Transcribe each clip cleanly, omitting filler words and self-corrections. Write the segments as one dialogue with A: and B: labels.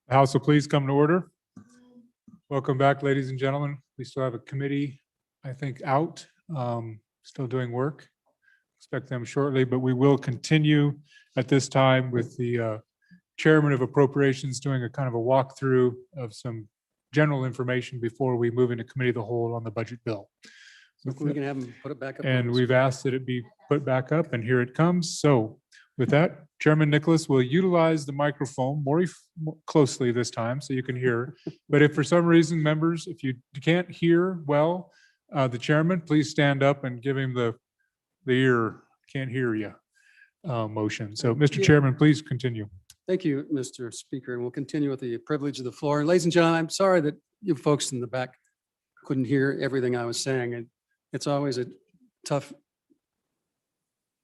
A: The House will please come to order. Welcome back, ladies and gentlemen. We still have a committee, I think, out, still doing work. Expect them shortly, but we will continue at this time with the Chairman of Appropriations doing a kind of a walkthrough of some general information before we move into committee of the whole on the budget bill.
B: We can have them put it back up.
A: And we've asked that it be put back up, and here it comes. So with that, Chairman Nicholas will utilize the microphone more closely this time so you can hear. But if for some reason, members, if you can't hear well, the chairman, please stand up and give him the ear, can't hear you motion. So Mr. Chairman, please continue.
B: Thank you, Mr. Speaker, and we'll continue with the privilege of the floor. Ladies and gentlemen, I'm sorry that you folks in the back couldn't hear everything I was saying. And it's always a tough,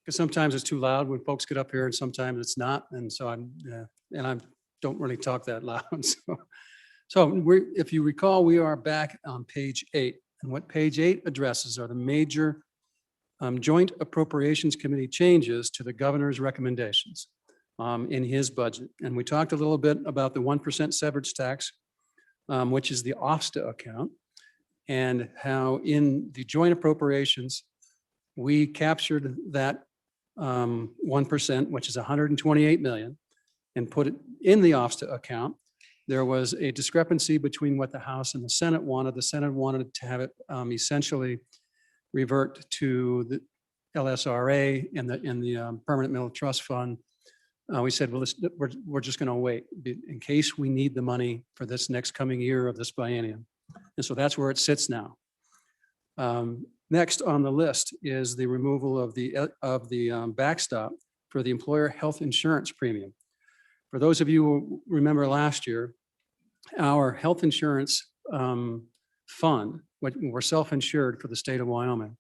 B: because sometimes it's too loud when folks get up here and sometimes it's not. And so I don't really talk that loud. If you recall, we are back on page 8. And what page 8 addresses are the major Joint Appropriations Committee changes to the governor's recommendations in his budget. And we talked a little bit about the 1% severance tax, which is the OFSTA account, and how in the joint appropriations, we captured that 1%, which is 128 million, and put it in the OFSTA account. There was a discrepancy between what the House and the Senate wanted. The Senate wanted to have it essentially revert to the LSRA and the Permanent Middle Trust Fund. We said, well, we're just going to wait in case we need the money for this next coming year of this biennium. And so that's where it sits now. Next on the list is the removal of the backstop for the employer health insurance premium. For those of you who remember last year, our health insurance fund, we're self-insured for the state of Wyoming,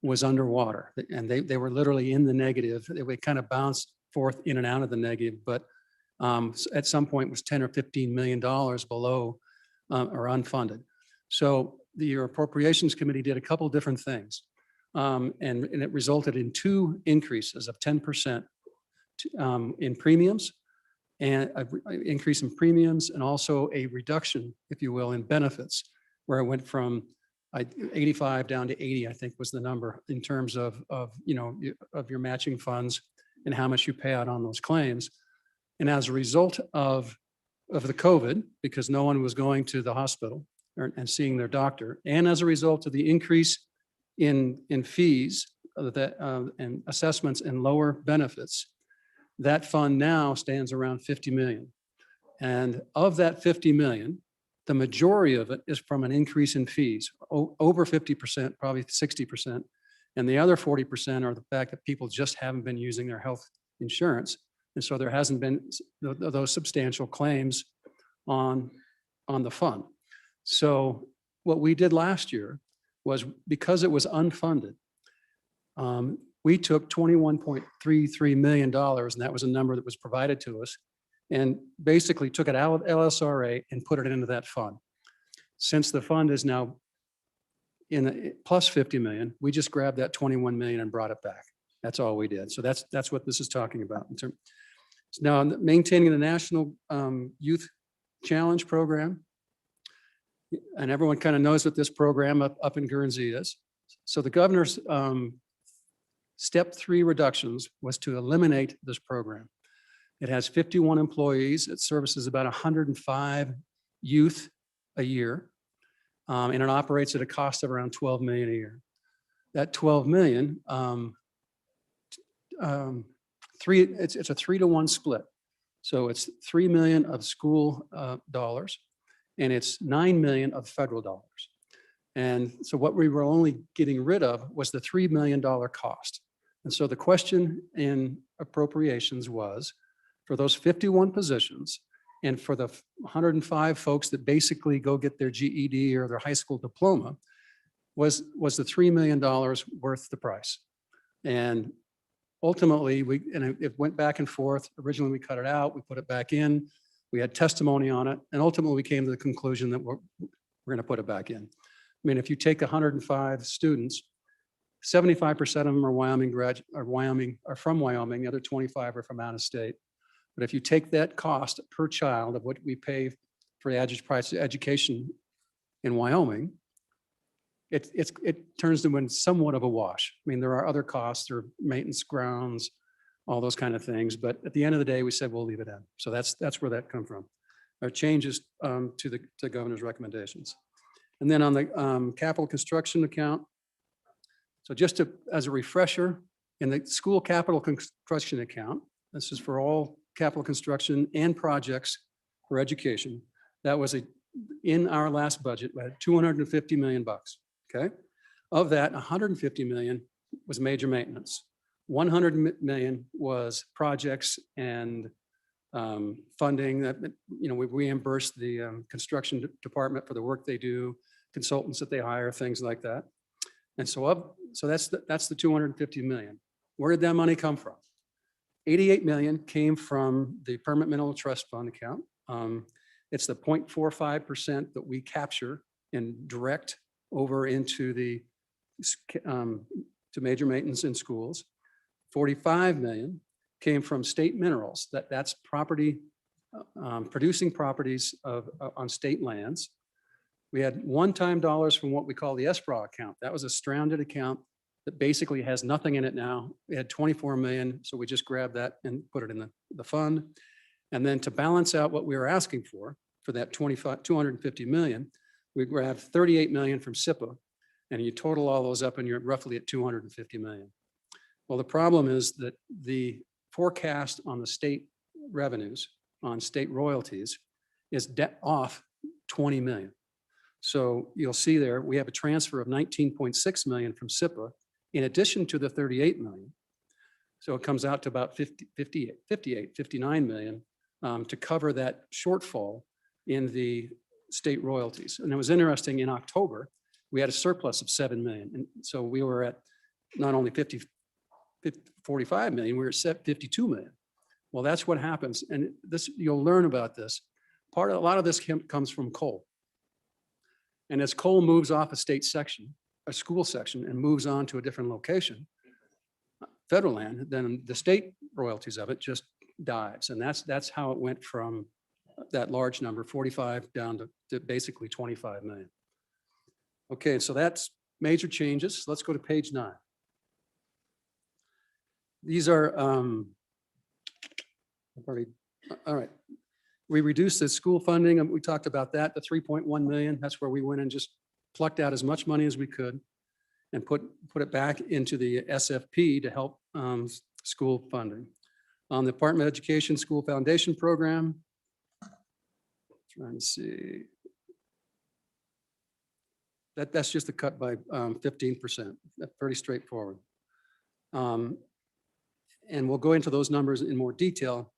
B: was underwater. And they were literally in the negative. They kind of bounced forth in and out of the negative, but at some point was 10 or $15 million below or unfunded. So the Appropriations Committee did a couple different things. And it resulted in 2 increases of 10% in premiums, and an increase in premiums, and also a reduction, if you will, in benefits, where it went from 85 down to 80, I think was the number, in terms of your matching funds and how much you pay out on those claims. And as a result of the COVID, because no one was going to the hospital and seeing their doctor, and as a result of the increase in fees and assessments and lower benefits, that fund now stands around 50 million. And of that 50 million, the majority of it is from an increase in fees, over 50%, probably 60%. And the other 40% are the fact that people just haven't been using their health insurance. And so there hasn't been those substantial claims on the fund. So what we did last year was, because it was unfunded, we took $21.33 million, and that was a number that was provided to us, and basically took it out of LSRA and put it into that fund. Since the fund is now in plus 50 million, we just grabbed that 21 million and brought it back. That's all we did. So that's what this is talking about. Now, maintaining the National Youth Challenge Program, and everyone kind of knows what this program up in Guernsey is. So the governor's step 3 reductions was to eliminate this program. It has 51 employees. It services about 105 youth a year. And it operates at a cost of around 12 million a year. That 12 million, it's a 3-to-1 split. So it's 3 million of school dollars, and it's 9 million of federal dollars. And so what we were only getting rid of was the $3 million cost. And so the question in appropriations was, for those 51 positions, and for the 105 folks that basically go get their GED or their high school diploma, was the $3 million worth the price? And ultimately, it went back and forth. Originally, we cut it out, we put it back in, we had testimony on it, and ultimately we came to the conclusion that we're going to put it back in. I mean, if you take 105 students, 75% of them are from Wyoming, the other 25 are from out of state. But if you take that cost per child of what we pay for the average price of education in Wyoming, it turns to somewhat of a wash. I mean, there are other costs, there are maintenance grounds, all those kind of things. But at the end of the day, we said we'll leave it in. So that's where that come from. Our changes to the governor's recommendations. And then on the capital construction account, so just as a refresher, in the school capital construction account, this is for all capital construction and projects for education. That was in our last budget, we had $250 million, okay? Of that, 150 million was major maintenance. 100 million was projects and funding that, we reimbursed the construction department for the work they do, consultants that they hire, things like that. And so that's the 250 million. Where did that money come from? 88 million came from the permanent mineral trust fund account. It's the 0.45% that we capture and direct over into to major maintenance in schools. 45 million came from state minerals. That's property, producing properties on state lands. We had one-time dollars from what we call the escrow account. That was a stranded account that basically has nothing in it now. We had 24 million, so we just grabbed that and put it in the fund. And then to balance out what we were asking for that 250 million, we grabbed 38 million from SIPA, and you total all those up and you're roughly at 250 million. Well, the problem is that the forecast on the state revenues, on state royalties, is off 20 million. So you'll see there, we have a transfer of 19.6 million from SIPA in addition to the 38 million. So it comes out to about 59 million to cover that shortfall in the state royalties. And it was interesting, in October, we had a surplus of 7 million. And so we were at not only 45 million, we were at 52 million. Well, that's what happens. And this, you'll learn about this. A lot of this comes from coal. And as coal moves off a state section, a school section, and moves on to a different location, federal land, then the state royalties of it just dives. And that's how it went from that large number, 45, down to basically 25 million. Okay, so that's major changes. Let's go to page 9. These are, all right. We reduced the school funding, and we talked about that, the 3.1 million. That's where we went and just plucked out as much money as we could and put it back into the SFP to help school funding. On the Department of Education School Foundation Program, trying to see. That's just a cut by 15%. That's pretty straightforward. And we'll go into those numbers in more detail.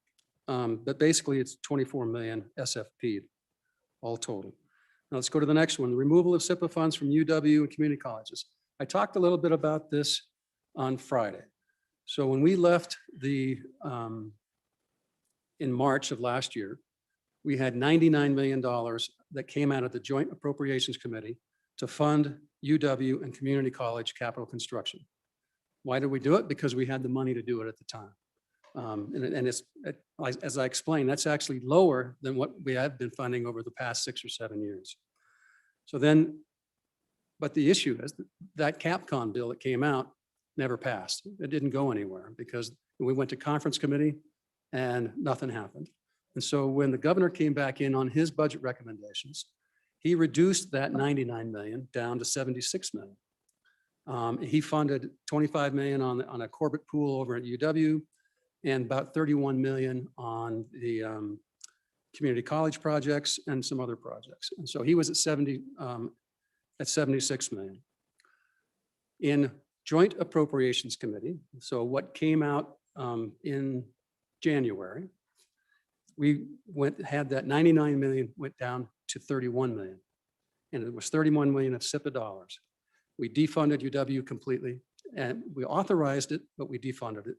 B: But basically it's 24 million SFP, all total. Now let's go to the next one, the removal of SIPA funds from UW and community colleges. I talked a little bit about this on Friday. So when we left in March of last year, we had $99 million that came out of the Joint Appropriations Committee to fund UW and community college capital construction. Why did we do it? Because we had the money to do it at the time. And it's, as I explained, that's actually lower than what we have been funding over the past 6 or 7 years. So then, but the issue is that CapCon bill that came out never passed. It didn't go anywhere because we went to conference committee and nothing happened. And so when the governor came back in on his budget recommendations, he reduced that 99 million down to 76 million. He funded 25 million on a Corbett pool over at UW, and about 31 million on the community college projects and some other projects. And so he was at 76 million. In Joint Appropriations Committee, so what came out in January, we had that 99 million went down to 31 million. And it was 31 million of SIPA dollars. We defunded UW completely, and we authorized it, but we defunded it.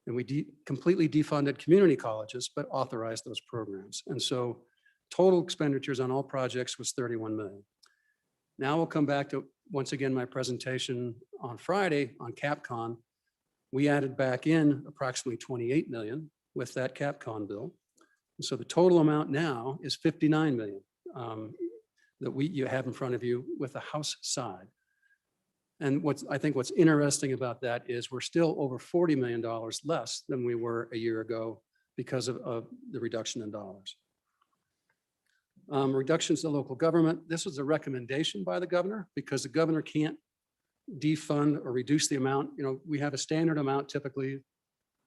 B: And we completely defunded community colleges, but authorized those programs. And so total expenditures on all projects was 31 million. Now we'll come back to, once again, my presentation on Friday on CapCon. We added back in approximately 28 million with that CapCon bill. So the total amount now is 59 million that you have in front of you with the House side. And I think what's interesting about that is we're still over $40 million less than we were a year ago because of the reduction in dollars. Reductions to local government. This was a recommendation by the governor because the governor can't defund or reduce the amount. You know, we have a standard amount typically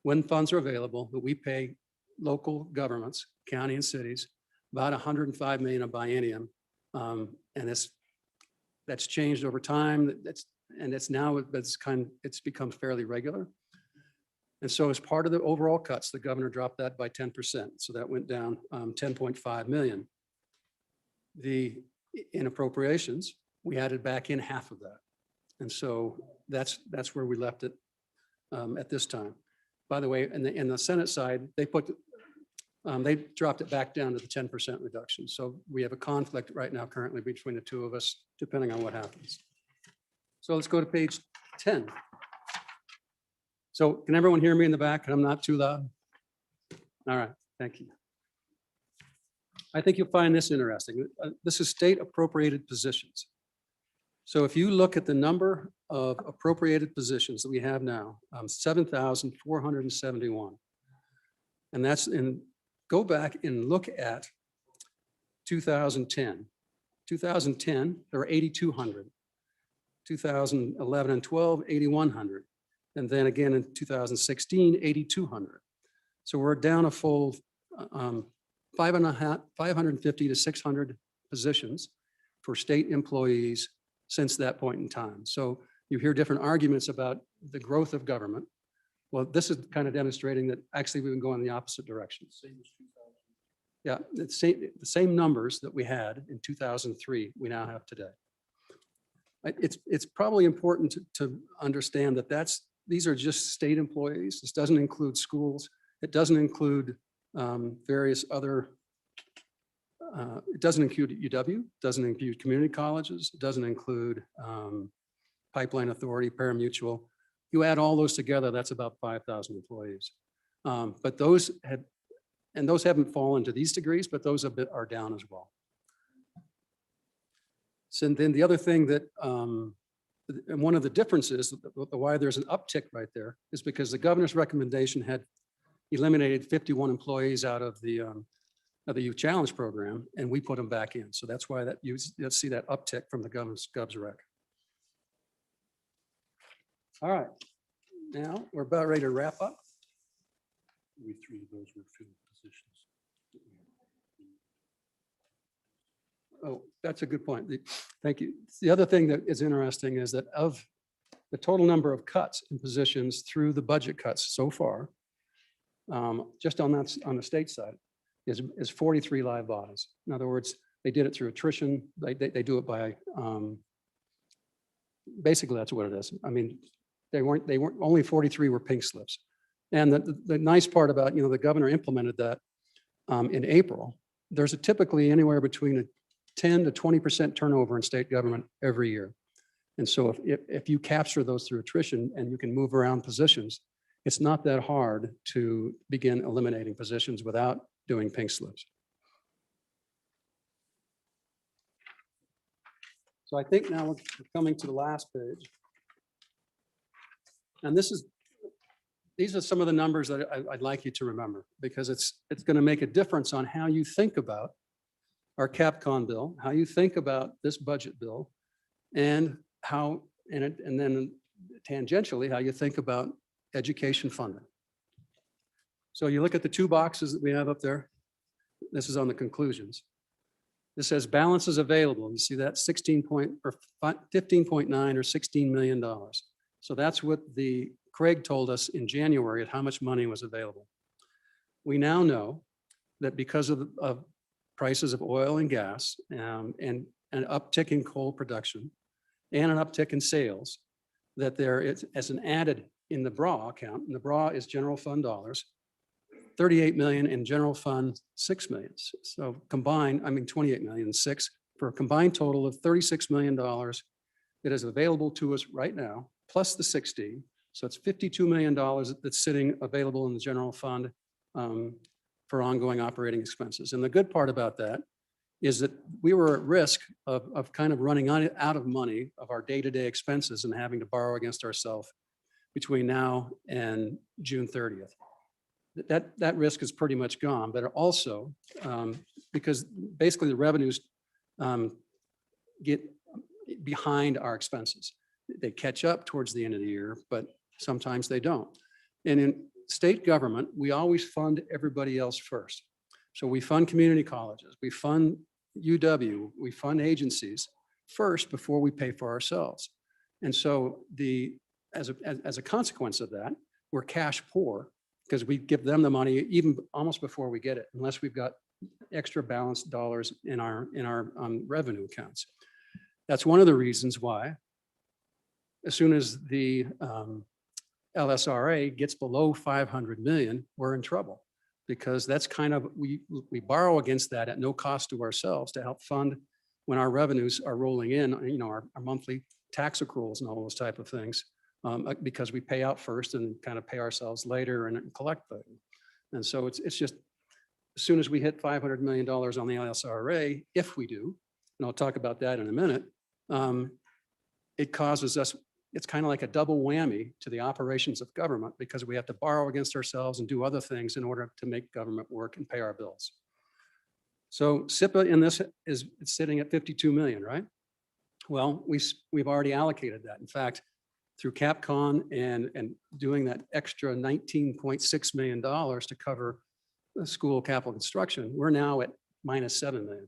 B: when funds are available that we pay local governments, county and cities, about 105 million a biennium. And that's changed over time. It's become fairly regular. And so as part of the overall cuts, the governor dropped that by 10%. So that went down 10.5 million. In appropriations, we added back in half of that. And so that's where we left it at this time. By the way, in the Senate side, they dropped it back down to the 10% reduction. So we have a conflict right now currently between the two of us, depending on what happens. So let's go to page 10. So can everyone hear me in the back? I'm not too loud? All right, thank you. I think you'll find this interesting. This is state appropriated positions. So if you look at the number of appropriated positions that we have now, 7,471. And that's go back and look at 2010. 2010, there were 8,200. 2011 and 12, 8,100. And then again in 2016, 8,200. So we're down a full 550 to 600 positions for state employees since that point in time. So you hear different arguments about the growth of government. Well, this is kind of demonstrating that actually we've been going in the opposite direction. Yeah, the same numbers that we had in 2003, we now have today. It's probably important to understand that these are just state employees. This doesn't include schools. It doesn't include various other, it doesn't include UW, doesn't include community colleges, it doesn't include Pipeline Authority, Parimutuel. You add all those together, that's about 5,000 employees. But those haven't fallen to these degrees, but those are down as well. So then the other thing that, and one of the differences, why there's an uptick right there, is because the governor's recommendation had eliminated 51 employees out of the Youth Challenge program, and we put them back in. So that's why you'll see that uptick from the governor's Govs rec. All right, now we're about ready to wrap up.
C: Three of those were filled positions.
B: Oh, that's a good point. Thank you. The other thing that is interesting is that of the total number of cuts in positions through the budget cuts so far, just on the state side, is 43 live bodies. In other words, they did it through attrition. They do it by, basically that's what it is. I mean, they weren't only 43 were pink slips. And the nice part about, the governor implemented that in April. There's typically anywhere between a 10 to 20% turnover in state government every year. And so if you capture those through attrition and you can move around positions, it's not that hard to begin eliminating positions without doing pink slips. So I think now we're coming to the last page. And these are some of the numbers that I'd like you to remember, because it's going to make a difference on how you think about our CapCon bill, how you think about this budget bill, and then tangentially how you think about education funding. So you look at the two boxes that we have up there. This is on the conclusions. This says balances available. You see that 15.9 or $16 million. So that's what Craig told us in January at how much money was available. We now know that because of prices of oil and gas and an uptick in coal production and an uptick in sales, that there is, as an added in the BRA account, and the BRA is general fund dollars, 38 million in general fund, 6 million. So combined, 28 million, 6, for a combined total of $36 million that is available to us right now, plus the 60. So it's $52 million that's sitting available in the general fund for ongoing operating expenses. And the good part about that is that we were at risk of kind of running out of money of our day-to-day expenses and having to borrow against ourselves between now and June 30th. That risk is pretty much gone, but also because basically the revenues get behind our expenses. They catch up towards the end of the year, but sometimes they don't. And in state government, we always fund everybody else first. So we fund community colleges, we fund UW, we fund agencies first before we pay for ourselves. And so as a consequence of that, we're cash poor because we give them the money even almost before we get it, unless we've got extra balanced dollars in our revenue accounts. That's one of the reasons why, as soon as the LSRA gets below 500 million, we're in trouble, because that's kind of, we borrow against that at no cost to ourselves to help fund when our revenues are rolling in, you know, our monthly tax accruals and all those type of things, because we pay out first and kind of pay ourselves later and collect later. And so it's just, as soon as we hit $500 million on the LSRA, if we do, and I'll talk about that in a minute, it causes us, it's kind of like a double whammy to the operations of government, because we have to borrow against ourselves and do other things in order to make government work and pay our bills. So SIPA in this is sitting at 52 million, right? Well, we've already allocated that. In fact, through CapCon and doing that extra $19.6 million to cover the school capital construction, we're now at -7 million.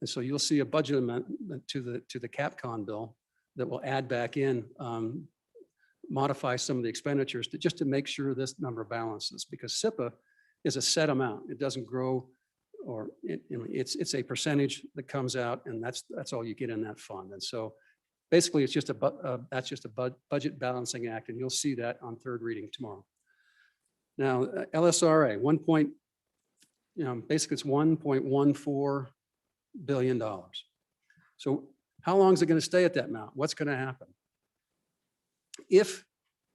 B: And so you'll see a budget amendment to the CapCon bill that will add back in, modify some of the expenditures just to make sure this number balances, because SIPA is a set amount. It doesn't grow, or it's a percentage that comes out, and that's all you get in that fund. And so basically it's just that's just a budget balancing act, and you'll see that on third reading tomorrow. Now, LSRA, basically it's $1.14 billion. So how long is it going to stay at that amount? What's going to happen? If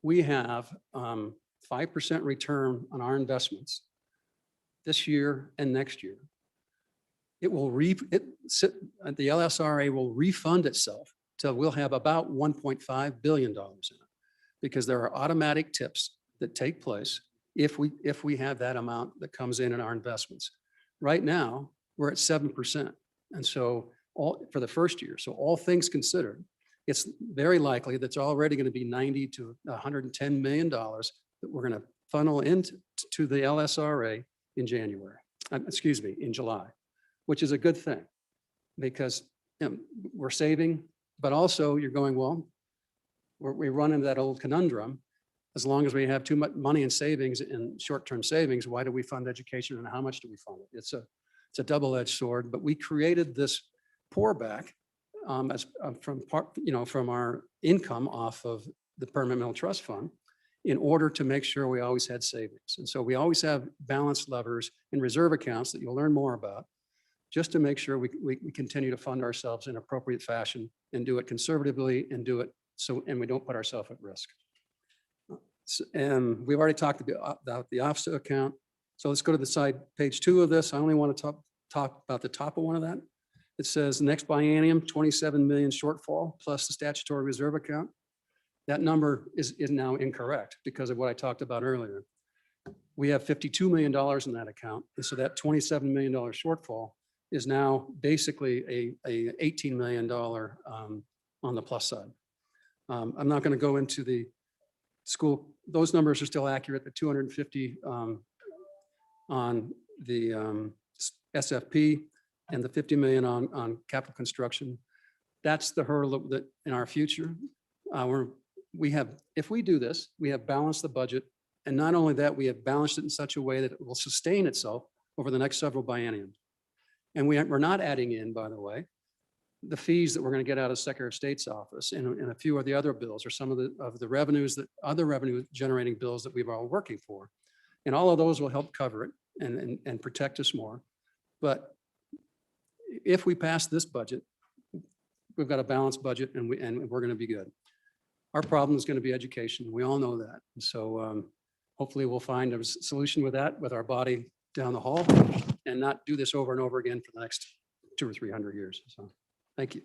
B: we have 5% return on our investments this year and next year, the LSRA will refund itself till we'll have about $1.5 billion in it, because there are automatic tips that take place if we have that amount that comes in our investments. Right now, we're at 7%. And so for the first year, so all things considered, it's very likely that's already going to be $90 to $110 million that we're going to funnel into the LSRA in in July, which is a good thing, because we're saving, but also you're going, well, we run into that old conundrum. As long as we have too much money in savings and short-term savings, why do we fund education and how much do we fund it? It's a double-edged sword, but we created this pour back from our income off of the Permanent Mill Trust Fund in order to make sure we always had savings. And so we always have balanced levers and reserve accounts that you'll learn more about, just to make sure we continue to fund ourselves in appropriate fashion and do it conservatively and and we don't put ourselves at risk. And we've already talked about the OFSA account. So let's go to the side, page 2 of this. I only want to talk about the top of one of that. It says next biennium, 27 million shortfall plus the statutory reserve account. That number is now incorrect because of what I talked about earlier. We have $52 million in that account. And so that $27 million shortfall is now basically a $18 million on the plus side. I'm not going to go into the school. Those numbers are still accurate, the 250 on the SFP and the 50 million on capital construction. That's the hurdle that in our future, if we do this, we have balanced the budget. And not only that, we have balanced it in such a way that it will sustain itself over the next several bienniums. And we're not adding in, by the way, the fees that we're going to get out of Secretary of State's office and a few of the other bills, or some of the revenues, other revenue generating bills that we've all working for. And all of those will help cover it and protect us more. But if we pass this budget, we've got a balanced budget and we're going to be good. Our problem is going to be education. We all know that. And so hopefully we'll find a solution with that, with our body down the hall, and not do this over and over again for the next 200 or 300 years. So, thank you.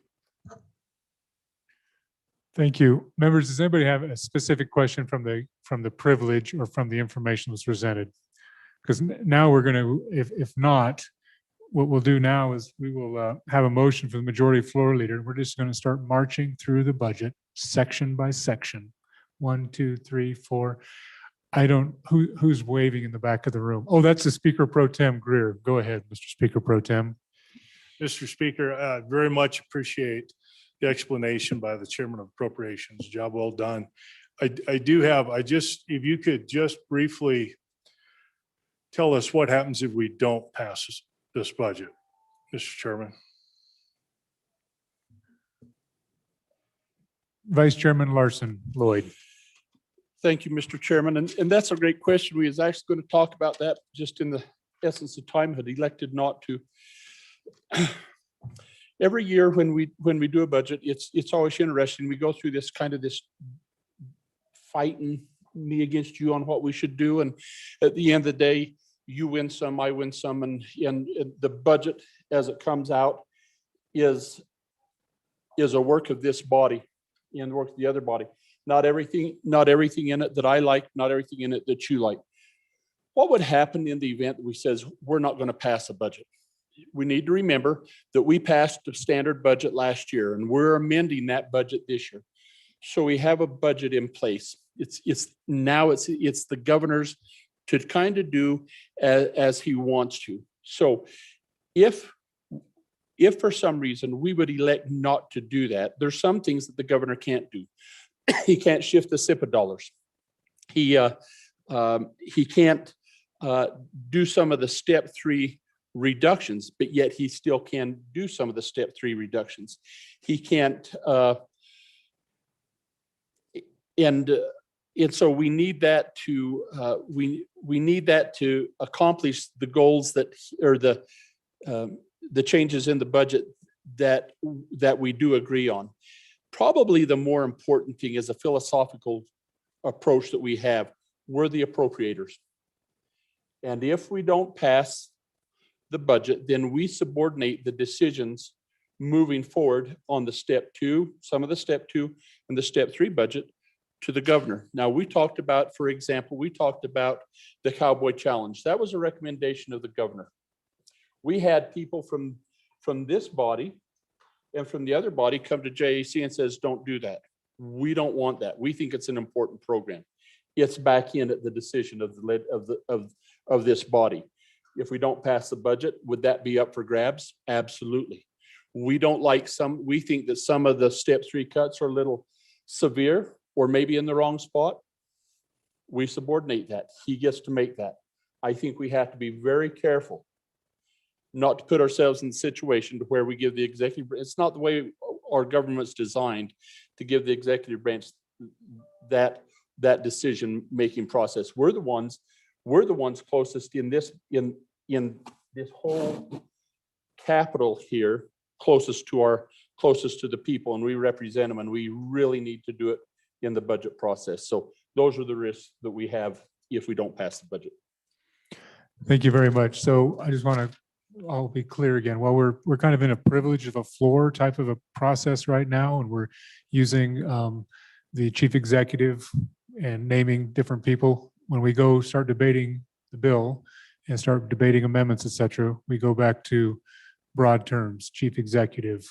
A: Thank you. Members, does anybody have a specific question from the privilege or from the information that's presented? Because now we're going to, if not, what we'll do now is we will have a motion for the majority floor leader. We're just going to start marching through the budget section by section. 1, 2, 3, 4. Who's waving in the back of the room? Oh, that's the Speaker Pro Tem Greer. Go ahead, Mr. Speaker Pro Tem.
C: Mr. Speaker, I very much appreciate the explanation by the Chairman of Appropriations. Job well done. If you could just briefly tell us what happens if we don't pass this budget, Mr. Chairman.
A: Vice Chairman Larson Lloyd.
D: Thank you, Mr. Chairman. And that's a great question. We was actually going to talk about that just in the essence of time, had elected not to. Every year when we do a budget, it's always interesting. We go through this fighting me against you on what we should do. And at the end of the day, you win some, I win some, and the budget as it comes out is a work of this body and work of the other body. Not everything in it that I like, not everything in it that you like. What would happen in the event that we says we're not going to pass a budget? We need to remember that we passed a standard budget last year and we're amending that budget this year. So we have a budget in place. It's the governor's to kind of do as he wants to. So if for some reason we would elect not to do that, there's some things that the governor can't do. He can't shift the SIPA dollars. He can't do some of the step 3 reductions, but yet he still can do some of the step 3 reductions. He can't, and so we need that to we need that to accomplish the goals that or the changes in the budget that we do agree on. Probably the more important thing is a philosophical approach that we have. We're the appropriators. And if we don't pass the budget, then we subordinate the decisions moving forward on the step 2, some of the step 2 and the step 3 budget to the governor. Now we talked about, for example, the Cowboy Challenge. That was a recommendation of the governor. We had people from this body and from the other body come to JAC and says, don't do that. We don't want that. We think it's an important program. It's back in at the decision of this body. If we don't pass the budget, would that be up for grabs? Absolutely. We think that some of the step 3 cuts are a little severe or maybe in the wrong spot. We subordinate that. He gets to make that. I think we have to be very careful not to put ourselves in the situation to where we give the executive, it's not the way our government's designed to give the executive branch that decision-making process. We're the ones closest in this whole capital here, closest to the people, and we represent them, and we really need to do it in the budget process. So those are the risks that we have if we don't pass the budget.
A: Thank you very much. So I just want to, I'll be clear again. Well, we're kind of in a privilege of a floor type of a process right now, and we're using the chief executive and naming different people. When we go start debating the bill and start debating amendments, et cetera, we go back to broad terms, chief executive,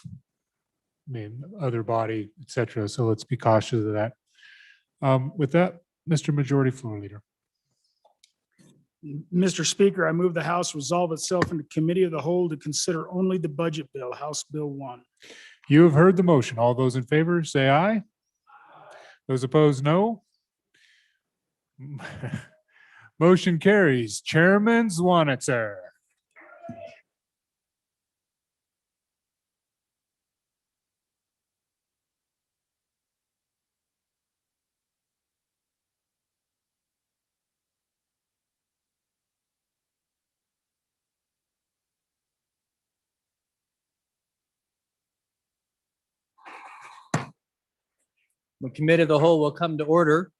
A: other body, et cetera. So let's be cautious of that. With that, Mr. Majority Floor Leader.
E: Mr. Speaker, I move the House resolve itself into committee of the whole to consider only the budget bill, House Bill 1.
A: You have heard the motion. All those in favor, say aye. Those opposed, no. Motion carries. Chairman Zwanitzer.
F: The committee of the whole will come to order.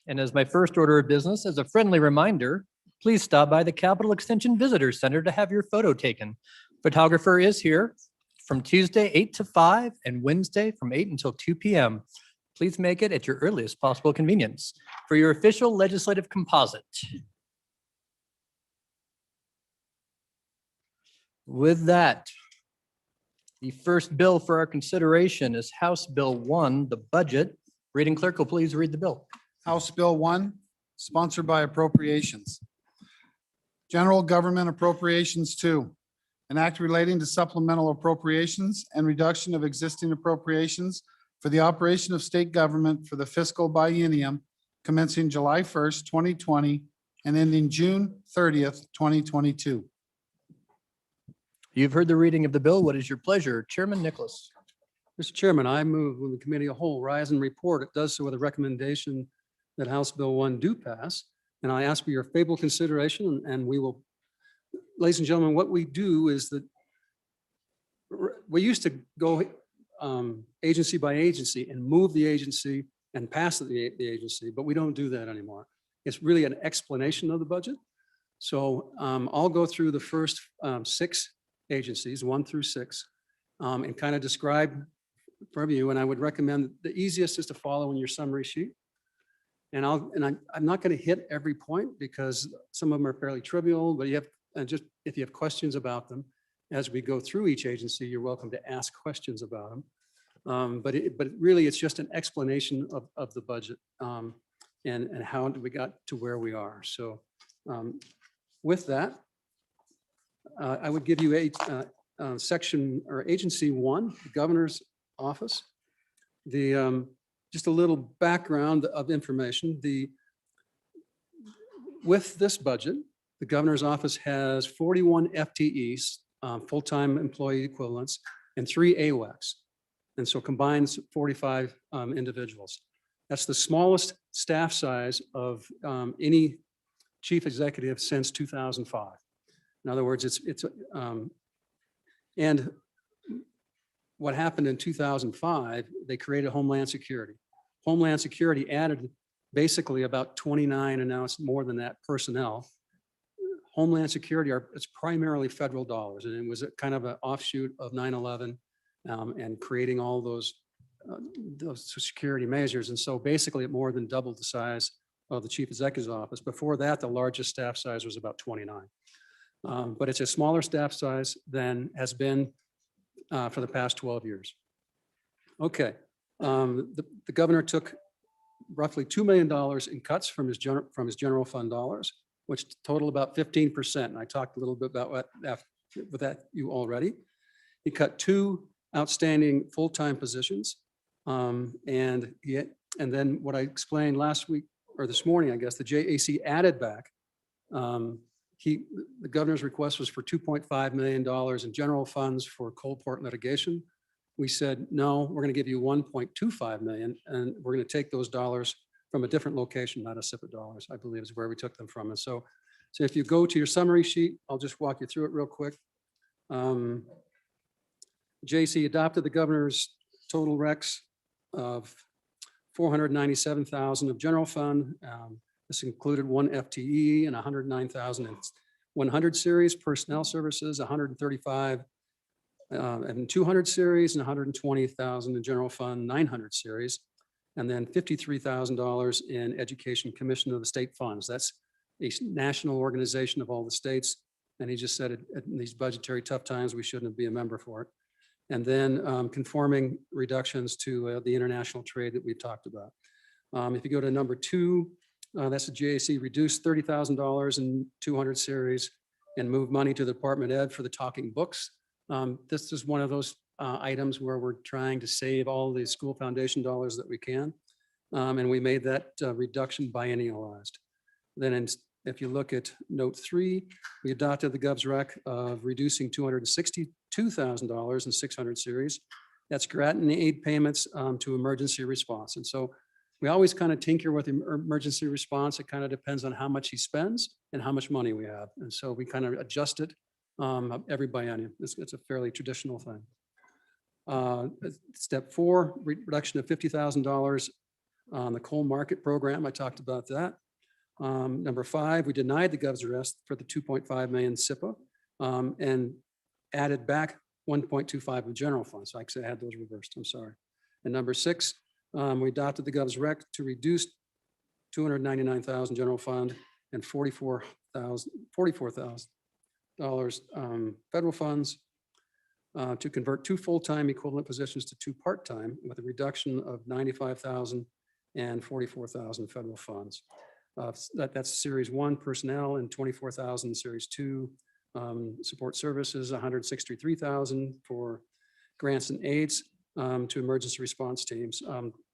F: And as my first order of business, as a friendly reminder, please stop by the Capital Extension Visitor Center to have your photo taken. Photographer is here from Tuesday 8 to 5 and Wednesday from 8 until 2 p.m. Please make it at your earliest possible convenience for your official legislative composite. With that, the first bill for our consideration is House Bill 1, the budget. Reading clerk will please read the bill.
G: House Bill 1, sponsored by Appropriations. General Government Appropriations 2, an act relating to supplemental appropriations and reduction of existing appropriations for the operation of state government for the fiscal biennium commencing July 1st, 2020 and ending June 30th, 2022.
F: You've heard the reading of the bill. What is your pleasure? Chairman Nicholas.
B: Mr. Chairman, I move when the committee of whole rise and report. It does so with a recommendation that House Bill 1 do pass. And I ask for your favorable consideration, and we will, ladies and gentlemen, what we do is that we used to go agency by agency and move the agency and pass the agency, but we don't do that anymore. It's really an explanation of the budget. So I'll go through the first 6 agencies, 1 through 6, and kind of describe for you. And I would recommend the easiest is to follow in your summary sheet. And I'm not going to hit every point because some of them are fairly trivial, but you have, just if you have questions about them as we go through each agency, you're welcome to ask questions about them. But really, it's just an explanation of the budget and how we got to where we are. So with that, I would give you a section or agency 1, the governor's office. Just a little background of information. With this budget, the governor's office has 41 FTEs, full-time employee equivalents, and 3 AWACs. And so combines 45 individuals. That's the smallest staff size of any chief executive since 2005. In other words, and what happened in 2005, they created Homeland Security. Homeland Security added basically about 29, and now it's more than that, personnel. Homeland Security, it's primarily federal dollars, and it was a kind of an offshoot of 9/11 and creating all those security measures. And so basically it more than doubled the size of the chief executive's office. Before that, the largest staff size was about 29. But it's a smaller staff size than has been for the past 12 years. Okay, the governor took roughly $2 million in cuts from his general fund dollars, which total about 15%. And I talked a little bit about with that you already. He cut 2 outstanding full-time positions. And then what I explained last week or this morning, I guess, the JAC added back. The governor's request was for $2.5 million in general funds for Coalport litigation. We said, no, we're going to give you $1.25 million, and we're going to take those dollars from a different location, not a SIPA dollars, I believe is where we took them from. And so if you go to your summary sheet, I'll just walk you through it real quick. JC adopted the governor's total recs of $497,000 of general fund. This included 1 FTE and 109,000 in 100 series personnel services, 135 and 200 series, and 120,000 in general fund 900 series, and then $53,000 in education commission of the state funds. That's a national organization of all the states. And he just said in these budgetary tough times, we shouldn't be a member for it. And then conforming reductions to the international trade that we've talked about. If you go to number 2, that's the JAC reduced $30,000 in 200 series and moved money to the Department of Ed for the talking books. This is one of those items where we're trying to save all the school foundation dollars that we can. And we made that reduction biennialized. Then if you look at note 3, we adopted the Gov's rec of reducing $262,000 in 600 series. That's grant and aid payments to emergency response. And so we always kind of tinker with emergency response. It kind of depends on how much he spends and how much money we have. And so we kind of adjust it every biennium. It's a fairly traditional thing. Step 4, reduction of $50,000 The coal market program, I talked about that. Number 5, we denied the gov's request for the 2.5 million SIPA and added back 1.25 of general funds. So actually I had those reversed, I'm sorry. And number 6, we adopted the gov's rec to reduce 299,000 general fund and $44,000 federal funds to convert 2 full-time equivalent positions to 2 part-time with a reduction of 95,000 and 44,000 federal funds. That's Series 1 personnel and 24,000 Series 2 support services, 163,000 for grants and aids to emergency response teams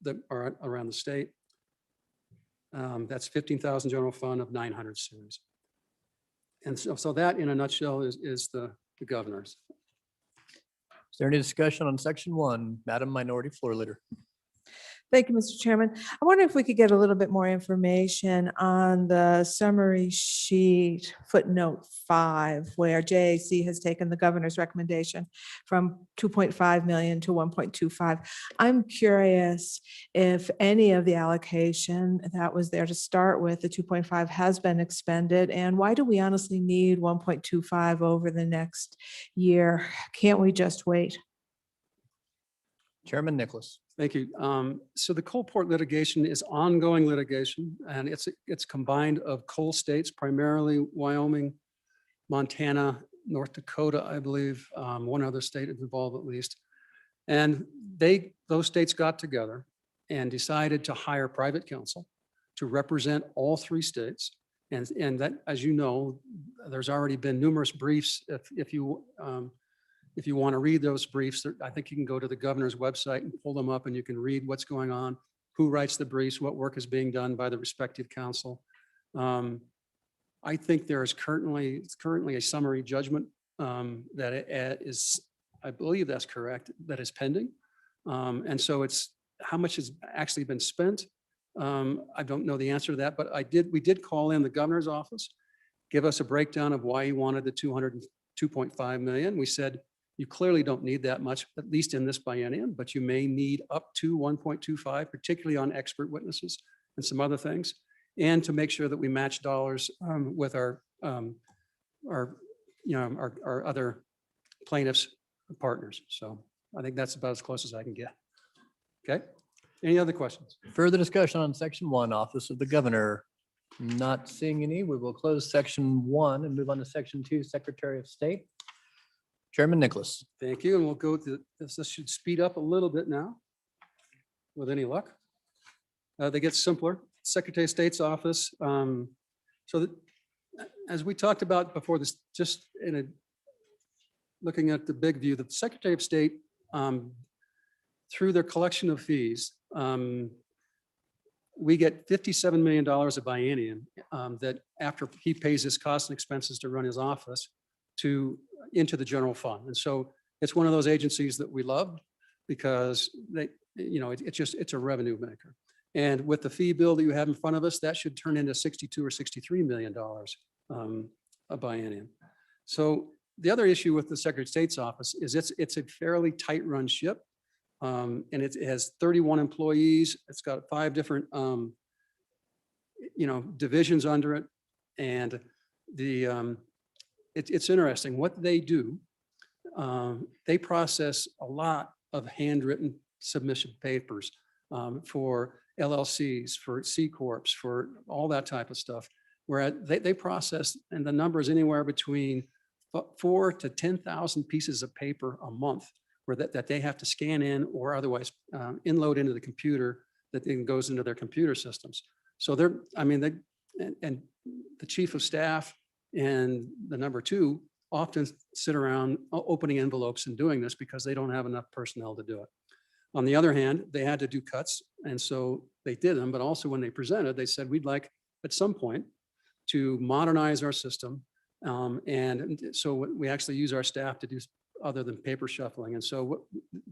B: that are around the state. That's 15,000 general fund of 900 series. And so that in a nutshell is the governor's.
F: Is there any discussion on section 1? Madam Minority Floor Leader.
H: Thank you, Mr. Chairman. I wonder if we could get a little bit more information on the summary sheet footnote 5, where JAC has taken the governor's recommendation from 2.5 million to 1.25. I'm curious if any of the allocation that was there to start with, the 2.5, has been expended, and why do we honestly need 1.25 over the next year? Can't we just wait?
F: Chairman Nicholas.
B: Thank you. So the coal port litigation is ongoing litigation, and it's combined of coal states, primarily Wyoming, Montana, North Dakota, I believe, one other state is involved at least. And those states got together and decided to hire private counsel to represent all 3 states. And that, as you know, there's already been numerous briefs. If you want to read those briefs, I think you can go to the governor's website and pull them up and you can read what's going on, who writes the briefs, what work is being done by the respective counsel. I think there is currently a summary judgment that is, I believe that's correct, that is pending. And so it's how much has actually been spent. I don't know the answer to that, but we did call in the governor's office, give us a breakdown of why he wanted the 202.5 million. We said, you clearly don't need that much, at least in this biennium, but you may need up to 1.25, particularly on expert witnesses and some other things, and to make sure that we match dollars with our other plaintiffs partners. So I think that's about as close as I can get. Okay. Any other questions?
F: Further discussion on section 1, Office of the Governor. Not seeing any. We will close section 1 and move on to section 2, Secretary of State. Chairman Nicholas.
B: Thank you. And we'll go to this. This should speed up a little bit now with any luck. They get simpler. Secretary of State's office. As we talked about before this, just looking at the big view, the Secretary of State, through their collection of fees, we get $57 million a biennium that after he pays his costs and expenses to run his office into the general fund. And so it's one of those agencies that we love because it's a revenue maker. And with the fee bill that you have in front of us, that should turn into $62 or $63 million a biennium. So the other issue with the Secretary of State's office is it's a fairly tight run ship. And it has 31 employees. It's got 5 different, divisions under it. And it's interesting what they do. They process a lot of handwritten submission papers for LLCs, for C Corps, for all that type of stuff, where they process, and the number is anywhere between 4,000 to 10,000 pieces of paper a month, where that they have to scan in or otherwise inload into the computer that then goes into their computer systems. So and the chief of staff and the number 2 often sit around opening envelopes and doing this because they don't have enough personnel to do it. On the other hand, they had to do cuts, and so they did them, but also when they presented, they said, we'd like at some point to modernize our system. And so we actually use our staff to do other than paper shuffling. And so what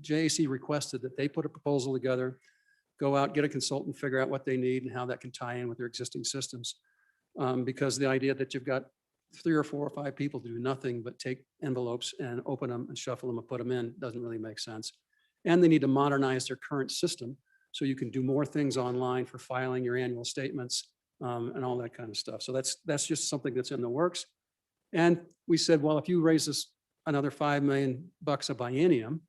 B: JAC requested that they put a proposal together, go out, get a consultant, figure out what they need and how that can tie in with their existing systems. Because the idea that you've got 3 or 4 or 5 people to do nothing but take envelopes and open them and shuffle them and put them in doesn't really make sense. And they need to modernize their current system So you can do more things online for filing your annual statements and all that kind of stuff. So that's just something that's in the works. And we said, well, if you raise us another $5 million a biennium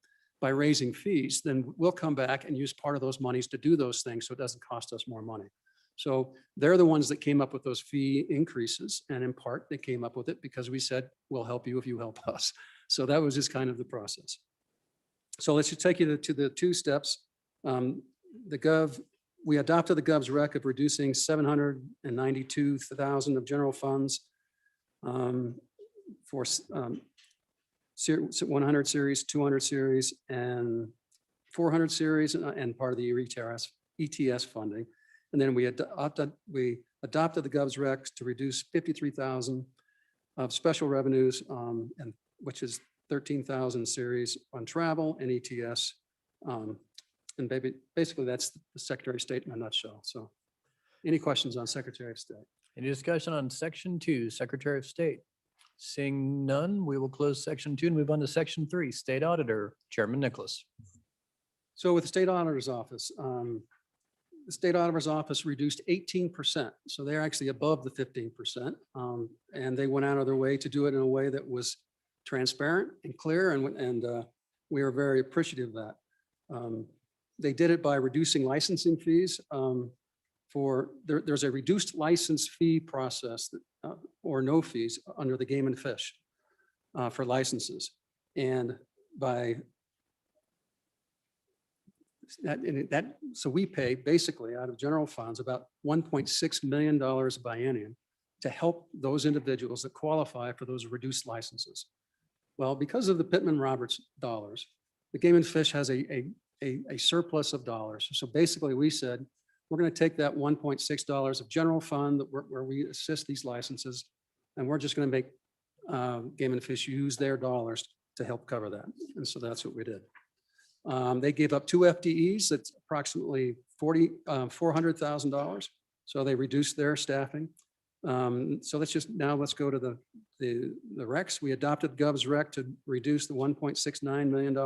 B: by raising fees, then we'll come back and use part of those monies to do those things so it doesn't cost us more money. So they're the ones that came up with those fee increases. And in part, they came up with it because we said, we'll help you if you help us. So that was just kind of the process. So let's just take you to the two steps. We adopted the Gov's rec of reducing 792,000 of general funds for 100 series, 200 series, and 400 series, and part of the ETS funding. And then we adopted the Gov's recs to reduce 53,000 of special revenues, and which is 13,000 series on travel and ETS. And basically that's the Secretary of State in a nutshell. So any questions on Secretary of State?
F: Any discussion on section 2, Secretary of State? Seeing none, we will close section 2 and move on to section 3, State Auditor, Chairman Nicholas.
B: So with the State Auditor's Office, the State Auditor's Office reduced 18%. So they're actually above the 15%. And they went out of their way to do it in a way that was transparent and clear. And we are very appreciative of that. They did it by reducing licensing fees. There's a reduced license fee process or no fees under the Game and Fish for licenses. And by so we pay basically out of general funds about $1.6 million biennium to help those individuals that qualify for those reduced licenses. Well, because of the Pittman-Roberts dollars, the Game and Fish has a surplus of dollars. So basically we said, we're going to take that $1.6 of general fund where we assist these licenses, and we're just going to make Game and Fish use their dollars to help cover that. And so that's what we did. They gave up 2 FTEs. That's approximately $400,000. So they reduced their staffing. So let's go to the recs. We adopted Gov's rec to reduce the $1.69 million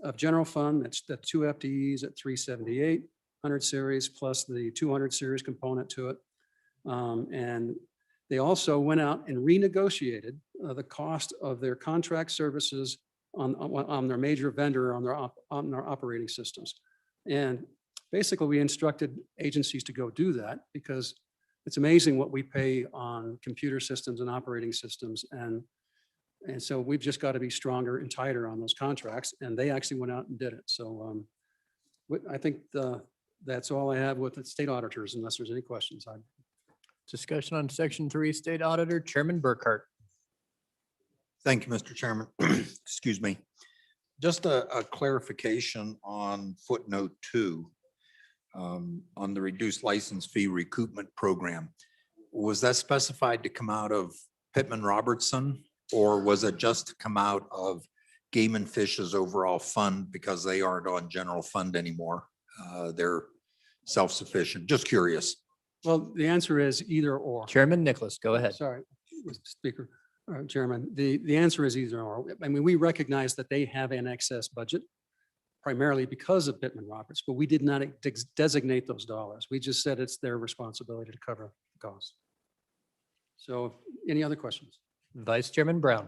B: of general fund. That's the 2 FTEs at 378, 100 series plus the 200 series component to it. And they also went out and renegotiated the cost of their contract services on their major vendor on their operating systems. And basically we instructed agencies to go do that because it's amazing what we pay on computer systems and operating systems. And so we've just got to be stronger and tighter on those contracts. And they actually went out and did it. So I think that's all I have with the state auditors, unless there's any questions.
F: Discussion on section 3, State Auditor, Chairman Burkhart.
I: Thank you, Mr. Chairman. Excuse me. Just a clarification on footnote 2 on the reduced license fee recoupment program. Was that specified to come out of Pittman-Robertson, or was it just to come out of Game and Fish's overall fund because they aren't on general fund anymore? They're self-sufficient. Just curious.
B: Well, the answer is either or.
F: Chairman Nicholas, go ahead.
B: Sorry, Mr. Speaker, Chairman. The answer is either or. I mean, we recognize that they have an excess budget primarily because of Pittman-Roberts, but we did not designate those dollars. We just said it's their responsibility to cover the cost. So any other questions?
F: Vice Chairman Brown.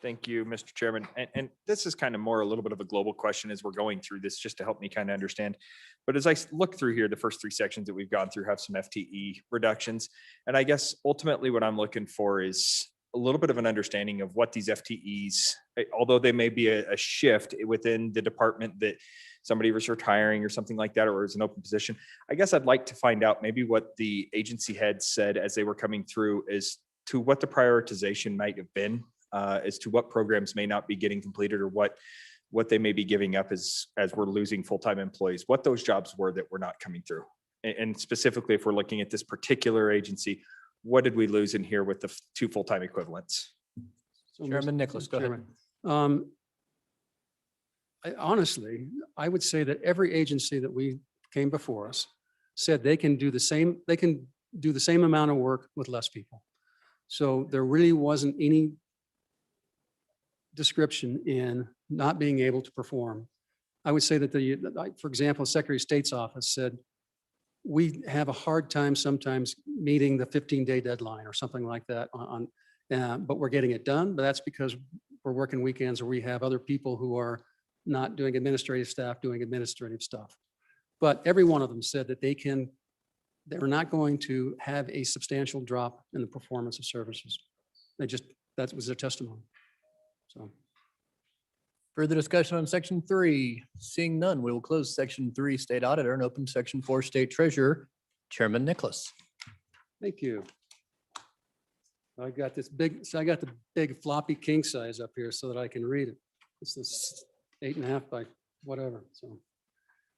J: Thank you, Mr. Chairman. And this is kind of more a little bit of a global question as we're going through this, just to help me kind of understand. But as I look through here, the first 3 sections that we've gone through have some FTE reductions. And I guess ultimately what I'm looking for is a little bit of an understanding of what these FTEs, although they may be a shift within the department that somebody was retiring or something like that, or is an open position. I guess I'd like to find out maybe what the agency heads said as they were coming through as to what the prioritization might have been, as to what programs may not be getting completed or what they may be giving up as we're losing full-time employees, what those jobs were that were not coming through. And specifically, if we're looking at this particular agency, what did we lose in here with the 2 full-time equivalents?
B: So,
F: Chairman Nicholas, go ahead.
B: Chairman, honestly, I would say that every agency that we came before us said they can do the same amount of work with less people. So there really wasn't any description in not being able to perform I would say that for example, Secretary of State's office said, we have a hard time sometimes meeting the 15-day deadline or something like that but we're getting it done. But that's because we're working weekends or we have other people who are not doing administrative staff, doing administrative stuff. But every one of them said that they're not going to have a substantial drop in the performance of services. That was their testimony. So.
F: Further discussion on section 3? Seeing none, we will close section 3, state auditor, and open section 4, state treasurer. Chairman Nicholas.
B: Thank you. I got the big floppy king size up here so that I can read it. It's this 8.5 by whatever. So,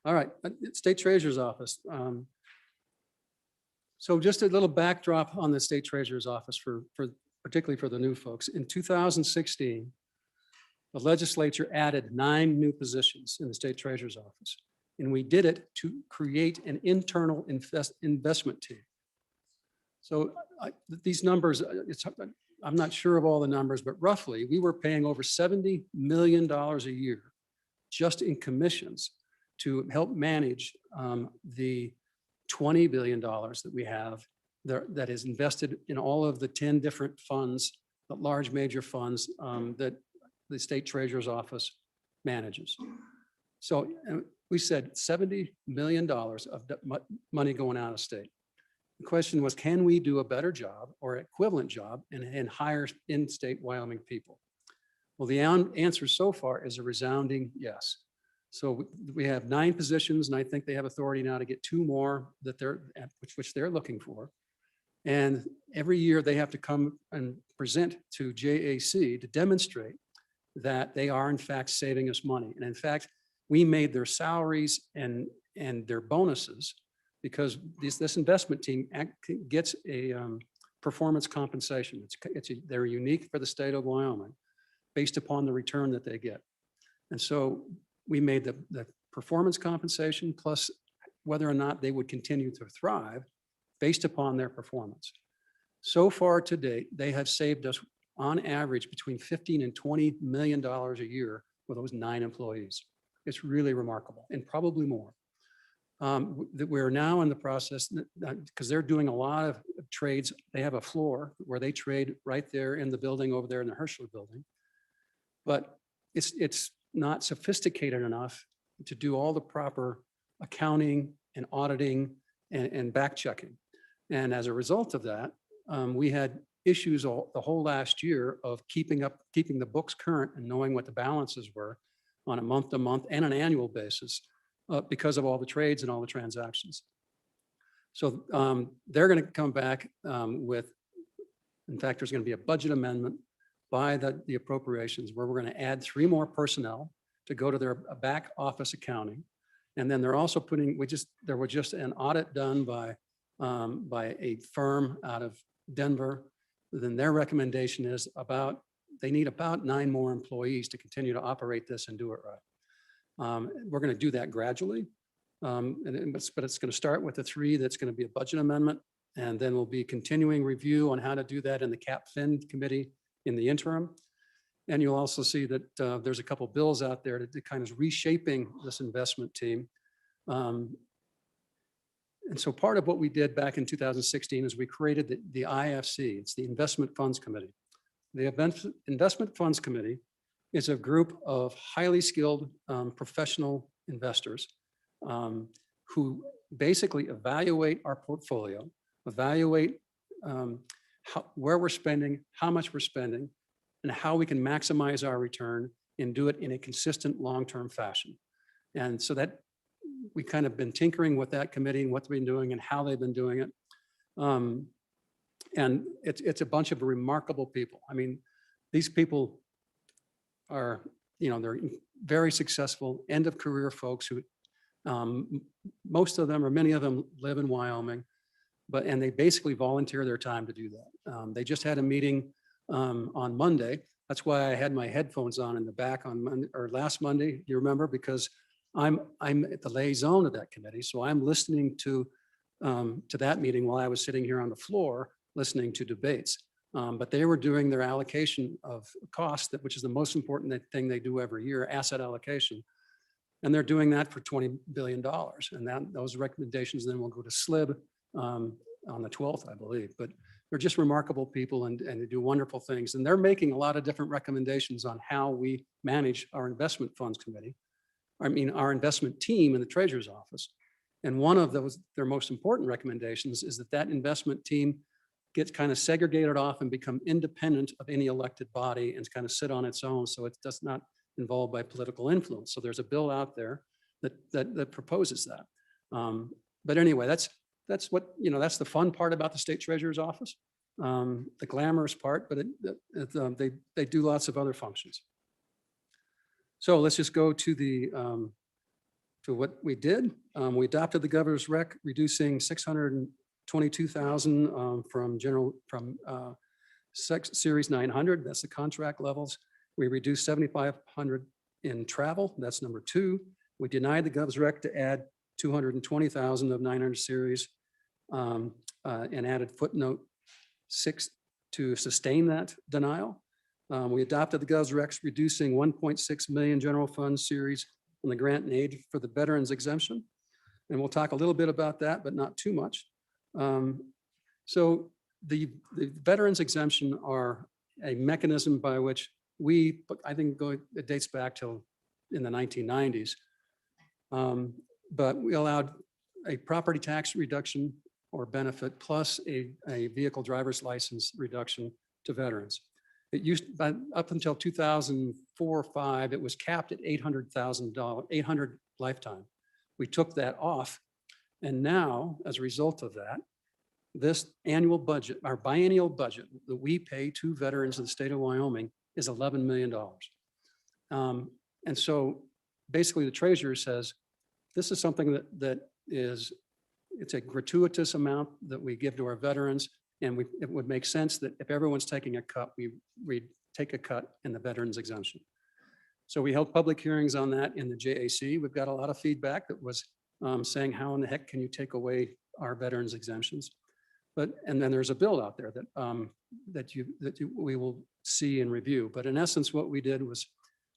B: all right, State Treasurer's Office. So just a little backdrop on the State Treasurer's Office particularly for the new folks. In 2016, the legislature added 9 new positions in the State Treasurer's Office. And we did it to create an internal investment team. So these numbers, I'm not sure of all the numbers, but roughly we were paying over $70 million a year just in commissions to help manage the $20 billion that we have that is invested in all of the 10 different funds, the large major funds that the State Treasurer's Office manages. So we said $70 million of money going out of state. The question was, can we do a better job or equivalent job and hire in-state Wyoming people? Well, the answer so far is a resounding yes. So we have 9 positions, and I think they have authority now to get 2 more which they're looking for. And every year they have to come and present to JAC to demonstrate that they are in fact saving us money. And in fact, we made their salaries and their bonuses because this investment team gets a performance compensation. They're unique for the state of Wyoming based upon the return that they get. And so we made the performance compensation plus whether or not they would continue to thrive based upon their performance. So far to date, they have saved us on average between $15 and $20 million a year with those 9 employees. It's really remarkable and probably more. That we're now in the process because they're doing a lot of trades. They have a floor where they trade right there in the building over there in the Herschel building. But it's not sophisticated enough to do all the proper accounting and auditing and back checking. And as a result of that, we had issues the whole last year of keeping the books current and knowing what the balances were on a month-to-month and an annual basis because of all the trades and all the transactions. So they're going to come back with, in fact, there's going to be a budget amendment by the appropriations where we're going to add 3 more personnel to go to their back office accounting. And then they're also there was just an audit done by a firm out of Denver. Then their recommendation is they need about 9 more employees to continue to operate this and do it right. We're going to do that gradually, but it's going to start with the 3 that's going to be a budget amendment, and then we'll be continuing review on how to do that in the Cap-Fin committee in the interim. And you'll also see that there's a couple bills out there that kind of reshaping this investment team. And so part of what we did back in 2016 is we created the IFC. It's the Investment Funds Committee. The Investment Funds Committee is a group of highly skilled professional investors who basically evaluate our portfolio, evaluate where we're spending, how much we're spending, and how we can maximize our return and do it in a consistent long-term fashion. And so that we kind of been tinkering with that committee and what they've been doing and how they've been doing it. And it's a bunch of remarkable people. I mean, these people are, they're very successful end of career folks who most of them or many of them live in Wyoming, and they basically volunteer their time to do that. They just had a meeting on Monday. That's why I had my headphones on in the back on Monday or last Monday. You remember, because I'm at the liaison of that committee, so I'm listening to that meeting while I was sitting here on the floor listening to debates. But they were doing their allocation of cost, which is the most important thing they do every year, asset allocation. And they're doing that for $20 billion. And that, those recommendations then will go to SLIB on the 12th, I believe. But they're just remarkable people and they do wonderful things. And they're making a lot of different recommendations on how we manage our investment funds committee. I mean, our investment team in the treasurer's office. And one of those, their most important recommendations is that that investment team gets kind of segregated off and become independent of any elected body and kind of sit on its own. So it does not involved by political influence. So there's a bill out there that proposes that. But anyway, that's what, you know, that's the fun part about the state treasurer's office. The glamorous part, but they do lots of other functions. So let's just go to the to what we did. We adopted the governor's rec, reducing 622,000 from Series 900. That's the contract levels. We reduced 7,500 in travel. That's number 2. We denied the gov's rec to add 220,000 of 900 series and added footnote 6 to sustain that denial. We adopted the gov's recs, reducing 1.6 million general fund series on the grant and aid for the veterans exemption. And we'll talk a little bit about that, but not too much. So the veterans exemption are a mechanism by which we, I think it dates back till in the 1990s. But we allowed a property tax reduction or benefit plus a vehicle driver's license reduction to veterans. It used, up until 2004 or 5, it was capped at $800,000, 800 lifetime. We took that off. And now, as a result of that, this annual budget, our biennial budget that we pay to veterans in the state of Wyoming is $11 million. And so basically the treasurer says, this is something that is, it's a gratuitous amount that we give to our veterans. And it would make sense that if everyone's taking a cut, we take a cut in the veterans exemption. So we held public hearings on that in the JAC. We've got a lot of feedback that was saying, how in the heck can you take away our veterans exemptions? And then there's a bill out there that we will see and review. But in essence, what we did was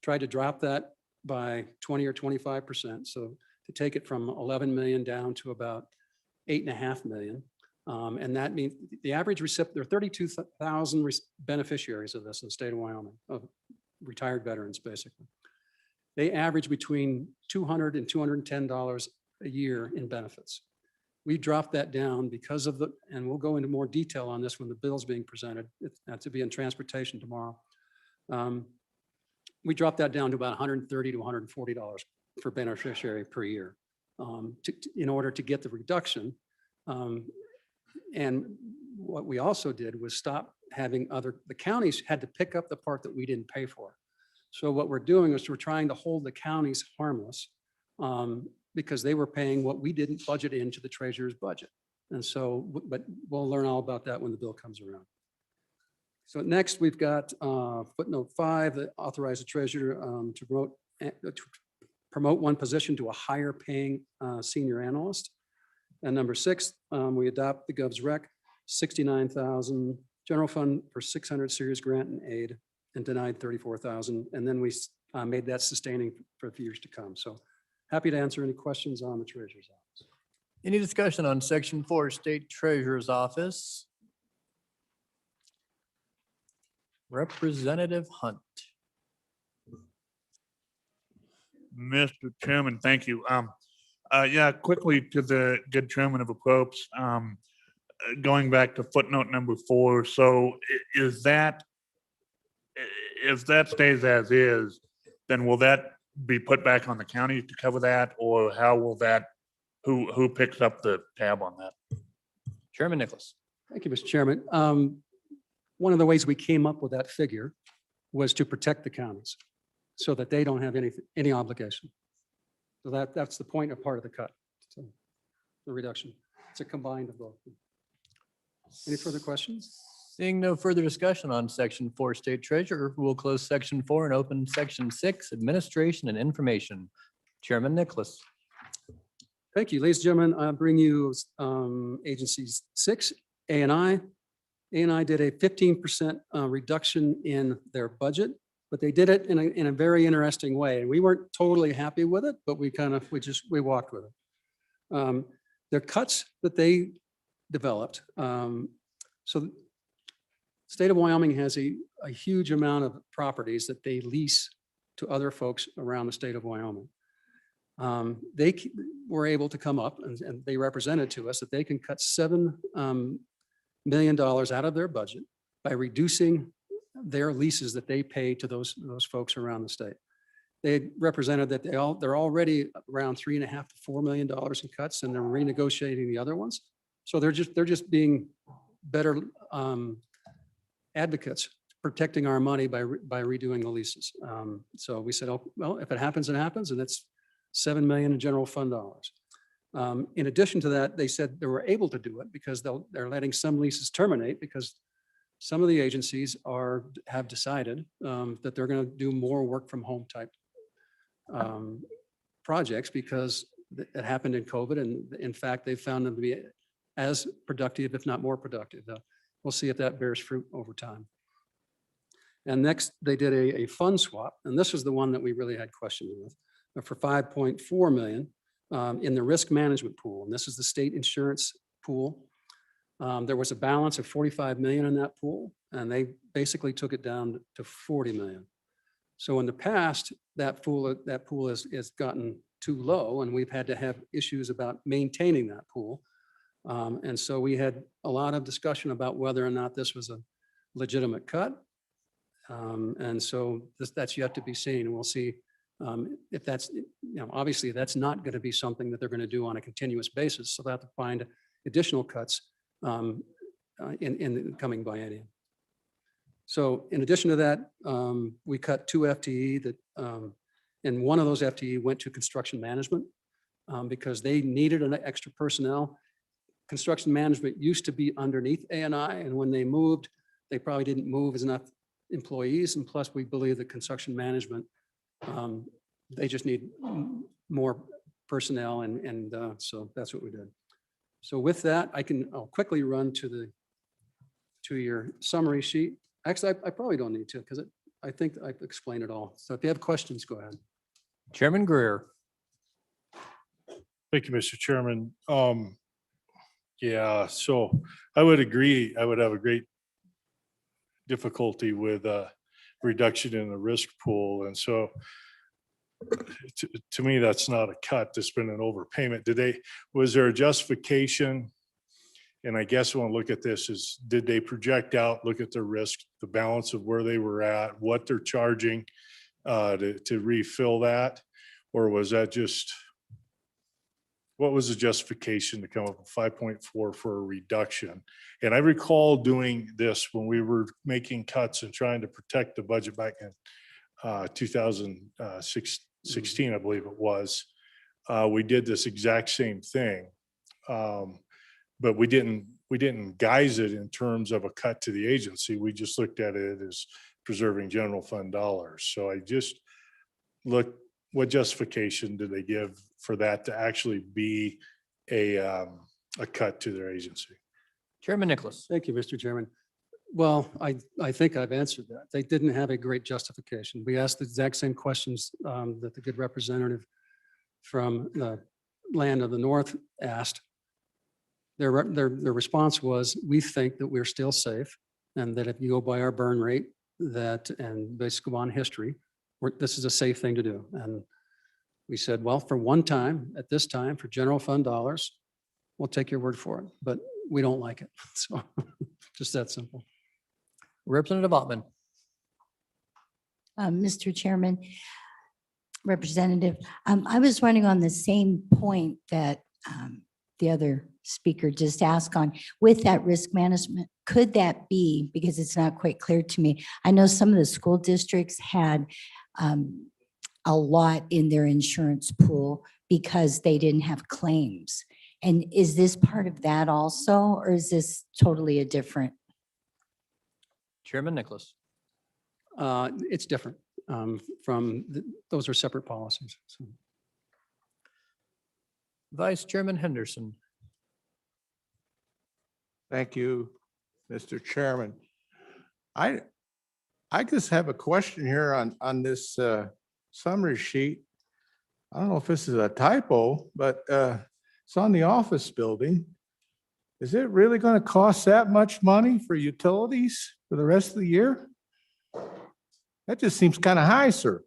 B: try to drop that by 20 or 25%. So to take it from 11 million down to about 8.5 million. And that means the average recipient, there are 32,000 beneficiaries of this in the state of Wyoming, of retired veterans, basically. They average between $200 and $210 a year in benefits. We dropped that down because of and we'll go into more detail on this when the bill's being presented. It's to be in transportation tomorrow. We dropped that down to about $130 to $140 per beneficiary per year in order to get the reduction. And what we also did was stop having the counties had to pick up the part that we didn't pay for. So what we're doing is we're trying to hold the counties harmless because they were paying what we didn't budget into the treasurer's budget. And so, but we'll learn all about that when the bill comes around. So next we've got footnote 5 that authorized the treasurer to promote one position to a higher paying senior analyst. And number 6, we adopt the gov's rec, 69,000 general fund for 600 series grant and aid and denied 34,000. And then we made that sustaining for a few years to come. So happy to answer any questions on the treasurer's office.
F: Any discussion on section 4, state treasurer's office? Representative Hunt.
K: Mr. Chairman, thank you. Yeah, quickly to the good chairman of Appropes, going back to footnote number 4. So is that, if that stays as is, then will that be put back on the county to cover that, or how will that, who picks up the tab on that?
F: Chairman Nicholas.
B: Thank you, Mr. Chairman. One of the ways we came up with that figure was to protect the counties so that they don't have any obligation. So that's the point of part of the cut, so the reduction. It's a combined of both. Any further questions?
F: Seeing no further discussion on section 4, state treasurer, we'll close section 4 and open section 6, administration and information. Chairman Nicholas.
B: Thank you. Ladies and gentlemen, I bring you agencies 6, A&I. A&I did a 15% reduction in their budget. but they did it in a very interesting way. And we weren't totally happy with it, but we walked with it. Their cuts that they developed. So state of Wyoming has a huge amount of properties that they lease to other folks around the state of Wyoming. Were able to come up and they represented to us that they can cut $7 million out of their budget by reducing their leases that they pay to those folks around the state. They represented that they're already around $3.5 to $4 million in cuts, and they're renegotiating the other ones. So they're just being better advocates, protecting our money by redoing the leases. So we said, oh, well, if it happens, it happens, and it's $7 million in general fund dollars. In addition to that, they said they were able to do it because they're letting some leases terminate because some of the agencies have decided that they're going to do more work from home type projects because it happened in COVID. And in fact, they found them to be as productive, if not more productive. We'll see if that bears fruit over time. And next, they did a fund swap. And this was the one that we really had questions with for $5.4 million in the risk management pool. And this is the state insurance pool. There was a balance of $45 million in that pool, and they basically took it down to $40 million. So in the past, that pool has gotten too low, and we've had to have issues about maintaining that pool. And so we had a lot of discussion about whether or not this was a legitimate cut. And so that's yet to be seen, and we'll see if that's, obviously that's not going to be something that they're going to do on a continuous basis. So they have to find additional cuts in the coming biennium. So in addition to that, we cut 2 FTE that, and one of those FTE went to construction management because they needed an extra personnel. Construction management used to be underneath ANI, and when they moved, they probably didn't move as enough employees. And plus, we believe that construction management, they just need more personnel, and so that's what we did. So with that, I'll quickly run to your summary sheet. Actually, I probably don't need to because I think I've explained it all. So if you have questions, go ahead.
F: Chairman Greer.
C: Thank you, Mr. Chairman. Yeah, so I would agree. I would have a great difficulty with reduction in the risk pool. And so to me, that's not a cut. That's been an overpayment. Was there a justification? And I guess I want to look at this is, did they project out, look at the risk, the balance of where they were at, what they're charging to refill that? Or was that just, what was the justification to come up with 5.4 for a reduction? And I recall doing this when we were making cuts and trying to protect the budget back in 2016, I believe it was. We did this exact same thing. But we didn't guise it in terms of a cut to the agency. We just looked at it as preserving general fund dollars. So I just look, what justification did they give for that to actually be a cut to their agency?
F: Chairman Nicholas.
B: Thank you, Mr. Chairman. Well, I think I've answered that. They didn't have a great justification. We asked the exact same questions that the good representative from the land of the North asked. Their response was, we think that we're still safe, and that if you go by our burn rate, and basically on history, this is a safe thing to do. And we said, well, for one time, at this time, for general fund dollars, we'll take your word for it, but we don't like it. So just that simple.
F: Representative Ottman.
L: Mr. Chairman, Representative, I was running on the same point that the other speaker just asked on with that risk management. Could that be, because it's not quite clear to me, I know some of the school districts had a lot in their insurance pool because they didn't have claims. And is this part of that also, or is this totally a different?
F: Chairman Nicholas.
B: It's different those are separate policies. So.
F: Vice Chairman Henderson.
M: Thank you, Mr. Chairman. I I just have a question here on this summary sheet. I don't know if this is a typo, but it's on the office building. Is it really going to cost that much money for utilities for the rest of the year? That just seems kind of high, sir.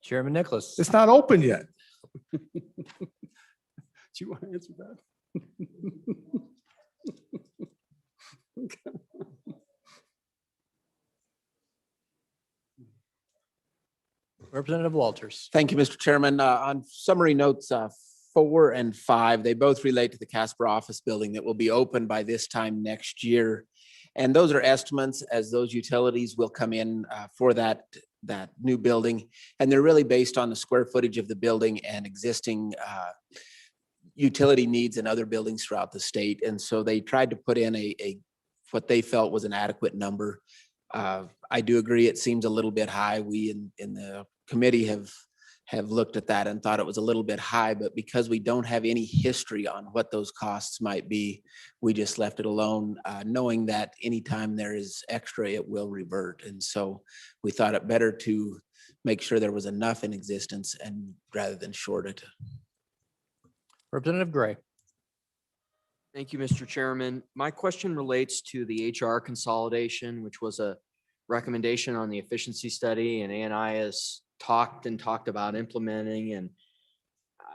F: Chairman Nicholas.
M: It's not open yet.
B: Do you want to answer that?
F: Representative Walters.
N: Thank you, Mr. Chairman. On summary notes 4 and 5, they both relate to the Casper office building that will be open by this time next year. And those are estimates as those utilities will come in for that new building. And they're really based on the square footage of the building and existing utility needs in other buildings throughout the state. And so they tried to put in what they felt was an adequate number. I do agree, it seems a little bit high. We in the committee have looked at that and thought it was a little bit high, but because we don't have any history on what those costs might be, we just left it alone, knowing that anytime there is extra, it will revert. And so we thought it better to make sure there was enough in existence and rather than short it.
F: Representative Gray.
O: Thank you, Mr. Chairman. My question relates to the HR consolidation, which was a recommendation on the efficiency study, and ANI has talked about implementing. And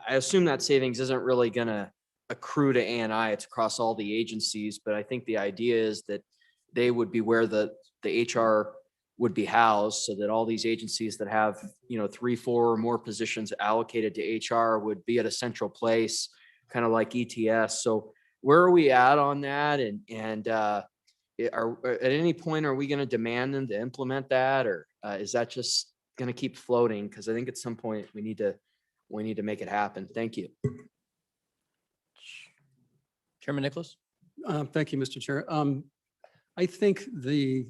O: I assume that savings isn't really going to accrue to ANI. It's across all the agencies, but I think the idea is that they would be where the HR would be housed, so that all these agencies that have, 3, 4 or more positions allocated to HR would be at a central place, kind of like ETS. So where are we at on that? And at any point, are we going to demand them to implement that, or is that just going to keep floating? Because I think at some point we need to make it happen. Thank you.
F: Chairman Nicholas.
B: Thank you, Mr. Chair. I think they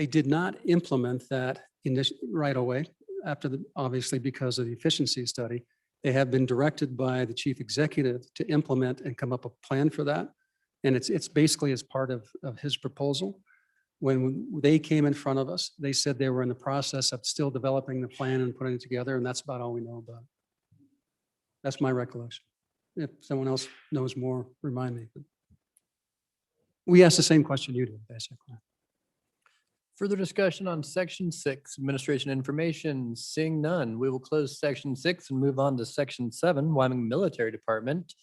B: did not implement that right away after obviously because of the efficiency study. They have been directed by the chief executive to implement and come up with a plan for that. And it's basically as part of his proposal. When they came in front of us, they said they were in the process of still developing the plan and putting it together, and that's about all we know about it. That's my recollection. If someone else knows more, remind me. We asked the same question you did, basically.
F: Further discussion on section 6, administration information. Seeing none, we will close section 6 and move on to section 7, Wyoming Military Department.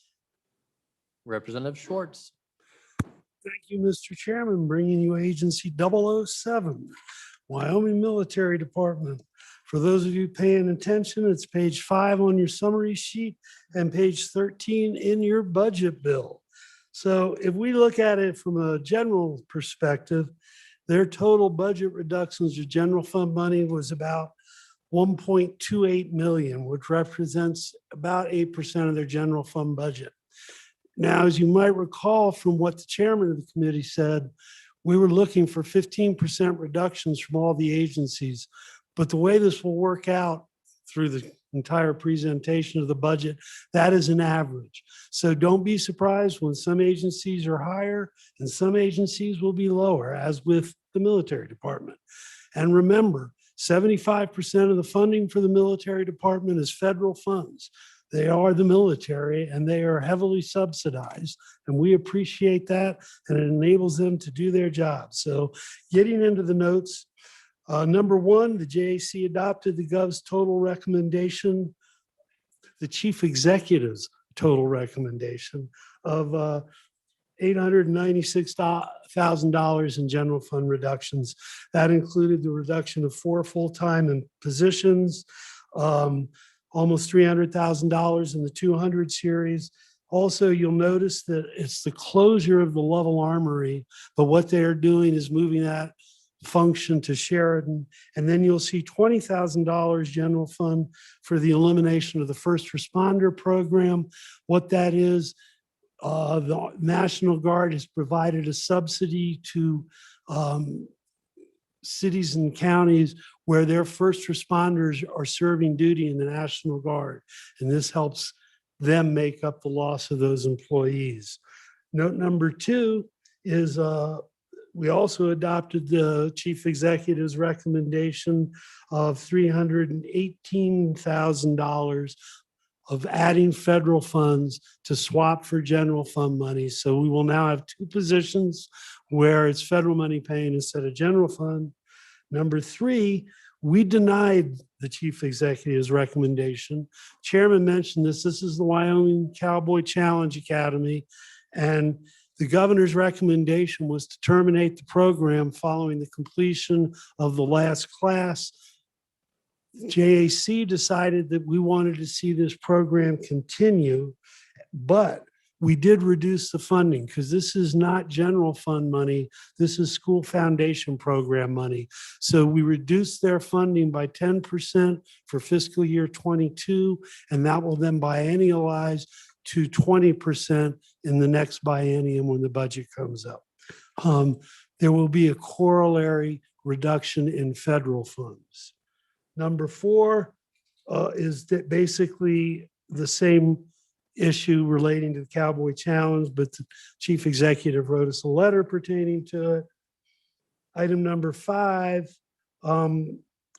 F: Representative Schwartz.
P: Thank you, Mr. Chairman, bringing you agency 007, Wyoming Military Department. For those of you paying attention, it's page 5 on your summary sheet and page 13 in your budget bill. So if we look at it from a general perspective, their total budget reductions to general fund money was about 1.28 million, which represents about 8% of their general fund budget. Now, as you might recall from what the chairman of the committee said, we were looking for 15% reductions from all the agencies. But the way this will work out through the entire presentation of the budget, that is an average. So don't be surprised when some agencies are higher and some agencies will be lower, as with the military department. And remember, 75% of the funding for the military department is federal funds. They are the military and they are heavily subsidized, and we appreciate that, and it enables them to do their job. So getting into the notes, number 1, the JAC adopted the Gov's total recommendation, the chief executive's total recommendation of $896,000 in general fund reductions. That included the reduction of 4 full-time positions, almost $300,000 in the 200 series. Also, you'll notice that it's the closure of the Lovell Armory, but what they're doing is moving that function to Sheridan. And then you'll see $20,000 general fund for the elimination of the first responder program. What that is, the National Guard has provided a subsidy to cities and counties where their first responders are serving duty in the National Guard. And this helps them make up the loss of those employees. Note number 2 is we also adopted the chief executive's recommendation of $318,000 of adding federal funds to swap for general fund money. So we will now have two positions where it's federal money paying instead of general fund. Number three, we denied the chief executive's recommendation. Chairman mentioned this. This is the Wyoming Cowboy Challenge Academy. And the governor's recommendation was to terminate the program following the completion of the last class. JAC decided that we wanted to see this program continue, but we did reduce the funding because this is not general fund money. This is school foundation program money. So we reduced their funding by 10% for fiscal year 22, and that will then biennialize to 20% in the next biennium when the budget comes up. There will be a corollary reduction in federal funds. Number four is that basically the same issue relating to the Cowboy Challenge, but the chief executive wrote us a letter pertaining to it. Item number five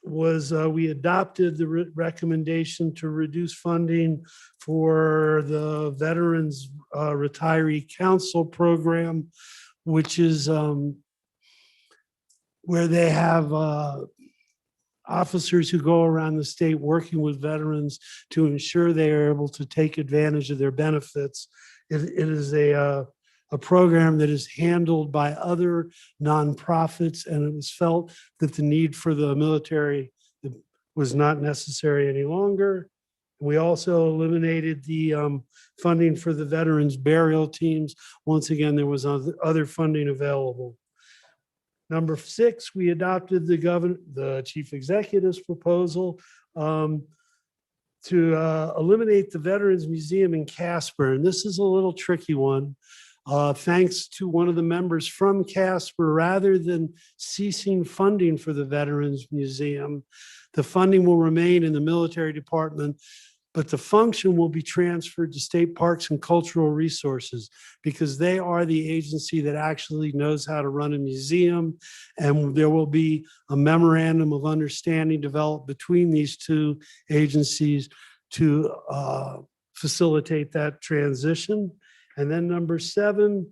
P: was we adopted the recommendation to reduce funding for the Veterans Retiree Council Program, which is where they have officers who go around the state working with veterans to ensure they are able to take advantage of their benefits. It is a program that is handled by other nonprofits, and it was felt that the need for the military was not necessary any longer. We also eliminated the funding for the veterans burial teams. Once again, there was other funding available. Number six, we adopted the chief executive's proposal to eliminate the Veterans Museum in Casper. And this is a little tricky one. Thanks to one of the members from Casper, rather than ceasing funding for the Veterans Museum, the funding will remain in the military department, but the function will be transferred to State Parks and Cultural Resources because they are the agency that actually knows how to run a museum. And there will be a memorandum of understanding developed between these two agencies to facilitate that transition. And then number seven,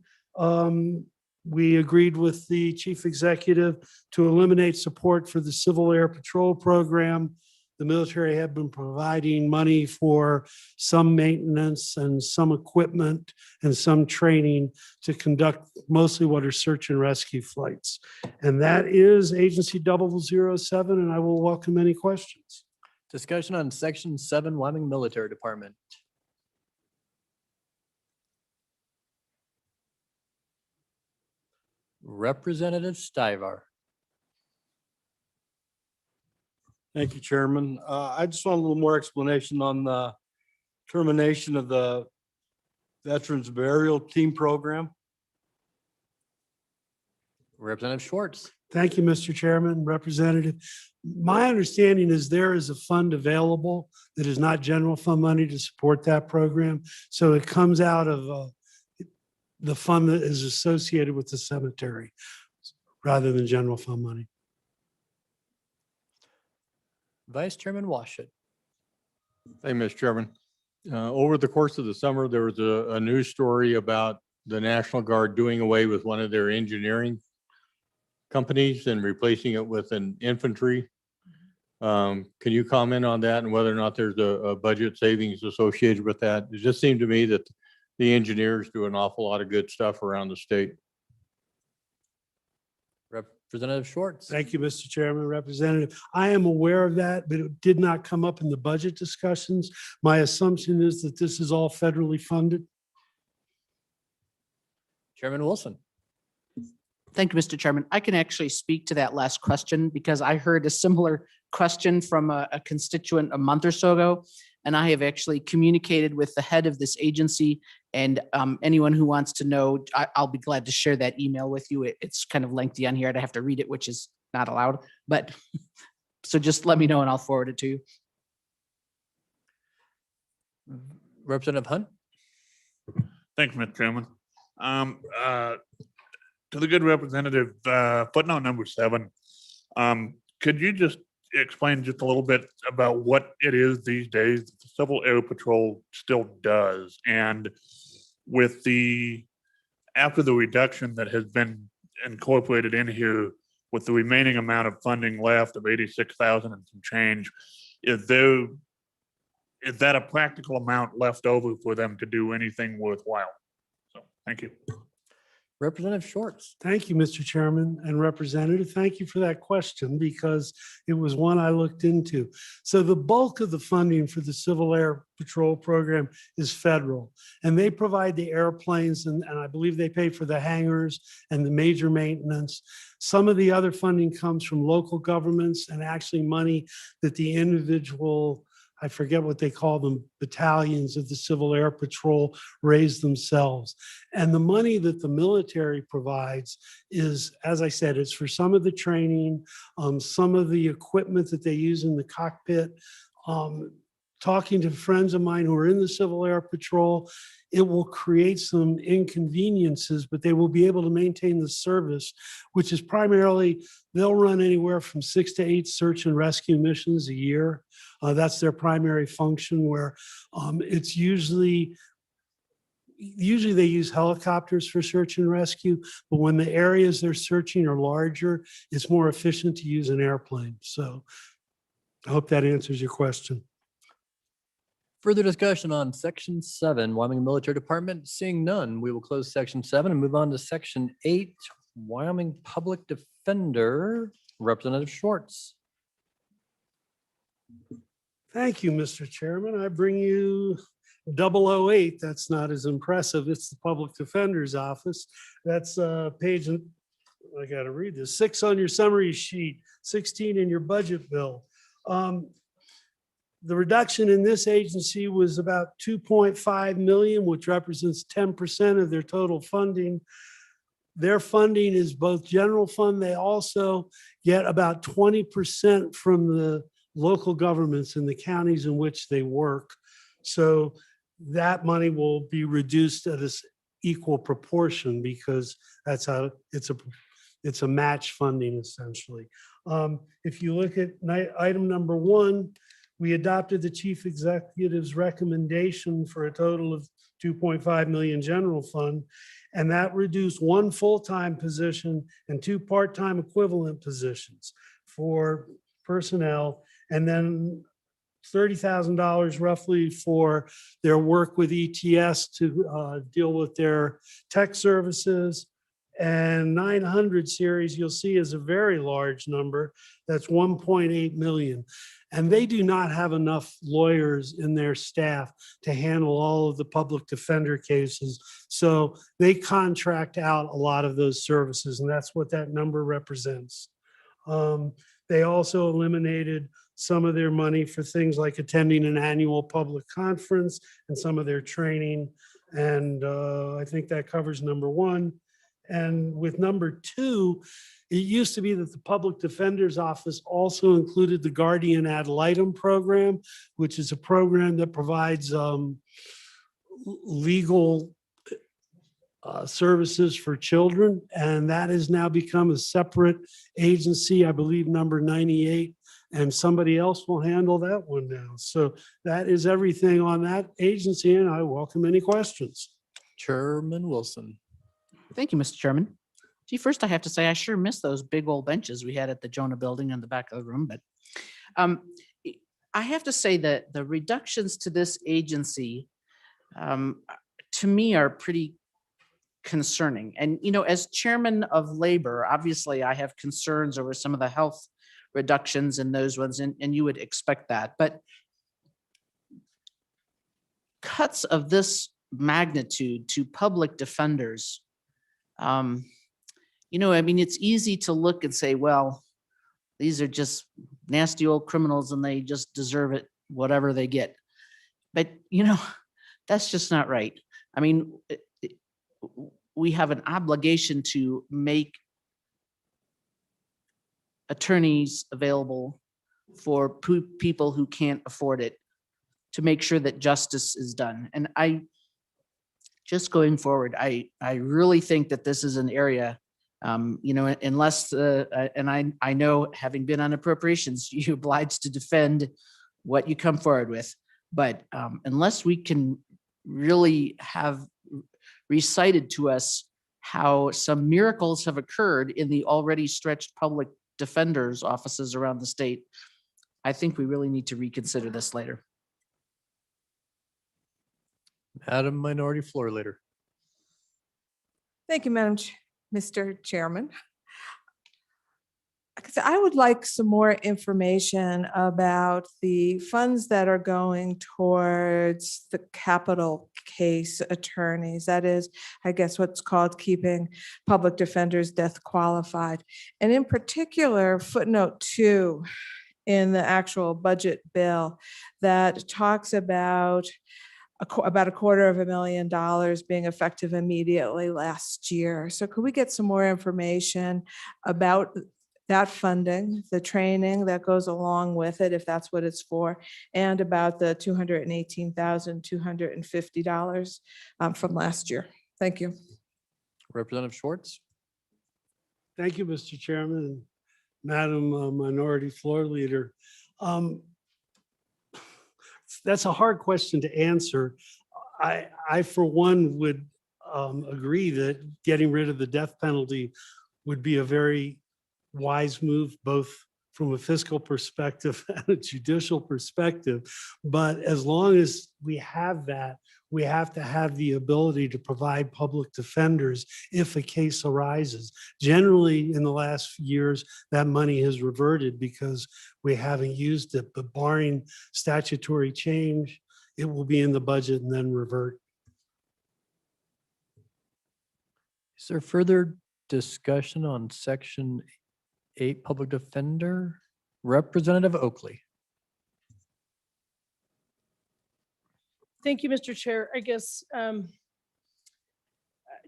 P: we agreed with the chief executive to eliminate support for the Civil Air Patrol program. The military had been providing money for some maintenance and some equipment and some training to conduct mostly what are search and rescue flights. And that is Agency 007, and I will welcome any questions.
F: Discussion on Section 7 Wyoming Military Department. Representative Stivar.
Q: Thank you, Chairman. I just want a little more explanation on the termination of the Veterans Burial Team Program.
F: Representative Schwartz.
P: Thank you, Mr. Chairman, Representative. My understanding is there is a fund available that is not general fund money to support that program. So it comes out of the fund that is associated with the cemetery rather than general fund money.
F: Vice Chairman Washut.
R: Thank you, Mr. Chairman. Over the course of the summer, there was a news story about the National Guard doing away with one of their engineering companies and replacing it with an infantry. Can you comment on that and whether or not there's a budget savings associated with that? It just seemed to me that the engineers do an awful lot of good stuff around the state.
F: Representative Schwartz.
P: Thank you, Mr. Chairman, Representative. I am aware of that, but it did not come up in the budget discussions. My assumption is that this is all federally funded.
F: Chairman Wilson.
S: Thank you, Mr. Chairman. I can actually speak to that last question because I heard a similar question from a constituent a month or so ago. And I have actually communicated with the head of this agency, and anyone who wants to know, I'll be glad to share that email with you. It's kind of lengthy on here. I'd have to read it, which is not allowed, but so just let me know and I'll forward it to you.
F: Representative Hunt.
K: Thank you, Mr. Chairman. To the good representative, footnote number 7. Could you just explain just a little bit about what it is these days that the Civil Air Patrol still does? And with after the reduction that has been incorporated in here, with the remaining amount of funding left of 86,000 and some change, is that a practical amount left over for them to do anything worthwhile? So, thank you.
F: Representative Shorts.
P: Thank you, Mr. Chairman and Representative. Thank you for that question because it was one I looked into. So the bulk of the funding for the Civil Air Patrol program is federal, and they provide the airplanes, and I believe they pay for the hangars and the major maintenance. Some of the other funding comes from local governments and actually money that the individual, I forget what they call them, battalions of the Civil Air Patrol raise themselves. And the money that the military provides is, as I said, it's for some of the training, some of the equipment that they use in the cockpit. Talking to friends of mine who are in the Civil Air Patrol, it will create some inconveniences, but they will be able to maintain the service, which is primarily, they'll run anywhere from 6 to 8 search and rescue missions a year. That's their primary function, where it's usually they use helicopters for search and rescue, but when the areas they're searching are larger, it's more efficient to use an airplane. So I hope that answers your question.
F: Further discussion on Section 7, Wyoming Military Department. Seeing none, we will close Section 7 and move on to Section 8, Wyoming Public Defender, Representative Schwartz.
P: Thank you, Mr. Chairman. I bring you 008. That's not as impressive. It's the Public Defender's Office. That's page, I got to read this, 6 on your summary sheet, 16 in your budget bill. The reduction in this agency was about 2.5 million, which represents 10% of their total funding. Their funding is both general fund. They also get about 20% from the local governments in the counties in which they work. So that money will be reduced at an equal proportion because that's how it's a match funding essentially. If you look at item number 1, we adopted the chief executive's recommendation for a total of 2.5 million general fund, and that reduced 1 full-time position and 2 part-time equivalent positions for personnel, and then $30,000 roughly for their work with ETS to deal with their tech services. And 900 series, you'll see, is a very large number. That's 1.8 million. And they do not have enough lawyers in their staff to handle all of the public defender cases. So they contract out a lot of those services, and that's what that number represents. They also eliminated some of their money for things like attending an annual public conference and some of their training. And I think that covers number 1. And with number 2, it used to be that the Public Defender's Office also included the Guardian Ad Litem program, which is a program that provides legal services for children. And that has now become a separate agency, I believe number 98, and somebody else will handle that one now. So that is everything on that agency, and I welcome any questions.
F: Chairman Wilson.
S: Thank you, Mr. Chairman. Gee, first I have to say, I sure miss those big old benches we had at the Jonah Building in the back of the room, but I have to say that the reductions to this agency, to me, are pretty concerning. And, you know, as chairman of labor, obviously I have concerns over some of the health reductions in those ones, and you would expect that. But cuts of this magnitude to public defenders, you know, I mean, it's easy to look and say, well, these are just nasty old criminals and they just deserve it, whatever they get. But, you know, that's just not right. I mean, we have an obligation to make attorneys available for people who can't afford it, to make sure that justice is done. And just going forward, I really think that this is an area Unless, and I know, having been on appropriations, you're obliged to defend what you come forward with. But unless we can really have recited to us how some miracles have occurred in the already stretched public defenders' offices around the state, I think we really need to reconsider this later.
F: Madam Minority Floor Leader.
H: Thank you, Mr. Chairman. I would like some more information about the funds that are going towards the capital case attorneys. That is, I guess, what's called keeping public defenders death qualified. And in particular, footnote 2 in the actual budget bill that talks about $250,000 being effective immediately last year. So could we get some more information about that funding, the training that goes along with it, if that's what it's for, and about the $218,250 from last year? Thank you.
F: Representative Schwartz.
P: Thank you, Mr. Chairman and Madam Minority Floor Leader. That's a hard question to answer. I for one, would agree that getting rid of the death penalty would be a very wise move, both from a fiscal perspective and a judicial perspective. But as long as we have that, we have to have the ability to provide public defenders if a case arises. Generally, in the last few years, that money has reverted because we haven't used it, but barring statutory change, it will be in the budget and then revert.
F: Is there further discussion on Section 8 Public Defender? Representative Oakley.
T: Thank you, Mr. Chair. I guess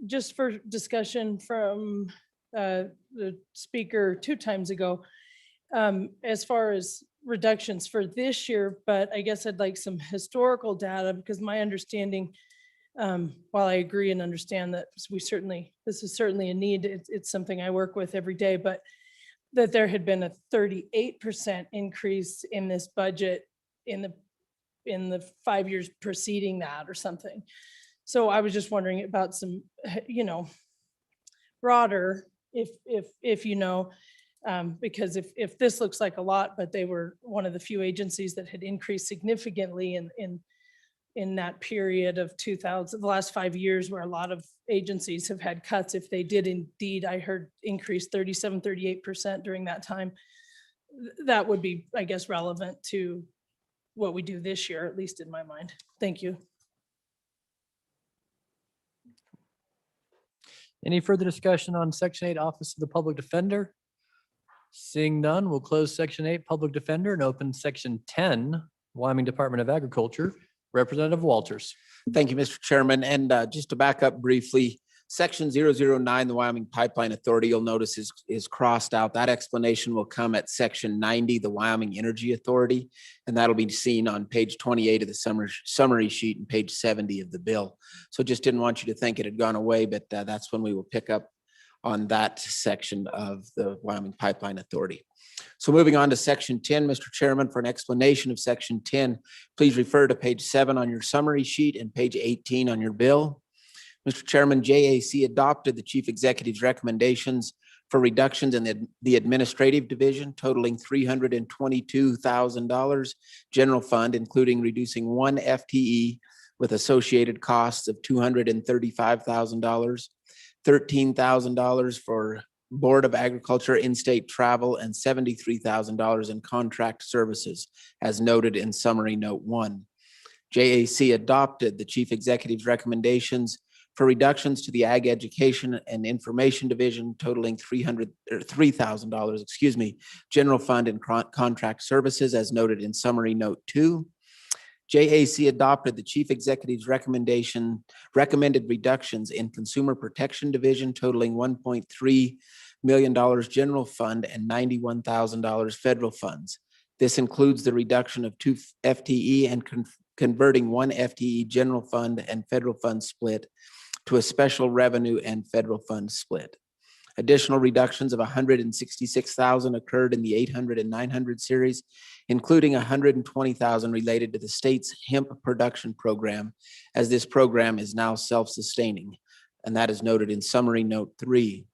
T: just for discussion from the speaker 2 times ago, as far as reductions for this year, but I guess I'd like some historical data because my understanding, while I agree and understand that this is certainly a need, it's something I work with every day, but that there had been a 38% increase in this budget in the 5 years preceding that or something. So I was just wondering about some, broader, if you know, because if this looks like a lot, but they were one of the few agencies that had increased significantly in that period of the last 5 years, where a lot of agencies have had cuts. If they did indeed, I heard, increase 38% during that time, that would be, I guess, relevant to what we do this year, at least in my mind. Thank you.
F: Any further discussion on Section 8 Office of the Public Defender? Seeing none, we'll close Section 8 Public Defender and open Section 10 Wyoming Department of Agriculture. Representative Walters.
N: Thank you, Mr. Chairman. And just to back up briefly, Section 009, the Wyoming Pipeline Authority, you'll notice is crossed out. That explanation will come at Section 90, the Wyoming Energy Authority, and that'll be seen on page 28 of the summary sheet and page 70 of the bill. So just didn't want you to think it had gone away, but that's when we will pick up on that section of the Wyoming Pipeline Authority. So moving on to Section 10, Mr. Chairman, for an explanation of Section 10, please refer to page 7 on your summary sheet and page 18 on your bill. Mr. Chairman, JAC adopted the Chief Executive's recommendations for reductions in the administrative division totaling $322,000 general fund, including reducing 1 FTE with associated costs of $235,000, $13,000 for Board of Agriculture in-state travel, and $73,000 in contract services, as noted in summary note 1. JAC adopted the Chief Executive's recommendations for reductions to the Ag Education and Information Division totaling $3,000, general fund and contract services, as noted in summary note 2. JAC adopted the Chief Executive's recommended reductions in Consumer Protection Division totaling $1.3 million general fund and $91,000 federal funds. This includes the reduction of 2 FTE and converting 1 FTE general fund and federal fund split to a special revenue and federal fund split. Additional reductions of 166,000 occurred in the 800 and 900 series, including 120,000 related to the state's hemp production program, as this program is now self-sustaining. And that is noted in summary note 3.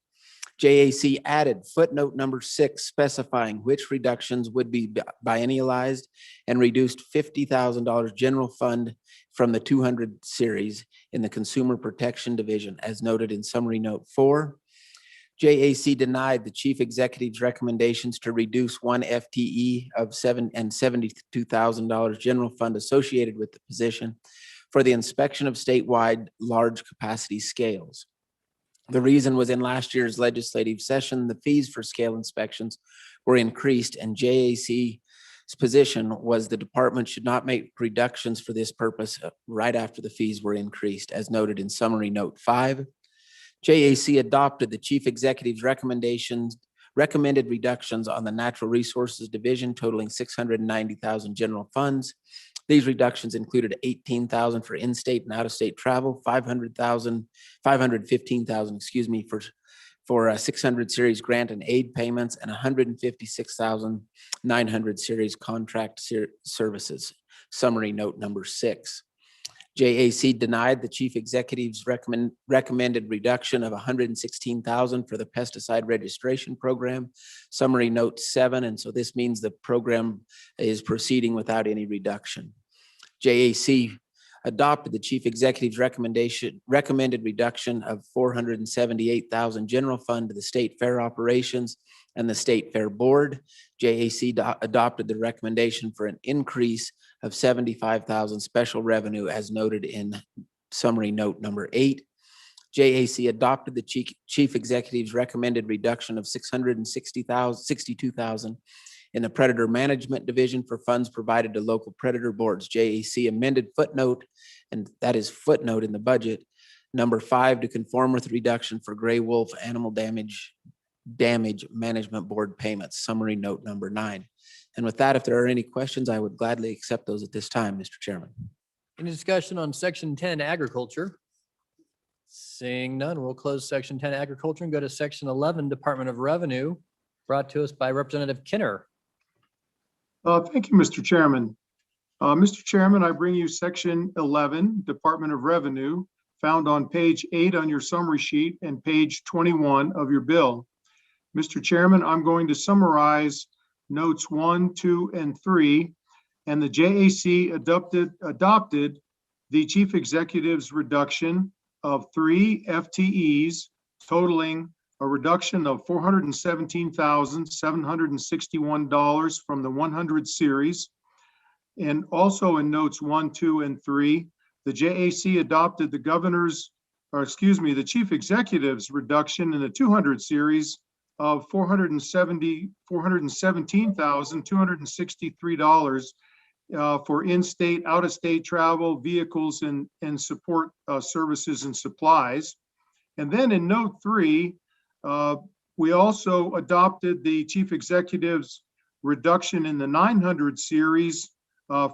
N: JAC added footnote number 6 specifying which reductions would be biennialized and reduced $50,000 general fund from the 200 series in the Consumer Protection Division, as noted in summary note 4. JAC denied the chief executive's recommendations to reduce one FTE of $72,000 general fund associated with the position for the inspection of statewide large capacity scales. The reason was in last year's legislative session, the fees for scale inspections were increased, and JAC's position was the department should not make reductions for this purpose right after the fees were increased, as noted in summary note 5. JAC adopted the chief executive's recommended reductions on the Natural Resources Division totaling $690,000 general funds. These reductions included $18,000 for in-state and out-of-state travel, $515,000, for 600 series grant and aid payments, and $156,900 series contract services. Summary note number 6. JAC denied the chief executive's recommended reduction of $116,000 for the pesticide registration program. Summary note 7, and so this means the program is proceeding without any reduction. JAC adopted the chief executive's recommended reduction of $478,000 general fund to the state fair operations and the state fair board. JAC adopted the recommendation for an increase of $75,000 special revenue, as noted in summary note number 8. JAC adopted the chief executive's recommended reduction of $662,000 in the Predator Management Division for funds provided to local predator boards. JAC amended footnote, and that is footnote in the budget, number 5 to conform with reduction for gray wolf animal damage management board payments. Summary note number 9. And with that, if there are any questions, I would gladly accept those at this time, Mr. Chairman.
F: Any discussion on section 10 agriculture? Seeing none, we'll close section 10 agriculture and go to section 11 Department of Revenue, brought to us by Representative Kinner.
U: Thank you, Mr. Chairman. Mr. Chairman, I bring you section 11 Department of Revenue, found on page 8 on your summary sheet and page 21 of your bill. Mr. Chairman, I'm going to summarize notes 1, 2, and 3, and the JAC adopted the chief executive's reduction of 3 FTEs totaling a reduction of $417,761 from the 100 series. And also in notes 1, 2, and 3, the JAC adopted the the chief executive's reduction in the 200 series of $417,263 for in-state, out-of-state travel, vehicles, and support services and supplies. And then in note 3, we also adopted the chief executive's reduction in the 900 series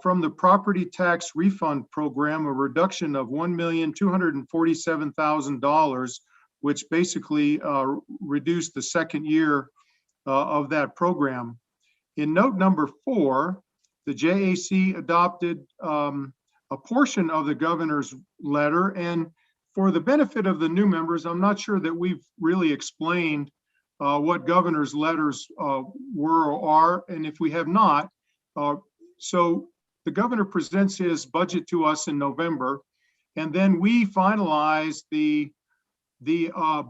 U: from the property tax refund program, a reduction of $1,247,000, which basically reduced the second year of that program. In note number 4, the JAC adopted a portion of the governor's letter, and for the benefit of the new members, I'm not sure that we've really explained what governor's letters were or are, and if we have not, so the governor presents his budget to us in November, and then we finalize the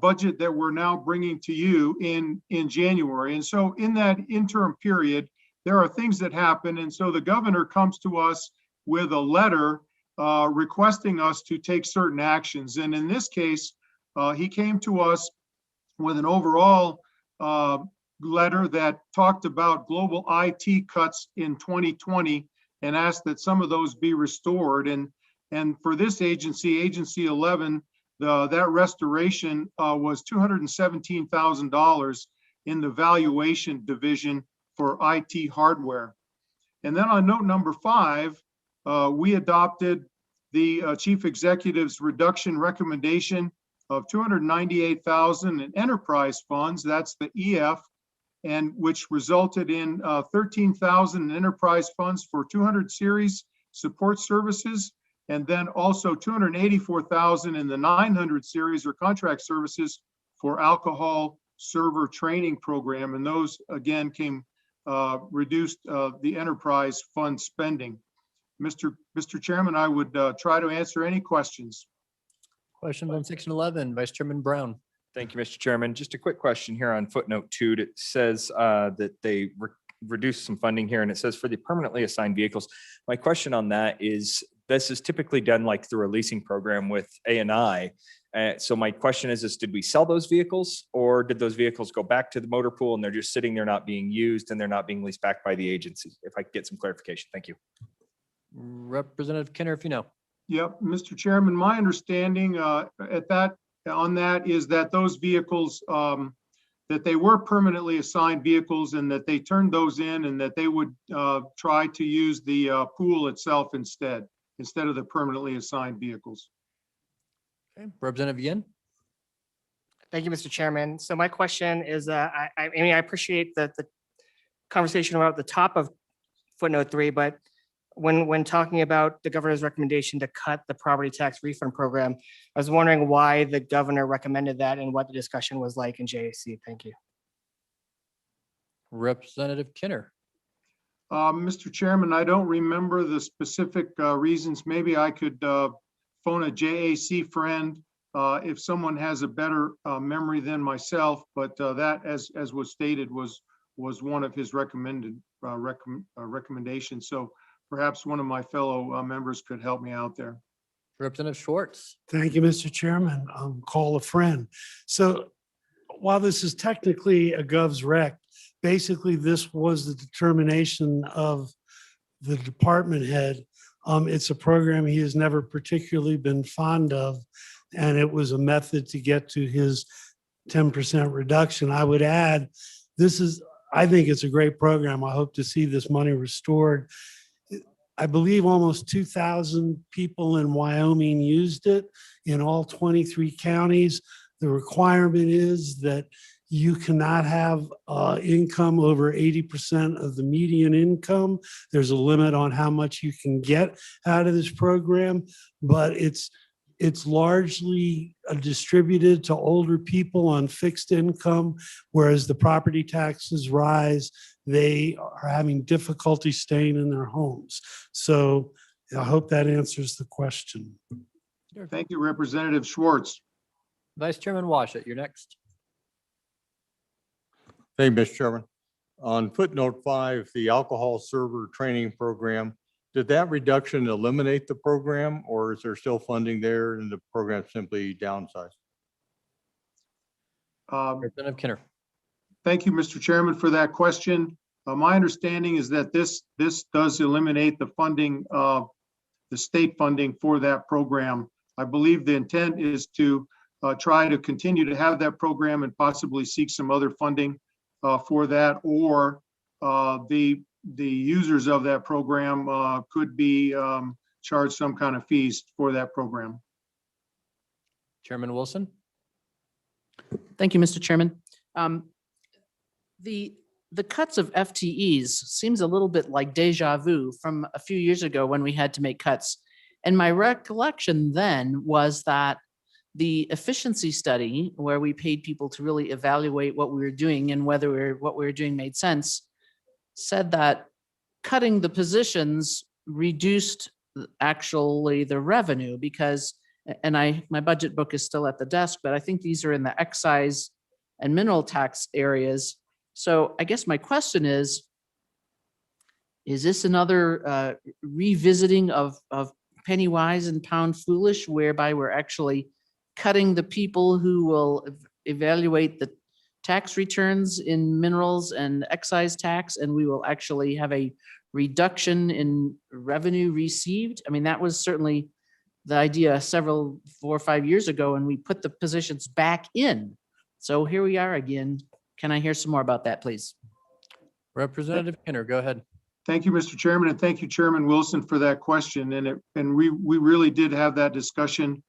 U: budget that we're now bringing to you in January. And so in that interim period, there are things that happen, and so the governor comes to us with a letter requesting us to take certain actions. And in this case, he came to us with an overall letter that talked about global IT cuts in 2020 and asked that some of those be restored. And for this agency, Agency 11, that restoration was $217,000 in the valuation division for IT hardware. And then on note number 5, we adopted the chief executive's reduction recommendation of 298,000 in enterprise funds, that's the EF, and which resulted in 13,000 in enterprise funds for 200 series support services, and then also 284,000 in the 900 series or contract services for alcohol server training program. And those again reduced the enterprise fund spending. Mr. Chairman, I would try to answer any questions.
F: Question on section 11, Vice Chairman Brown.
J: Thank you, Mr. Chairman. Just a quick question here on footnote 2. It says that they reduced some funding here, and it says for the permanently assigned vehicles. My question on that is, this is typically done like through a leasing program with A&I. So my question is did we sell those vehicles, or did those vehicles go back to the motor pool and they're just sitting there not being used and they're not being leased back by the agency? If I could get some clarification. Thank you.
F: Representative Kinner, if you know.
U: Yep, Mr. Chairman, my understanding on that is that those vehicles, that they were permanently assigned vehicles and that they turned those in and that they would try to use the pool itself instead of the permanently assigned vehicles.
F: Okay, Representative Yin.
D: Thank you, Mr. Chairman. So my question is, I appreciate the conversation about the top of footnote 3, but when talking about the governor's recommendation to cut the property tax refund program, I was wondering why the governor recommended that and what the discussion was like in JAC. Thank you.
F: Representative Kinner.
U: Mr. Chairman, I don't remember the specific reasons. Maybe I could phone a JAC friend if someone has a better memory than myself, but that, as was stated, was one of his recommendations. So perhaps one of my fellow members could help me out there.
F: Representative Schwartz.
P: Thank you, Mr. Chairman. Call a friend. So while this is technically a gov's rec, basically this was the determination of the department head. It's a program he has never particularly been fond of, and it was a method to get to his 10% reduction. I would add, I think it's a great program. I hope to see this money restored. I believe almost 2,000 people in Wyoming used it in all 23 counties. The requirement is that you cannot have income over 80% of the median income. There's a limit on how much you can get out of this program, but it's largely distributed to older people on fixed income, whereas the property taxes rise, they are having difficulty staying in their homes. So I hope that answers the question.
U: Thank you, Representative Schwartz.
F: Vice Chairman Washut, you're next.
R: Thank you, Mr. Chairman. On footnote 5, the alcohol server training program, did that reduction eliminate the program, or is there still funding there and the program simply downsized?
F: Representative Kinner.
U: Thank you, Mr. Chairman, for that question. My understanding is that this does eliminate the funding, the state funding for that program. I believe the intent is to try to continue to have that program and possibly seek some other funding for that, or the users of that program could be charged some kind of fees for that program.
F: Chairman Wilson.
S: Thank you, Mr. Chairman. The cuts of FTEs seems a little bit like deja vu from a few years ago when we had to make cuts. And my recollection then was that the efficiency study, where we paid people to really evaluate what we were doing and whether what we were doing made sense, said that cutting the positions reduced actually the revenue because, and my budget book is still at the desk, but I think these are in the excise and mineral tax areas. So I guess my question is this another revisiting of penny wise and pound foolish, whereby we're actually cutting the people who will evaluate the tax returns in minerals and excise tax, and we will actually have a reduction in revenue received? I mean, that was certainly the idea 4 or 5 years ago, and we put the positions back in. So here we are again. Can I hear some more about that, please?
F: Representative Kinner, go ahead.
U: Thank you, Mr. Chairman, and thank you, Chairman Wilson, for that question. And we really did have that discussion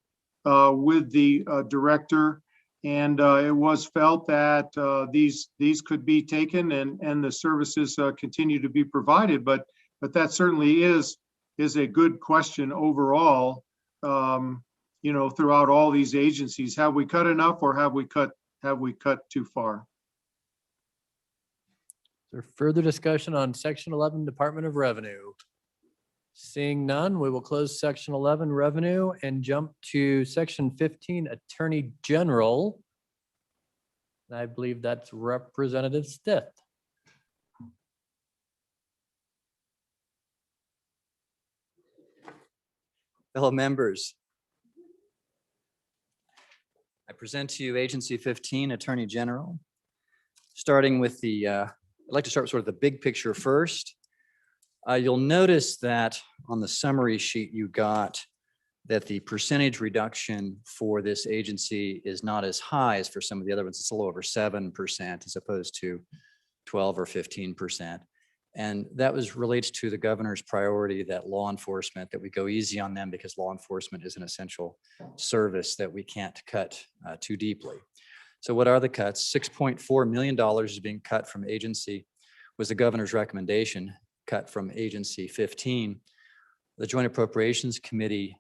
U: with the director. And it was felt that these could be taken and the services continue to be provided. But that certainly is a good question overall. Throughout all these agencies, have we cut enough or have we cut too far?
F: Is there further discussion on section 11, Department of Revenue? Seeing none, we will close section 11, Revenue, and jump to section 15, Attorney General. And I believe that's Representative Stith.
E: Fellow members, I present to you Agency 15, Attorney General. Starting with I'd like to start with sort of the big picture first. You'll notice that on the summary sheet you got that the percentage reduction for this agency is not as high as for some of the other ones. It's a little over 7% as opposed to 12 or 15%. And that was relates to the governor's priority that law enforcement, that we go easy on them because law enforcement is an essential service that we can't cut too deeply. So what are the cuts? $6.4 million is being cut from agency, was the governor's recommendation, cut from agency 15. The Joint Appropriations Committee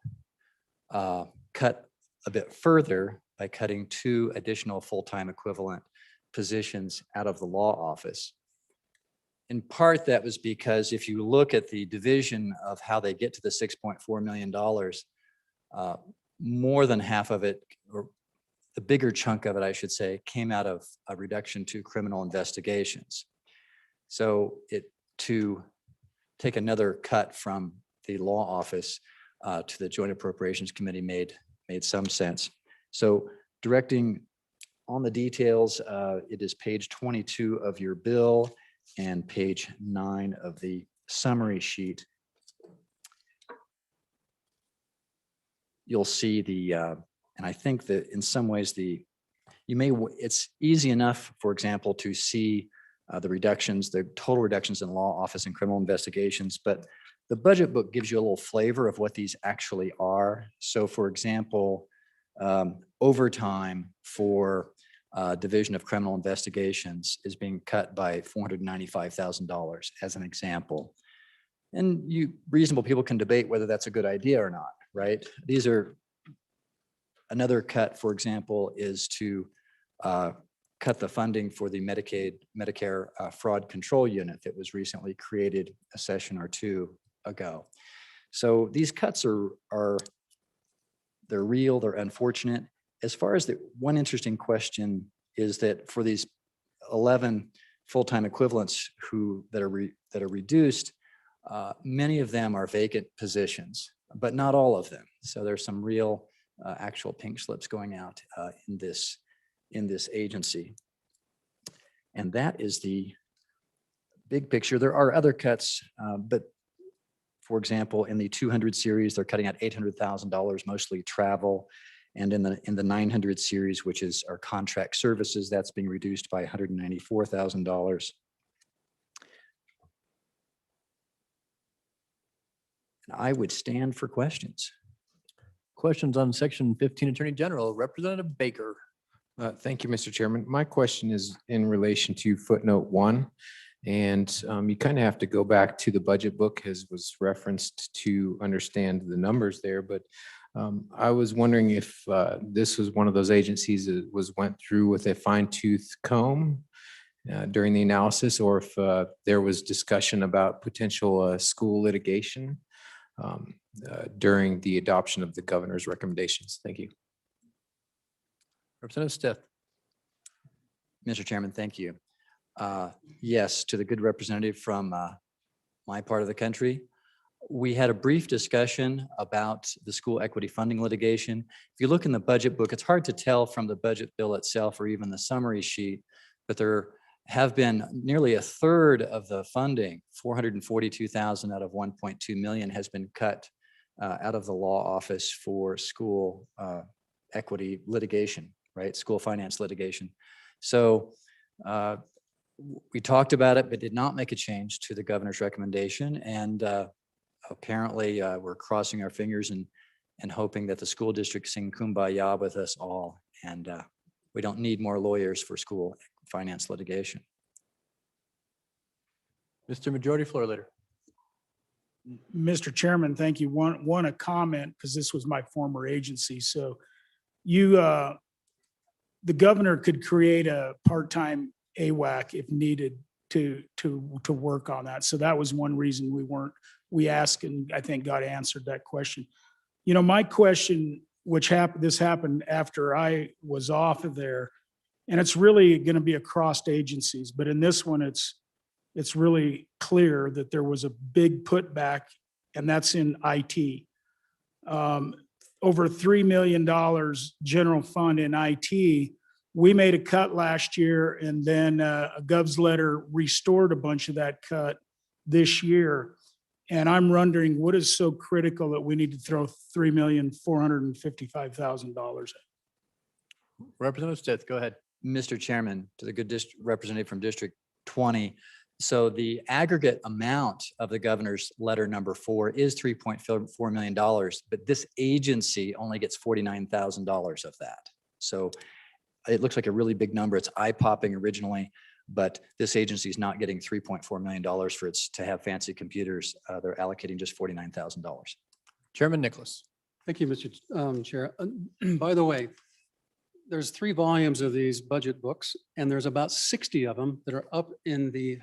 E: cut a bit further by cutting 2 additional full-time equivalent positions out of the law office. In part, that was because if you look at the division of how they get to the $6.4 million, more than half of it, or the bigger chunk of it, I should say, came out of a reduction to criminal investigations. So to take another cut from the law office to the Joint Appropriations Committee made some sense. So directing on the details, it is page 22 of your bill and page 9 of the summary sheet. You'll see and I think that in some ways it's easy enough, for example, to see the reductions, the total reductions in law office and criminal investigations, but the budget book gives you a little flavor of what these actually are. So for example, overtime for Division of Criminal Investigations is being cut by $495,000 as an example. And reasonable people can debate whether that's a good idea or not, right? These are another cut, for example, is to cut the funding for the Medicare fraud control unit that was recently created a session or 2 ago. So these cuts they're real, they're unfortunate. As far as the one interesting question is that for these 11 full-time equivalents that are reduced, many of them are vacant positions, but not all of them. So there's some real actual pink slips going out in this agency. And that is the big picture. There are other cuts, but for example, in the 200 series, they're cutting out $800,000, mostly travel. And in the 900 series, which is our contract services, that's being reduced by $194,000. And I would stand for questions.
F: Questions on section 15, Attorney General, Representative Baker.
V: Thank you, Mr. Chairman. My question is in relation to footnote 1. And you kind of have to go back to the budget book as was referenced to understand the numbers there. But I was wondering if this was one of those agencies that went through with a fine-tooth comb during the analysis, or if there was discussion about potential school litigation during the adoption of the governor's recommendations. Thank you.
F: Representative Stith.
E: Mr. Chairman, thank you. Yes, to the good representative from my part of the country. We had a brief discussion about the school equity funding litigation. If you look in the budget book, it's hard to tell from the budget bill itself or even the summary sheet, but there have been nearly a third of the funding, $442,000 out of 1.2 million, has been cut out of the law office for school equity litigation, right? School finance litigation. So we talked about it, but did not make a change to the governor's recommendation. And apparently we're crossing our fingers and hoping that the school district sing kumbaya with us all. And we don't need more lawyers for school finance litigation.
F: Mr. Majority Floor Leader.
A: Mr. Chairman, thank you. One, a comment, because this was my former agency. So you, the governor could create a part-time AWAC if needed to work on that. So that was one reason we asked, and I think God answered that question. You know, my question, this happened after I was off of there, and it's really going to be across agencies, but in this one, it's really clear that there was a big putback, and that's in IT. Over $3 million general fund in IT. We made a cut last year, and then a Gov's letter restored a bunch of that cut this year. And I'm wondering, what is so critical that we need to throw $3,455,000 at?
F: Representative Stith, go ahead.
E: Mr. Chairman, to the good representative from District 20. So the aggregate amount of the governor's letter number 4 is $3.4 million, but this agency only gets $49,000 of that. So it looks like a really big number. It's eye-popping originally, but this agency is not getting $3.4 million for its to have fancy computers. They're allocating just $49,000.
F: Chairman Nicholas.
B: Thank you, Mr. Chair. By the way, there's 3 volumes of these budget books, and there's about 60 of them that are up in the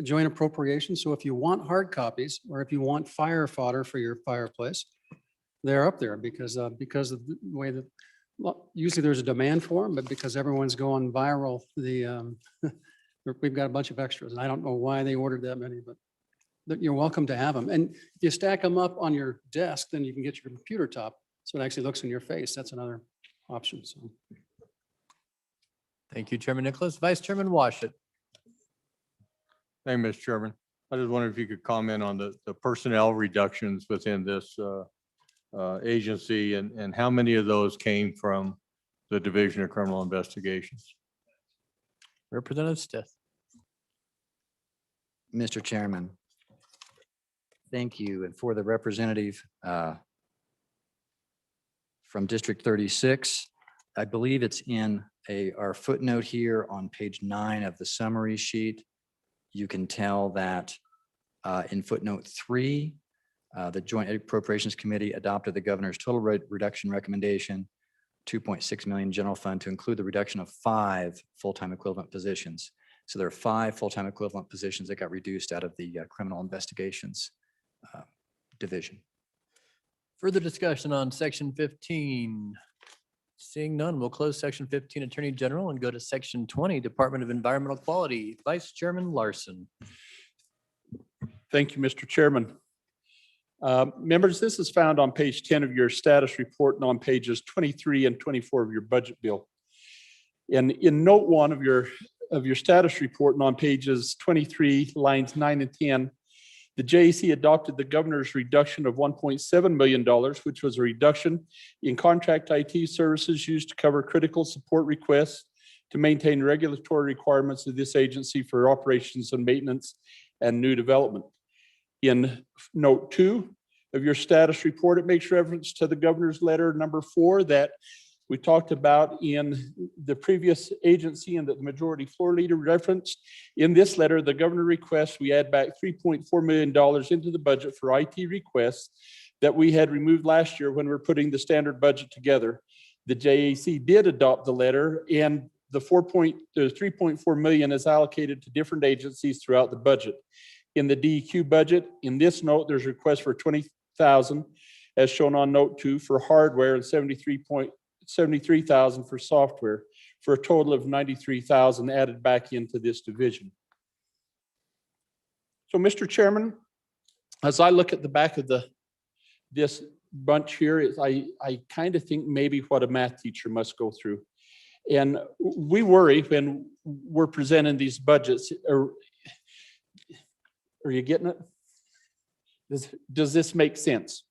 B: joint appropriations. So if you want hard copies, or if you want fire fodder for your fireplace, they're up there because of the way that, well, usually there's a demand for them, but because everyone's going viral, we've got a bunch of extras, and I don't know why they ordered that many, but you're welcome to have them. And if you stack them up on your desk, then you can get your computer top, so it actually looks in your face. That's another option. So,
F: Thank you, Chairman Nicholas. Vice Chairman Washut.
R: Thank you, Mr. Chairman. I just wondered if you could comment on the personnel reductions within this agency and how many of those came from the Division of Criminal Investigations.
F: Representative Stith.
E: Mr. Chairman, thank you. And for the representative from District 36, I believe it's in our footnote here on page 9 of the summary sheet. You can tell that in footnote 3, the Joint Appropriations Committee adopted the governor's total reduction recommendation, 2.6 million general fund, to include the reduction of 5 full-time equivalent positions. So there are 5 full-time equivalent positions that got reduced out of the criminal investigations division.
F: Further discussion on section 15. Seeing none, we'll close section 15, Attorney General, and go to section 20, Department of Environmental Quality. Vice Chairman Larson.
G: Thank you, Mr. Chairman. Members, this is found on page 10 of your status report and on pages 23 and 24 of your budget bill. And in note 1 of your status report and on pages 23, lines 9 and 10, the JAC adopted the governor's reduction of $1.7 million, which was a reduction in contract IT services used to cover critical support requests to maintain regulatory requirements of this agency for operations and maintenance and new development. In note 2 of your status report, it makes reference to the governor's letter number 4 that we talked about in the previous agency and that the majority floor leader referenced. In this letter, the governor requests we add back $3.4 million into the budget for IT requests that we had removed last year when we were putting the standard budget together. The JAC did adopt the letter, and the $3.4 million is allocated to different agencies throughout the budget. In the DEQ budget, in this note, there's a request for $20,000 as shown on note 2 for hardware and $73,000 for software, for a total of $93,000 added back into this division. So, Mr. Chairman, as I look at the back of this bunch here, I kind of think maybe what a math teacher must go through. And we worry when we're presenting these budgets. Are you getting it? Does this make sense?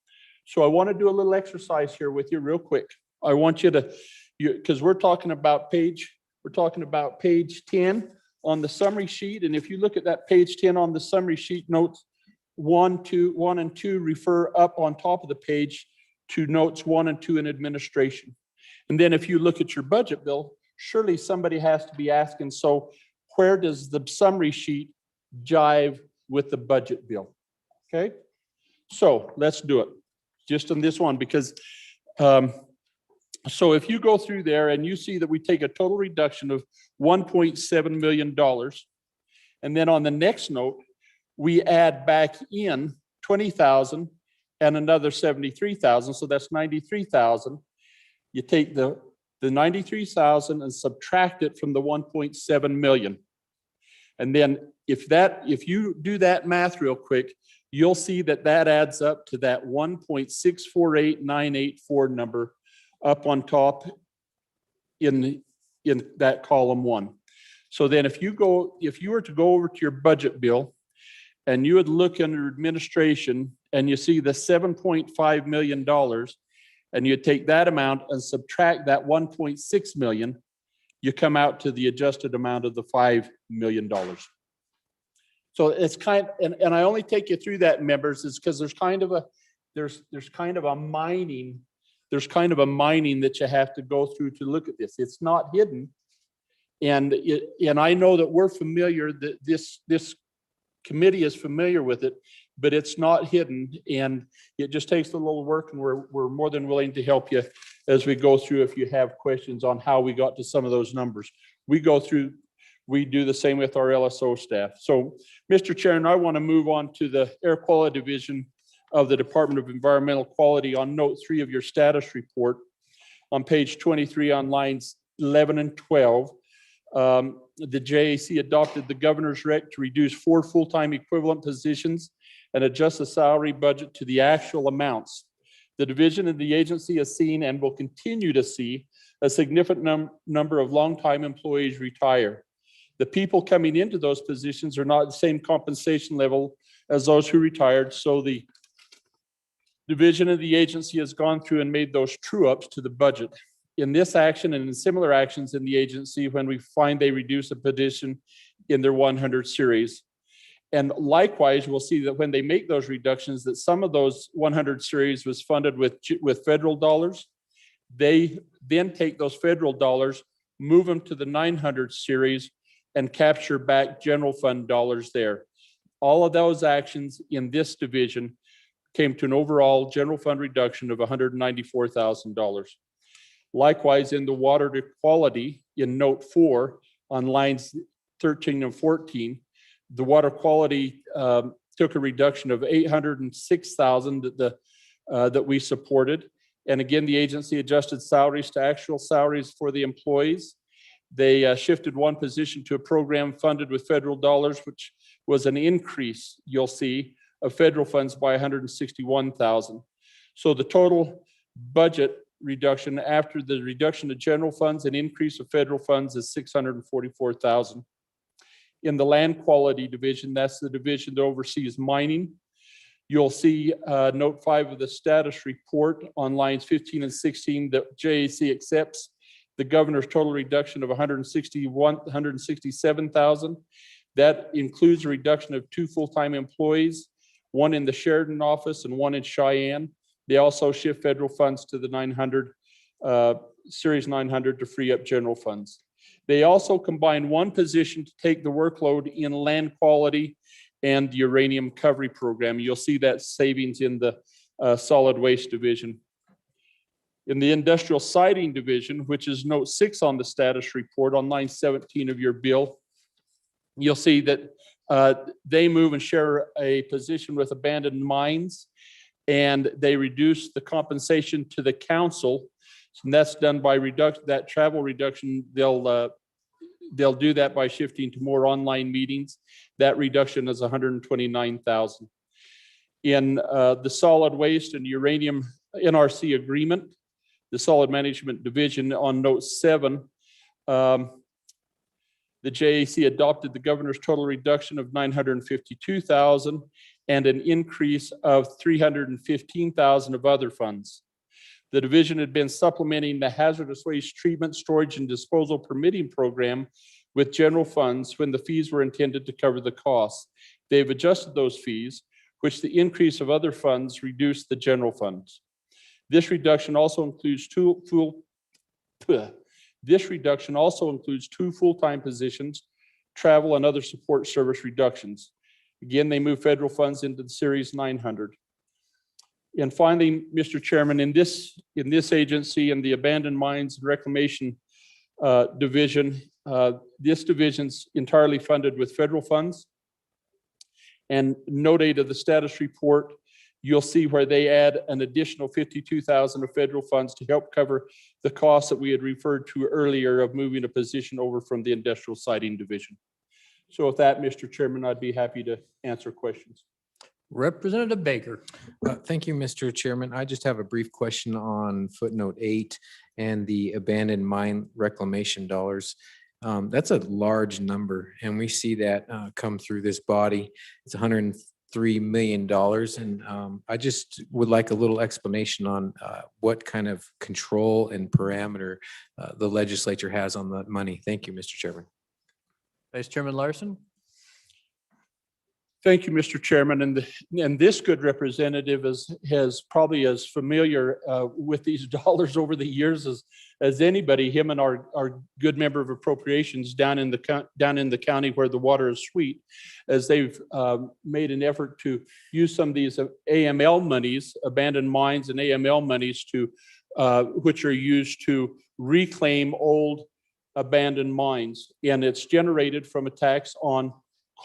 G: So I want to do a little exercise here with you real quick. I want you to, because we're talking about page 10 on the summary sheet. And if you look at that page 10 on the summary sheet, notes 1 and 2 refer up on top of the page to notes 1 and 2 in administration. And then if you look at your budget bill, surely somebody has to be asking, so where does the summary sheet jive with the budget bill? Okay, so let's do it just on this one, because so if you go through there and you see that we take a total reduction of $1.7 million, and then on the next note, we add back in 20,000 and another 73,000, so that's 93,000. You take the 93,000 and subtract it from the 1.7 million. And then if you do that math real quick, you'll see that that adds up to that 1.648984 number up on top in that column 1. So then if you were to go over to your budget bill and you would look under administration and you see the $7.5 million, and you take that amount and subtract that 1.6 million, you come out to the adjusted amount of the $5 million. So it's and I only take you through that, members, is because there's kind of a mining that you have to go through to look at this. It's not hidden. And I know that we're familiar, that this committee is familiar with it, but it's not hidden, and it just takes a little work, and we're more than willing to help you as we go through if you have questions on how we got to some of those numbers. We do the same with our LSO staff. So, Mr. Chairman, I want to move on to the Air Quality Division of the Department of Environmental Quality on note 3 of your status report on page 23 on lines 11 and 12. The JAC adopted the governor's rec to reduce 4 full-time equivalent positions and adjust the salary budget to the actual amounts. The division and the agency has seen and will continue to see a significant number of longtime employees retire. The people coming into those positions are not the same compensation level as those who retired, so the division of the agency has gone through and made those true-ups to the budget. In this action and in similar actions in the agency, when we find they reduce a position in their 100 series. And likewise, we'll see that when they make those reductions, that some of those 100 series was funded with federal dollars. They then take those federal dollars, move them to the 900 series, and capture back general fund dollars there. All of those actions in this division came to an overall general fund reduction of $194,000. Likewise, in the water quality in note 4 on lines 13 and 14, the water quality took a reduction of $806,000 that we supported. And again, the agency adjusted salaries to actual salaries for the employees. They shifted one position to a program funded with federal dollars, which was an increase, you'll see, of federal funds by $161,000. So the total budget reduction after the reduction of general funds and increase of federal funds is $644,000. In the land quality division, that's the division that oversees mining. You'll see note 5 of the status report on lines 15 and 16 that JAC accepts the governor's total reduction of $167,000. That includes a reduction of 2 full-time employees, one in the Sheridan office and one in Cheyenne. They also shift federal funds to the 900, Series 900 to free up general funds. They also combine one position to take the workload in land quality and the uranium recovery program. You'll see that savings in the solid waste division. In the industrial siding division, which is note 6 on the status report on line 17 of your bill, you'll see that they move and share a position with abandoned mines, and they reduce the compensation to the council. And that's done by that travel reduction. They'll do that by shifting to more online meetings. That reduction is $129,000. In the solid waste and uranium NRC agreement, the solid management division on note 7, the JAC adopted the governor's total reduction of $952,000 and an increase of $315,000 of other funds. The division had been supplementing the hazardous waste treatment, storage, and disposal permitting program with general funds when the fees were intended to cover the costs. They've adjusted those fees, which the increase of other funds reduced the general funds. This reduction also includes two full-time positions, travel and other support service reductions. Again, they move federal funds into the Series 900. And finally, Mr. Chairman, in this agency, in the Abandoned Mines and Reclamation Division, this division's entirely funded with federal funds. And note 8 of the status report, you'll see where they add an additional $52,000 of federal funds to help cover the costs that we had referred to earlier of moving a position over from the Industrial Siding Division. So with that, Mr. Chairman, I'd be happy to answer questions.
F: Representative Baker.
V: Thank you, Mr. Chairman. I just have a brief question on footnote 8 and the abandoned mine reclamation dollars. That's a large number, and we see that come through this body. It's $103 million, and I just would like a little explanation on what kind of control and parameter the legislature has on that money. Thank you, Mr. Chairman.
F: Vice Chairman Larson.
G: Thank you, Mr. Chairman. And this good representative has probably as familiar with these dollars over the years as anybody, him and our good member of appropriations down in the county where the water is sweet, as they've made an effort to use some of these AML monies, abandoned mines and AML monies which are used to reclaim old abandoned mines. And it's generated from a tax on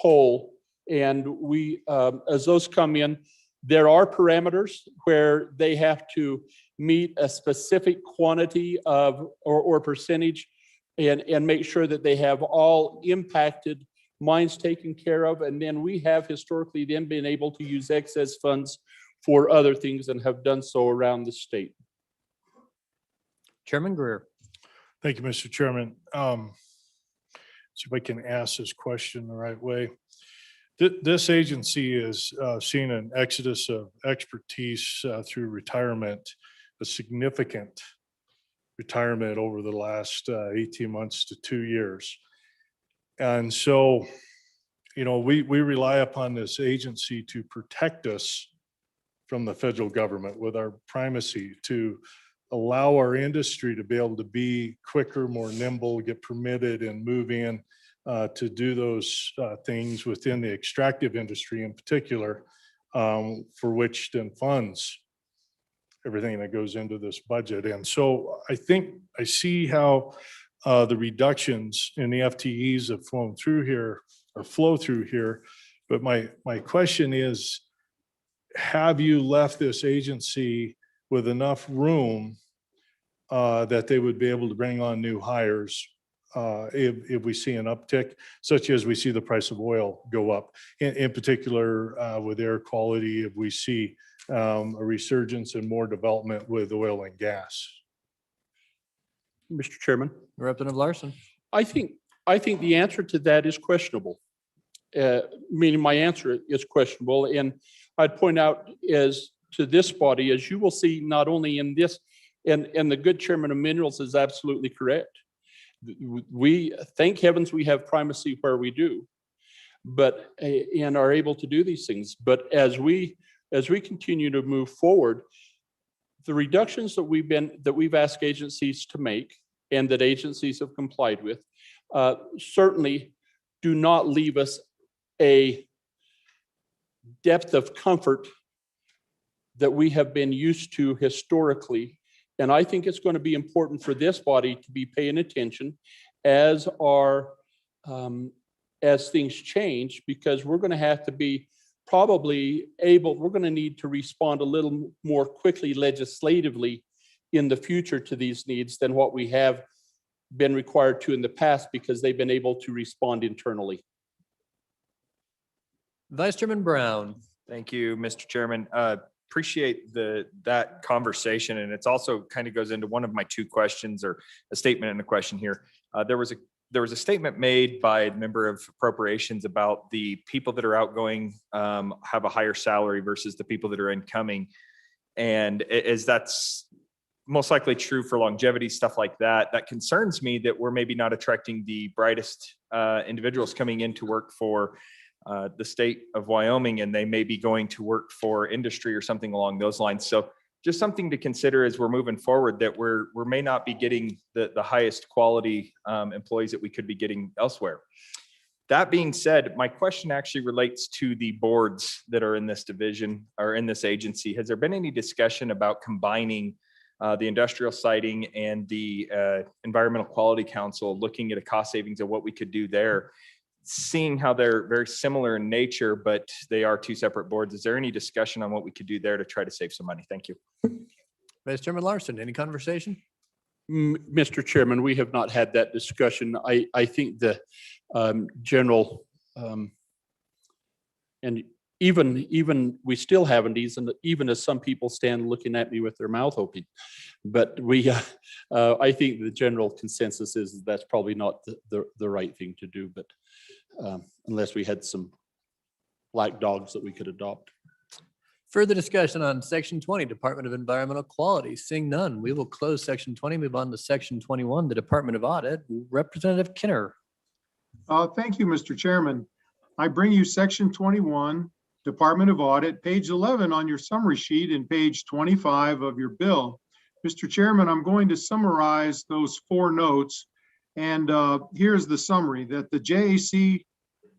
G: coal. And we, as those come in, there are parameters where they have to meet a specific quantity of or percentage and make sure that they have all impacted mines taken care of. And then we have historically then been able to use excess funds for other things and have done so around the state.
F: Chairman Greer.
C: Thank you, Mr. Chairman. See if I can ask this question the right way. This agency has seen an exodus of expertise through retirement, a significant retirement over the last 18 months to 2 years. And so, we rely upon this agency to protect us from the federal government with our primacy, to allow our industry to be able to be quicker, more nimble, get permitted and move in to do those things within the extractive industry in particular, for which then funds everything that goes into this budget. And so I think I see how the reductions in the FTEs have flown through here or flow through here. But my question is, have you left this agency with enough room that they would be able to bring on new hires if we see an uptick, such as we see the price of oil go up, in particular with air quality, if we see a resurgence and more development with oil and gas?
G: Mr. Chairman.
F: Representative Larson.
G: I think the answer to that is questionable. Meaning my answer is questionable. And I'd point out as to this body, as you will see, not only in this, and the good chairman of minerals is absolutely correct. We, thank heavens we have primacy where we do, but, and are able to do these things. But as we continue to move forward, the reductions that we've asked agencies to make and that agencies have complied with certainly do not leave us a depth of comfort that we have been used to historically. And I think it's going to be important for this body to be paying attention as things change, because we're going to have to be we're going to need to respond a little more quickly legislatively in the future to these needs than what we have been required to in the past, because they've been able to respond internally.
F: Vice Chairman Brown.
J: Thank you, Mr. Chairman. Appreciate that conversation. And it's also kind of goes into one of my two questions, or a statement and a question here. There was a statement made by a member of appropriations about the people that are outgoing have a higher salary versus the people that are incoming. And as that's most likely true for longevity, stuff like that, that concerns me that we're maybe not attracting the brightest individuals coming into work for the state of Wyoming, and they may be going to work for industry or something along those lines. So just something to consider as we're moving forward, that we may not be getting the highest quality employees that we could be getting elsewhere. That being said, my question actually relates to the boards that are in this division or in this agency. Has there been any discussion about combining the industrial siting and the Environmental Quality Council, looking at a cost savings of what we could do there, seeing how they're very similar in nature, but they are two separate boards? Is there any discussion on what we could do there to try to save some money? Thank you.
F: Vice Chairman Larson, any conversation?
G: Mr. Chairman, we have not had that discussion. I think the general, and even we still haven't, even as some people stand looking at me with their mouth open. But I think the general consensus is that's probably not the right thing to do, but unless we had some black dogs that we could adopt.
F: Further discussion on Section 20, Department of Environmental Quality. Seeing none, we will close Section 20, move on to Section 21, the Department of Audit. Representative Kinner.
U: Thank you, Mr. Chairman. I bring you Section 21, Department of Audit, page 11 on your summary sheet and page 25 of your bill. Mr. Chairman, I'm going to summarize those 4 notes. And here's the summary: that the JAC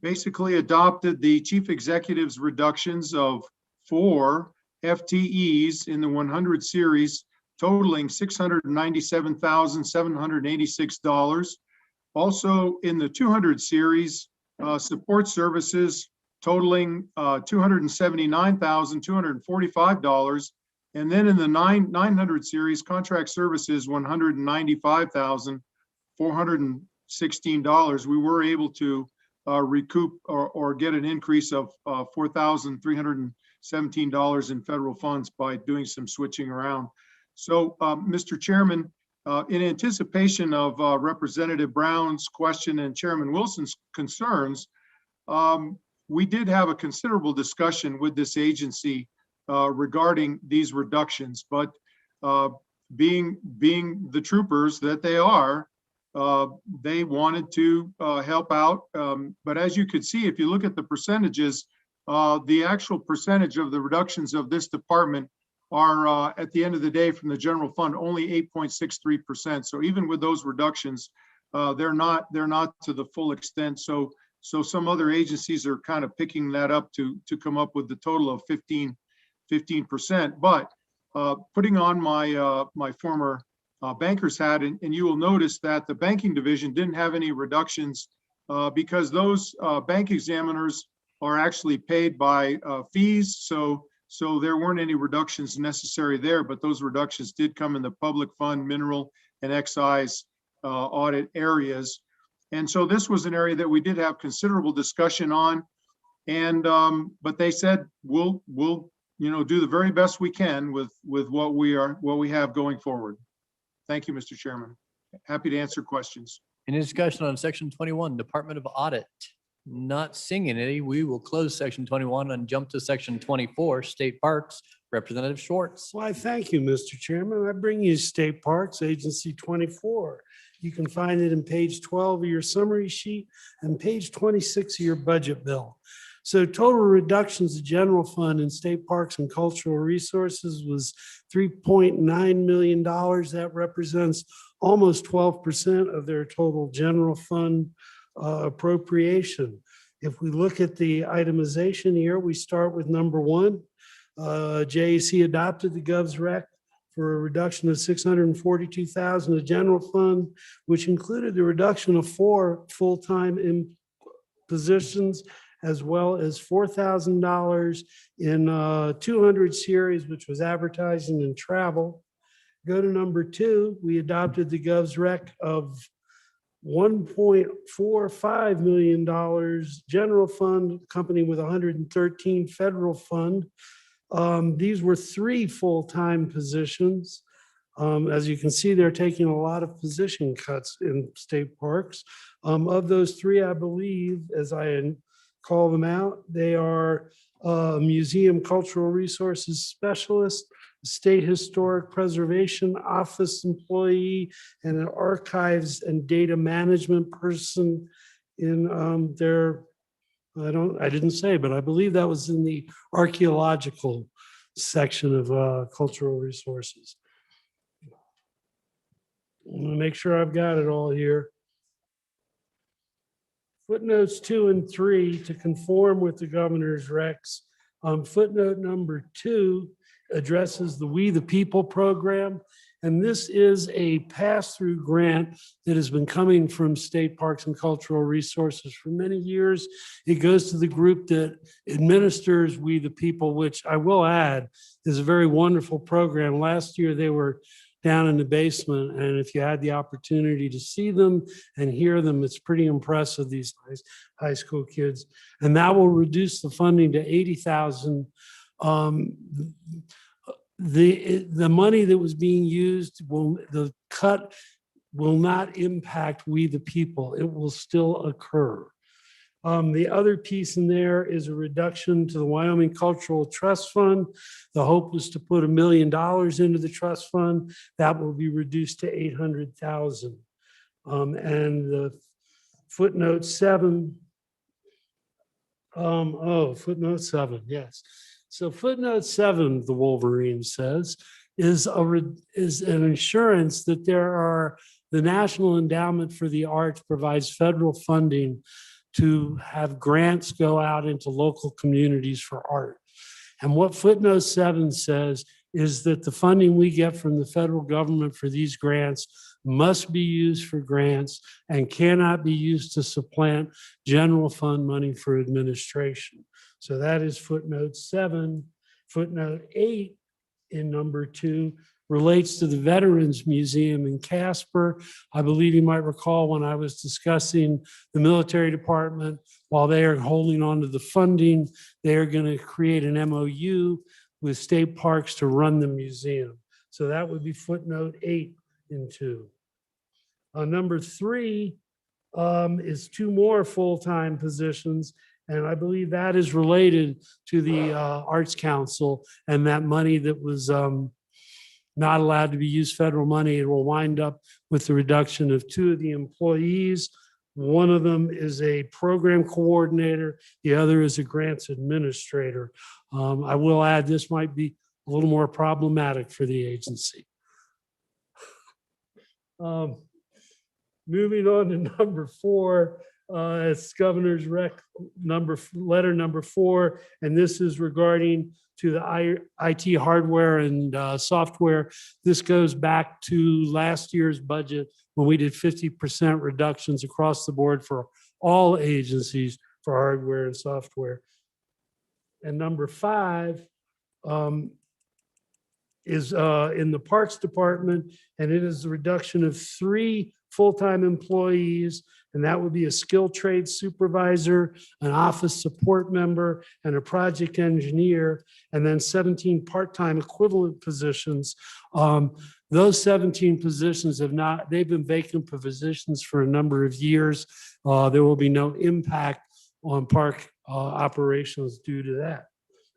U: basically adopted the chief executive's reductions of 4 FTEs in the 100 series, totaling $697,786. Also in the 200 series, support services totaling $279,245. And then in the 900 series, contract services, $195,416. We were able to recoup or get an increase of $4,317 in federal funds by doing some switching around. So, Mr. Chairman, in anticipation of Representative Brown's question and Chairman Wilson's concerns, we did have a considerable discussion with this agency regarding these reductions, but being the troopers that they are, they wanted to help out. But as you could see, if you look at the percentages, the actual percentage of the reductions of this department are at the end of the day from the general fund only 8.63%. So even with those reductions, they're not to the full extent. So some other agencies are kind of picking that up to come up with the total of 15%. But putting on my former banker's hat, and you will notice that the banking division didn't have any reductions because those bank examiners are actually paid by fees. So there weren't any reductions necessary there, but those reductions did come in the public fund, mineral, and excise audit areas. And so this was an area that we did have considerable discussion on. And but they said we'll do the very best we can with what we have going forward. Thank you, Mr. Chairman. Happy to answer questions.
F: Any discussion on Section 21, Department of Audit? Not seeing any, we will close Section 21 and jump to Section 24, State Parks. Representative Schwartz.
P: Why, thank you, Mr. Chairman. I bring you State Parks, Agency 24. You can find it in page 12 of your summary sheet and page 26 of your budget bill. So total reductions to general fund in state parks and cultural resources was $3.9 million. That represents almost 12% of their total general fund appropriation. If we look at the itemization here, we start with number 1. JAC adopted the Govs Rec for a reduction of $642,000 to general fund, which included the reduction of 4 full-time positions, as well as $4,000 in 200 series, which was advertising and travel. Go to number 2, we adopted the Govs Rec of $1.45 million general fund, company with 113 federal fund. These were 3 full-time positions. As you can see, they're taking a lot of position cuts in state parks. Of those 3, I believe, as I call them out, they are museum cultural resources specialist, state historic preservation office employee, and an archives and data management person in their, I didn't say, but I believe that was in the archaeological section of cultural resources. I'm gonna make sure I've got it all here. Footnotes 2 and 3 to conform with the governor's recs. Footnote number 2 addresses the We the People program. And this is a pass-through grant that has been coming from State Parks and Cultural Resources for many years. It goes to the group that administers We the People, which I will add is a very wonderful program. Last year, they were down in the basement, and if you had the opportunity to see them and hear them, it's pretty impressive, these high school kids. And that will reduce the funding to $80,000. The money that was being used the cut will not impact We the People. It will still occur. The other piece in there is a reduction to the Wyoming Cultural Trust Fund. The hope was to put $1 million into the trust fund. That will be reduced to $800,000. And the footnote 7. Footnote 7, yes. So footnote 7, the Wolverine says, is an assurance that the National Endowment for the Arts provides federal funding to have grants go out into local communities for art. And what footnote 7 says is that the funding we get from the federal government for these grants must be used for grants and cannot be used to supplant general fund money for administration. So that is footnote 7. Footnote 8 in number 2 relates to the Veterans Museum in Casper. I believe you might recall when I was discussing the military department, while they are holding on to the funding, they are going to create an MOU with state parks to run the museum. So that would be footnote 8 in 2. Number 3 is 2 more full-time positions. And I believe that is related to the Arts Council and that money that was not allowed to be used federal money. It will wind up with the reduction of 2 of the employees. One of them is a program coordinator. The other is a grants administrator. I will add, this might be a little more problematic for the agency. Moving on to number 4, it's Governor's letter number 4, and this is regarding to the IT hardware and software. This goes back to last year's budget when we did 50% reductions across the board for all agencies for hardware and software. And number 5 is in the Parks Department, and it is the reduction of 3 full-time employees, and that would be a skilled trade supervisor, an office support member, and a project engineer, and then 17 part-time equivalent positions. Those 17 positions they've been vacant positions for a number of years. There will be no impact on park operations due to that.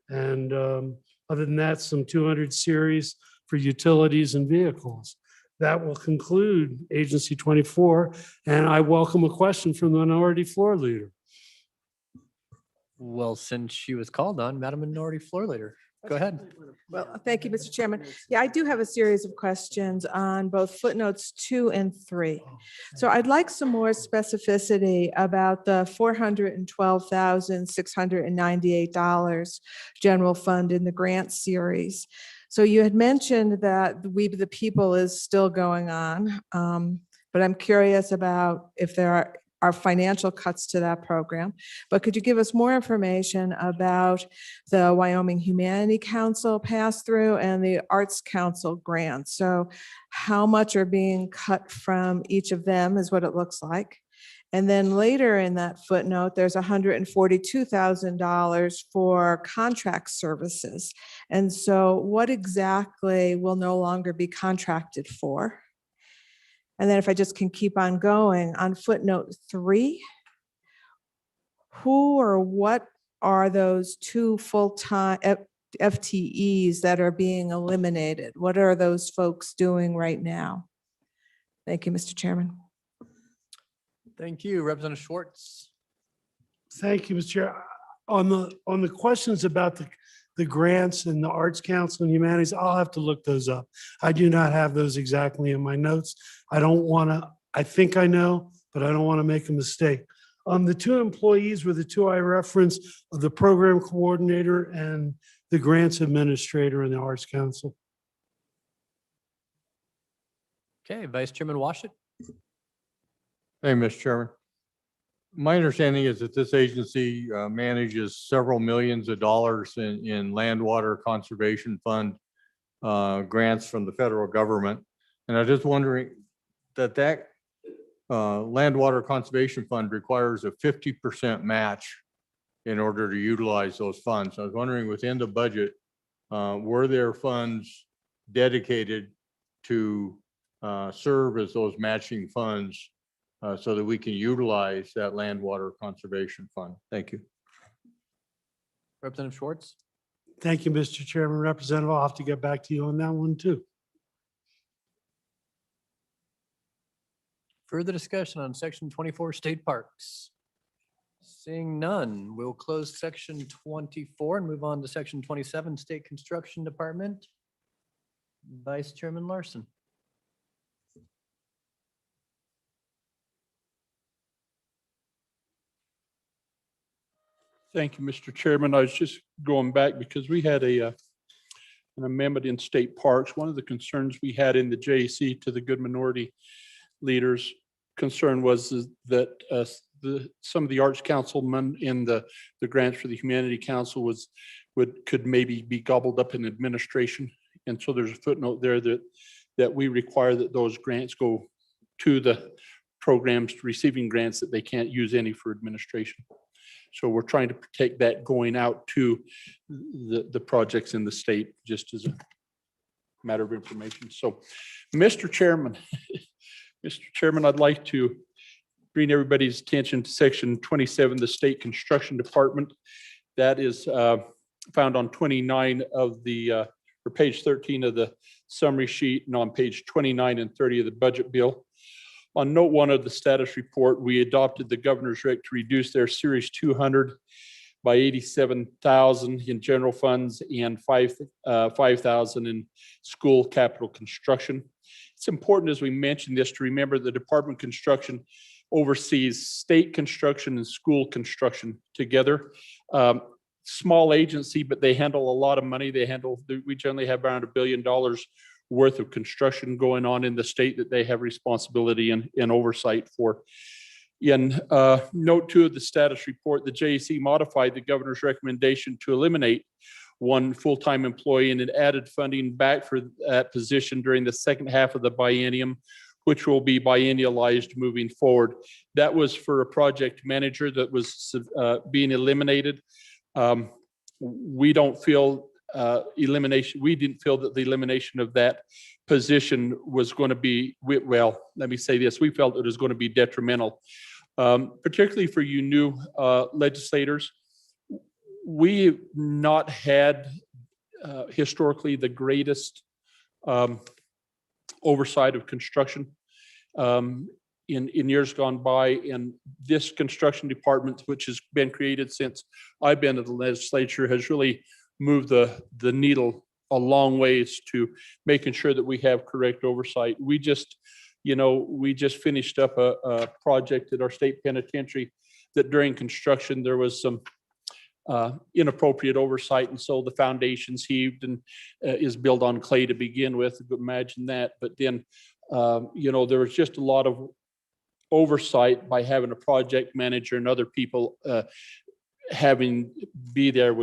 P: And other than that, some 200 series for utilities and vehicles. That will conclude Agency 24, and I welcome a question from the Minority Floor Leader.
F: Well, since she was called on, Madam Minority Floor Leader, go ahead.
H: Well, thank you, Mr. Chairman. Yeah, I do have a series of questions on both footnotes 2 and 3. So I'd like some more specificity about the $412,698 general fund in the grant series. So you had mentioned that We the People is still going on, but I'm curious about if there are financial cuts to that program. But could you give us more information about the Wyoming Humanity Council pass-through and the Arts Council grants? So how much are being cut from each of them is what it looks like. And then later in that footnote, there's $142,000 for contract services. And so what exactly will no longer be contracted for? And then if I just can keep on going, on footnote 3, who or what are those 2 full-time FTEs that are being eliminated? What are those folks doing right now? Thank you, Mr. Chairman.
F: Thank you, Representative Schwartz.
P: Thank you, Mr. Chair. On the questions about the grants and the Arts Council and Humanities. I'll have to look those up. I do not have those exactly in my notes. I don't want to, I think I know, but I don't want to make a mistake. The two employees were the two I referenced, the program coordinator and the grants administrator in the Arts Council.
F: Okay, Vice Chairman Washit.
R: Hey, Mr. Chairman. My understanding is that this agency manages several millions of dollars in land water conservation fund grants from the federal government. And I'm just wondering that land water conservation fund requires a 50% match in order to utilize those funds. I was wondering within the budget, were there funds dedicated to serve as those matching funds so that we can utilize that land water conservation fund? Thank you.
F: Representative Schwartz.
P: Thank you, Mr. Chairman. Representative, I'll have to get back to you on that one too.
F: Further discussion on section 24 state parks? Seeing none, we'll close section 24 and move on to section 27 state construction department. Vice Chairman Larson.
G: Thank you, Mr. Chairman. I was just going back because we had an amendment in state parks. One of the concerns we had in the JAC to the good minority leaders concern was that some of the Arts Councilmen in the grants for the Humanity Council could maybe be gobbled up in administration. And so there's a footnote there that we require that those grants go to the programs receiving grants, that they can't use any for administration. So we're trying to protect that going out to the projects in the state, just as a matter of information. So, Mr. Chairman, I'd like to bring everybody's attention to section 27, the state construction department. That is found on 29 of the, or page 13 of the summary sheet, and on page 29 and 30 of the budget bill. On note 1 of the status report, we adopted the governor's rec to reduce their series 200 by 87,000 in general funds and 5,000 in school capital construction. It's important, as we mentioned this, to remember the Department of Construction oversees state construction and school construction together. Small agency, but they handle a lot of money. We generally have around $1 billion worth of construction going on in the state that they have responsibility and oversight for. In note 2 of the status report, the JAC modified the governor's recommendation to eliminate one full-time employee and it added funding back for that position during the second half of the biennium, which will be biennialized moving forward. That was for a project manager that was being eliminated. We don't feel we didn't feel that the elimination of that position was going to be, well, let me say this, we felt it was going to be detrimental, particularly for you new legislators. We've not had historically the greatest oversight of construction in years gone by, and this construction department, which has been created since I've been in the legislature, has really move the needle a long ways to making sure that we have correct oversight. We just finished up a project at our state penitentiary that during construction there was some inappropriate oversight, and so the foundations heaved and is built on clay to begin with. Imagine that. But then there was just a lot of oversight by having a project manager and other people having be there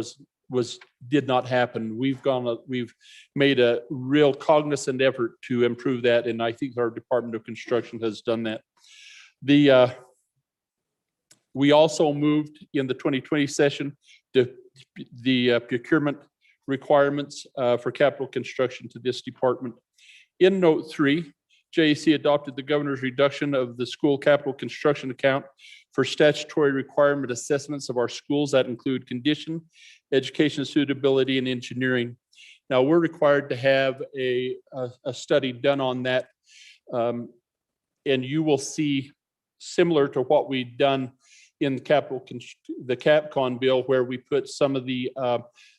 G: did not happen. We've made a real cognizant effort to improve that, and I think our Department of Construction has done that. We also moved in the 2020 session the procurement requirements for capital construction to this department. In note 3, JAC adopted the governor's reduction of the school capital construction account for statutory requirement assessments of our schools that include condition, education suitability, and engineering. Now, we're required to have a study done on that. And you will see, similar to what we've done in the CapCon bill, where we put some of the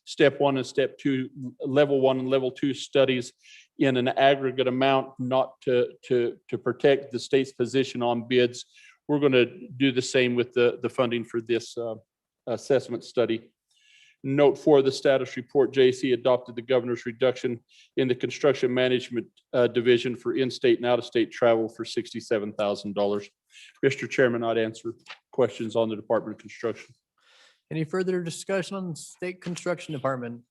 G: step one and step two, level one and level two studies in an aggregate amount, not to protect the state's position on bids. We're going to do the same with the funding for this assessment study. Note 4, the status report, JC adopted the governor's reduction in the construction management division for in-state and out-of-state travel for $67,000. Mr. Chairman, I'd answer questions on the Department of Construction.
F: Any further discussion on the State Construction Department?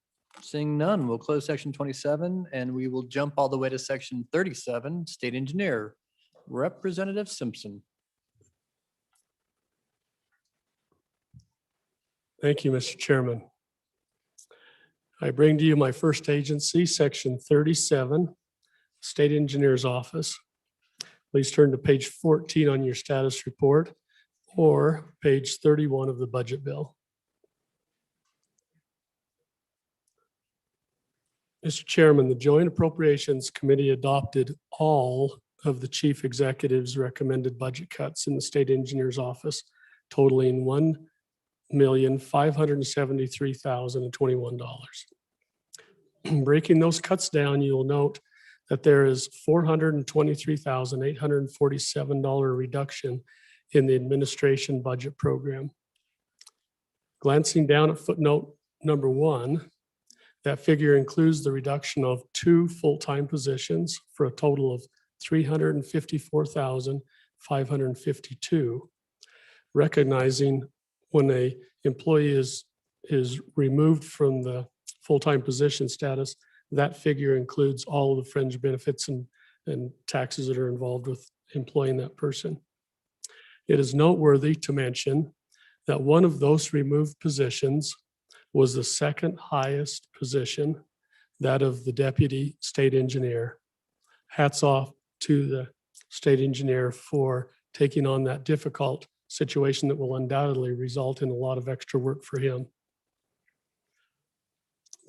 F: Seeing none, we'll close section 27 and we will jump all the way to section 37, State Engineer. Representative Simpson.
P: Thank you, Mr. Chairman. I bring to you my first agency, section 37, State Engineer's Office. Please turn to page 14 on your status report or page 31 of the budget bill. Mr. Chairman, the Joint Appropriations Committee adopted all of the chief executive's recommended budget cuts in the State Engineer's Office, totaling $1,573,021. Breaking those cuts down, you will note that there is $423,847 reduction in the administration budget program. Glancing down at footnote number 1, that figure includes the reduction of 2 full-time positions for a total of $354,552, recognizing when a employee is removed from the full-time position status, that figure includes all of the fringe benefits and taxes that are involved with employing that person. It is noteworthy to mention that one of those removed positions was the second highest position, that of the deputy state engineer. Hats off to the state engineer for taking on that difficult situation that will undoubtedly result in a lot of extra work for him.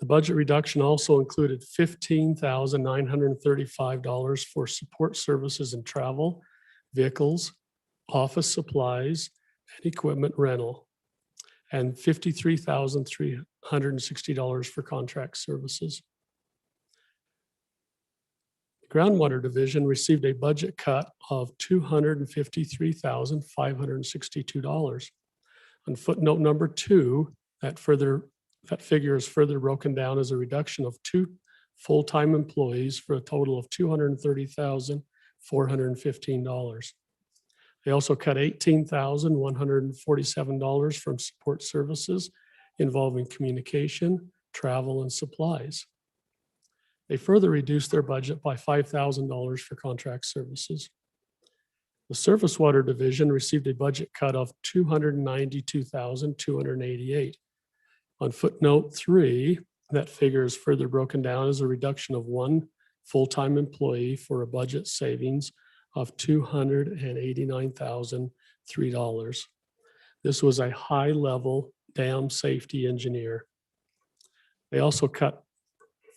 P: The budget reduction also included $15,935 for support services and travel, vehicles, office supplies, and equipment rental, and $53,360 for contract services. The Groundwater Division received a budget cut of $253,562. On footnote number 2, that figure is further broken down as a reduction of 2 full-time employees for a total of $230,415. They also cut $18,147 from support services involving communication, travel, and supplies. They further reduced their budget by $5,000 for contract services. The Surface Water Division received a budget cut of $292,288. On footnote 3, that figure is further broken down as a reduction of 1 full-time employee for a budget savings of $289,003. This was a high-level dam safety engineer. They also cut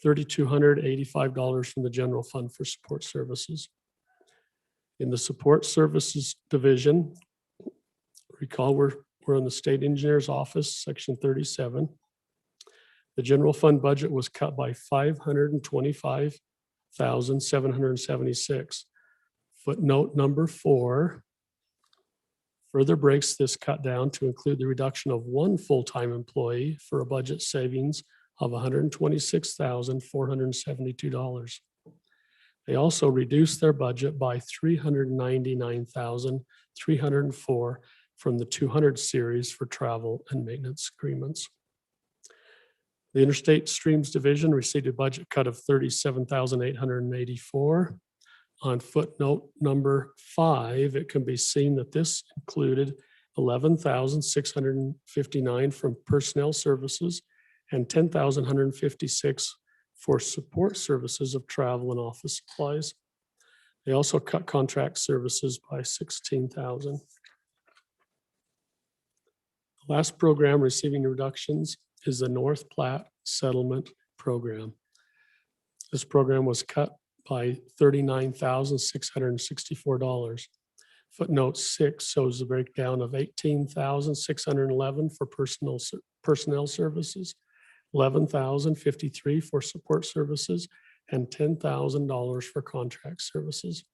P: $3,285 from the general fund for support services. In the support services division, recall we're in the state engineer's office, section 37. The general fund budget was cut by $525,776. Footnote number 4 further breaks this cut down to include the reduction of 1 full-time employee for a budget savings of $126,472. They also reduced their budget by $399,304 from the 200 series for travel and maintenance agreements. The Interstate Streams Division received a budget cut of $37,884. On footnote number 5, it can be seen that this included $11,659 from personnel services and $10,156 for support services of travel and office supplies. They also cut contract services by $16,000. The last program receiving reductions is the North Platte Settlement Program. This program was cut by $39,664. Footnote 6 shows the breakdown of $18,611 for personnel services, $11,053 for support services, and $10,000 for contract services.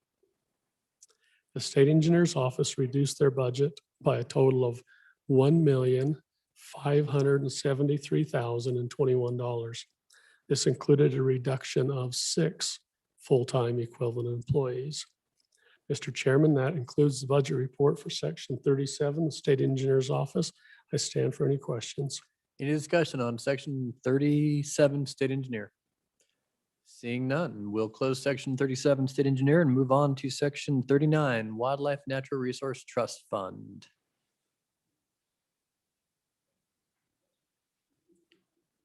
P: The state engineer's office reduced their budget by a total of $1,573,021. This included a reduction of 6 full-time equivalent employees. Mr. Chairman, that includes the budget report for section 37, the state engineer's office. I stand for any questions.
F: Any discussion on section 37, state engineer? Seeing none, we'll close section 37, state engineer, and move on to section 39, Wildlife Natural Resource Trust Fund.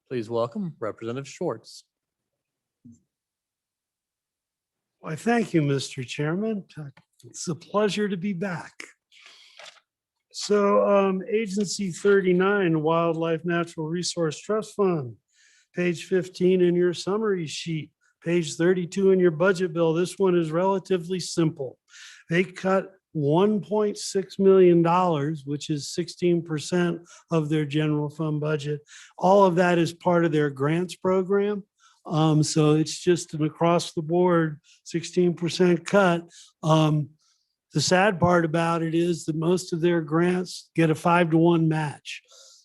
F: Please welcome Representative Schwartz.
P: Why, thank you, Mr. Chairman. It's a pleasure to be back. So Agency 39, Wildlife Natural Resource Trust Fund, page 15 in your summary sheet, page 32 in your budget bill. This one is relatively simple. They cut $1.6 million, which is 16% of their general fund budget. All of that is part of their grants program. So it's just an across the board 16% cut. The sad part about it is that most of their grants get a 5-to-1 match.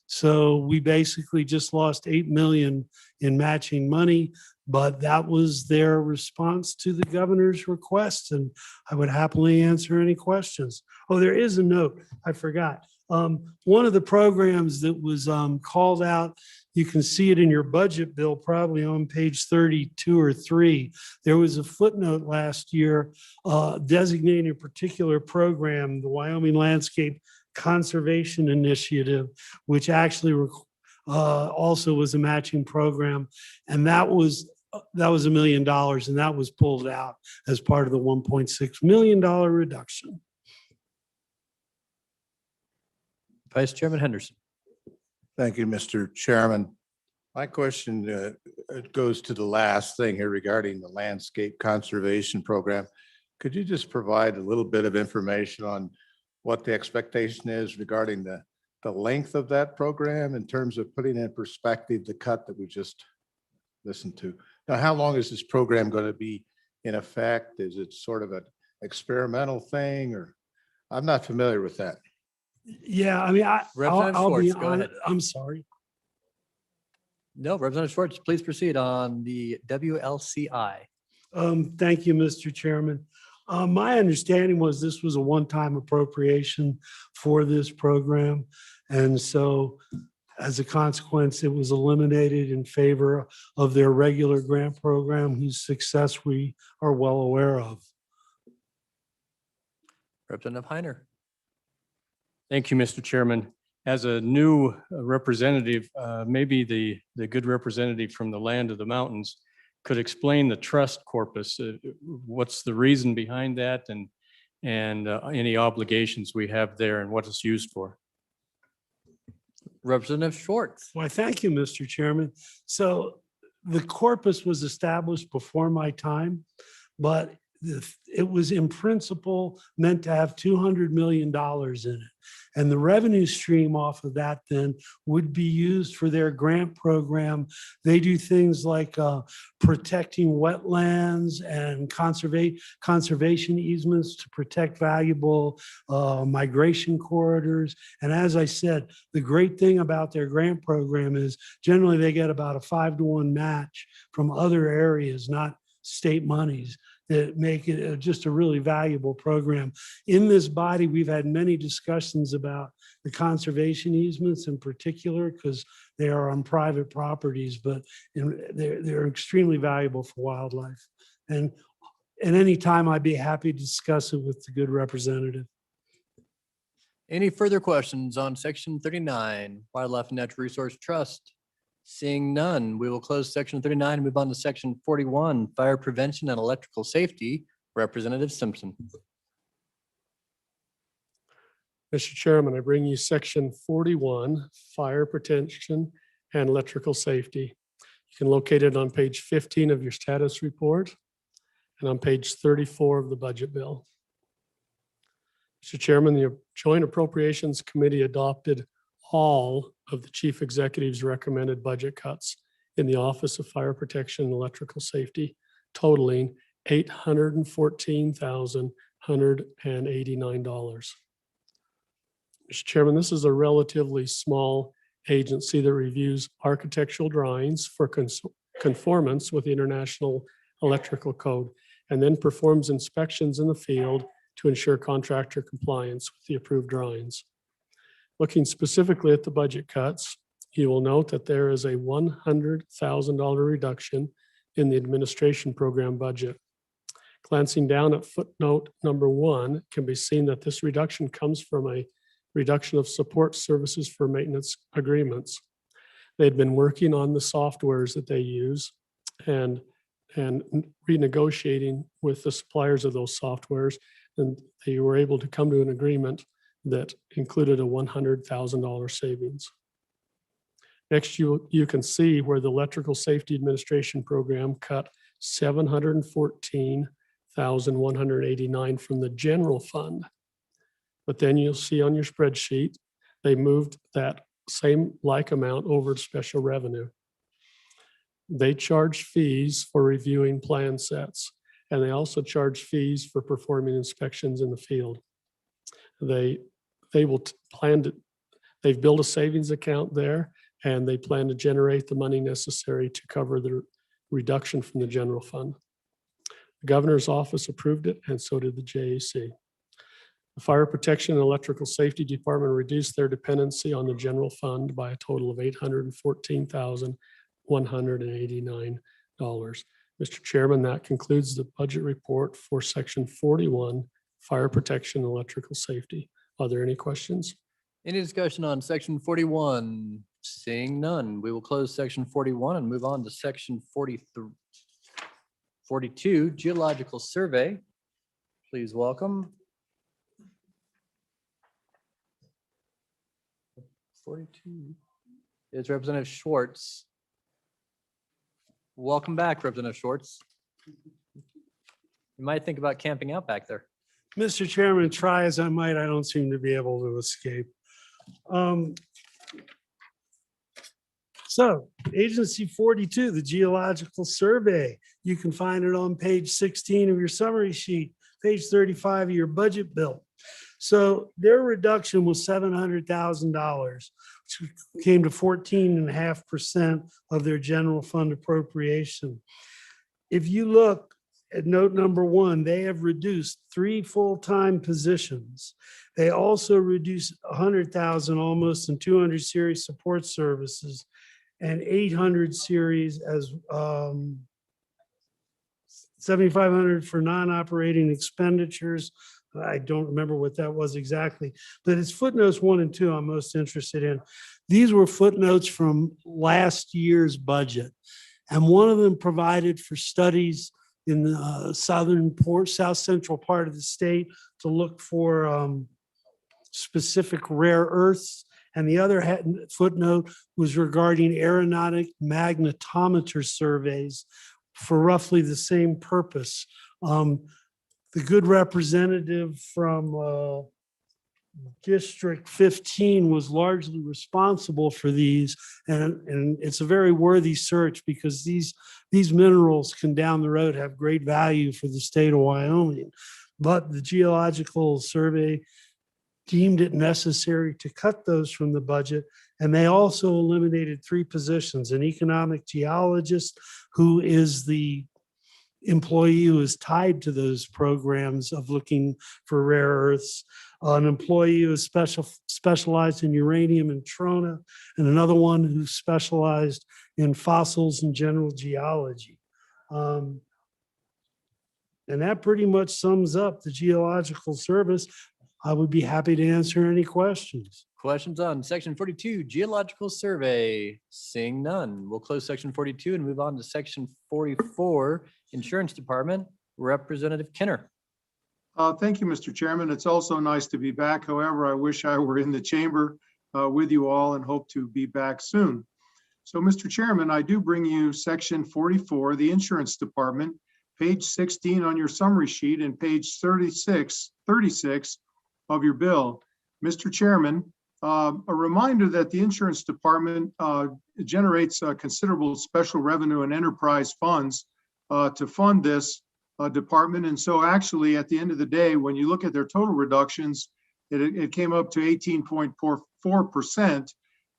P: So we basically just lost $8 million in matching money, but that was their response to the governor's request, and I would happily answer any questions. Oh, there is a note, I forgot. One of the programs that was called out, you can see it in your budget bill, probably on page 32 or 3. There was a footnote last year designating a particular program, the Wyoming Landscape Conservation Initiative, which actually also was a matching program. And that was $1 million, and that was pulled out as part of the $1.6 million reduction.
F: Vice Chairman Henderson.
M: Thank you, Mr. Chairman. My question it goes to the last thing here regarding the landscape conservation program. Could you just provide a little bit of information on what the expectation is regarding the length of that program in terms of putting in perspective the cut that we just listened to? Now, how long is this program going to be in effect? Is it sort of an experimental thing, or I'm not familiar with that?
P: Yeah, I mean,
F: Representative
P: I'll be
F: Schwartz, go
P: honest.
F: ahead.
P: I'm sorry.
F: No, Representative Schwartz, please proceed on the WLCI.
P: Thank you, Mr. Chairman. My understanding was this was a one-time appropriation for this program. And so as a consequence, it was eliminated in favor of their regular grant program, whose success we are well aware of.
F: Representative Heiner.
Q: Thank you, Mr. Chairman. As a new representative, maybe the good representative from the land of the mountains could explain the trust corpus. What's the reason behind that, and any obligations we have there and what it's used for?
F: Representative Schwartz.
P: Why, thank you, Mr. Chairman. So the corpus was established before my time, but it was in principle meant to have $200 million in it. And the revenue stream off of that then would be used for their grant program. They do things like protecting wetlands and conservation easements to protect valuable migration corridors. And as I said, the great thing about their grant program is generally they get about a 5-to-1 match from other areas, not state monies, that make it just a really valuable program. In this body, we've had many discussions about the conservation easements in particular, because they are on private properties, but they're extremely valuable for wildlife. And at any time, I'd be happy to discuss it with the good representative.
F: Any further questions on section 39, Wildlife and Natural Resource Trust? Seeing none, we will close section 39 and move on to section 41, Fire Prevention and Electrical Safety. Representative Simpson.
P: Mr. Chairman, I bring you section 41, Fire Protection and Electrical Safety. You can locate it on page 15 of your status report and on page 34 of the budget bill. Mr. Chairman, the Joint Appropriations Committee adopted all of the chief executive's recommended budget cuts in the Office of Fire Protection and Electrical Safety totaling $814,189. Mr. Chairman, this is a relatively small agency that reviews architectural drawings for conformance with the International Electrical Code and then performs inspections in the field to ensure contractor compliance with the approved drawings. Looking specifically at the budget cuts, you will note that there is a $100,000 reduction in the administration program budget. Glancing down at footnote number 1, can be seen that this reduction comes from a reduction of support services for maintenance agreements. They'd been working on the softwares that they use and renegotiating with the suppliers of those softwares, and they were able to come to an agreement that included a $100,000 savings. Next, you can see where the Electrical Safety Administration Program cut $714,189 from the general fund. But then you'll see on your spreadsheet, they moved that same like amount over to special revenue. They charge fees for reviewing plan sets, and they also charge fees for performing inspections in the field. They've built a savings account there, and they plan to generate the money necessary to cover the reduction from the general fund. The governor's office approved it, and so did the JAC. The Fire Protection and Electrical Safety Department reduced their dependency on the general fund by a total of $814,189. Mr. Chairman, that concludes the budget report for Section 41, Fire Protection and Electrical Safety. Are there any questions?
F: Any discussion on section 41? Seeing none, we will close section 41 and move on to section 42, Geological Survey. Please welcome 42 is Representative Schwartz. Welcome back, Representative Schwartz. You might think about camping out back there.
P: Mr. Chairman, try as I might, I don't seem to be able to escape. So Agency 42, the Geological Survey, you can find it on page 16 of your summary sheet, page 35 of your budget bill. So their reduction was $700,000, which came to 14.5% of their general fund appropriation. If you look at note number 1, they have reduced 3 full-time positions. They also reduced 100,000 almost in 200 series support services and 800 series as 7,500 for non-operating expenditures. I don't remember what that was exactly, but it's footnotes 1 and 2 I'm most interested in. These were footnotes from last year's budget, and one of them provided for studies in the south central part of the state to look for specific rare earths. And the other footnote was regarding aeronautic magnetometer surveys for roughly the same purpose. The good representative from District 15 was largely responsible for these, and it's a very worthy search because these minerals can down the road have great value for the state of Wyoming. But the Geological Survey deemed it necessary to cut those from the budget, and they also eliminated 3 positions: an economic geologist, who is the employee who is tied to those programs of looking for rare earths, an employee who is specialized in uranium and trona, and another one who specialized in fossils and general geology. And that pretty much sums up the Geological Service. I would be happy to answer any questions.
F: Questions on section 42, Geological Survey? Seeing none, we'll close section 42 and move on to section 44, Insurance Department, Representative Kinner.
U: Thank you, Mr. Chairman. It's also nice to be back. However, I wish I were in the chamber with you all and hope to be back soon. So, Mr. Chairman, I do bring you section 44, the Insurance Department, page 16 on your summary sheet and page 36 of your bill. Mr. Chairman, A reminder that the insurance department generates considerable special revenue and enterprise funds to fund this department. And so actually, at the end of the day, when you look at their total reductions, it came up to 18.44%.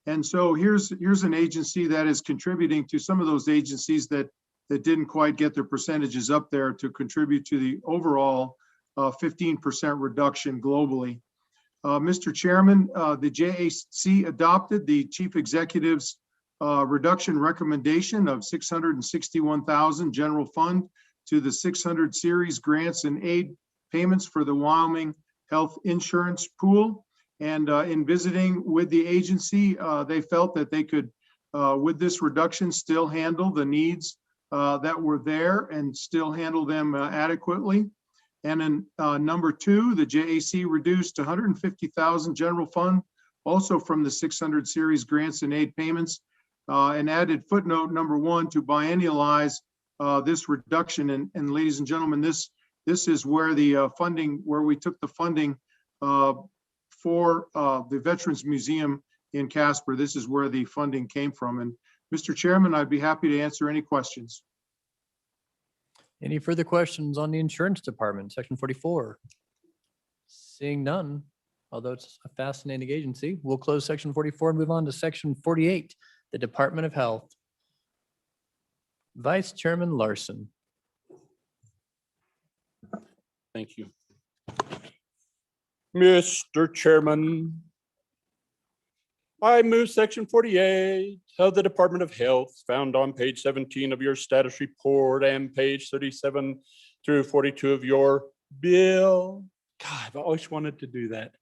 U: And so here's an agency that is contributing to some of those agencies that didn't quite get their percentages up there to contribute to the overall 15% reduction globally. Mr. Chairman, the JAC adopted the chief executive's reduction recommendation of 661,000 general fund to the 600 series grants and aid payments for the Wyoming Health Insurance Pool. And in visiting with the agency, they felt that they could, with this reduction, still handle the needs that were there and still handle them adequately. And in number two, the JAC reduced 150,000 general fund, also from the 600 series grants and aid payments, and added footnote number 1 to biennialize this reduction. And ladies and gentlemen, this is where the funding, where we took the funding for the Veterans Museum in Casper. This is where the funding came from. And Mr. Chairman, I'd be happy to answer any questions.
F: Any further questions on the insurance department, section 44? Seeing none, although it's a fascinating agency, we'll close section 44 and move on to section 48, the Department of Health. Vice Chairman Larson.
G: Thank you. Mr. Chairman, I move section 48 of the Department of Health found on page 17 of your status report and page 37 through 42 of your bill. God, I've always wanted to do that.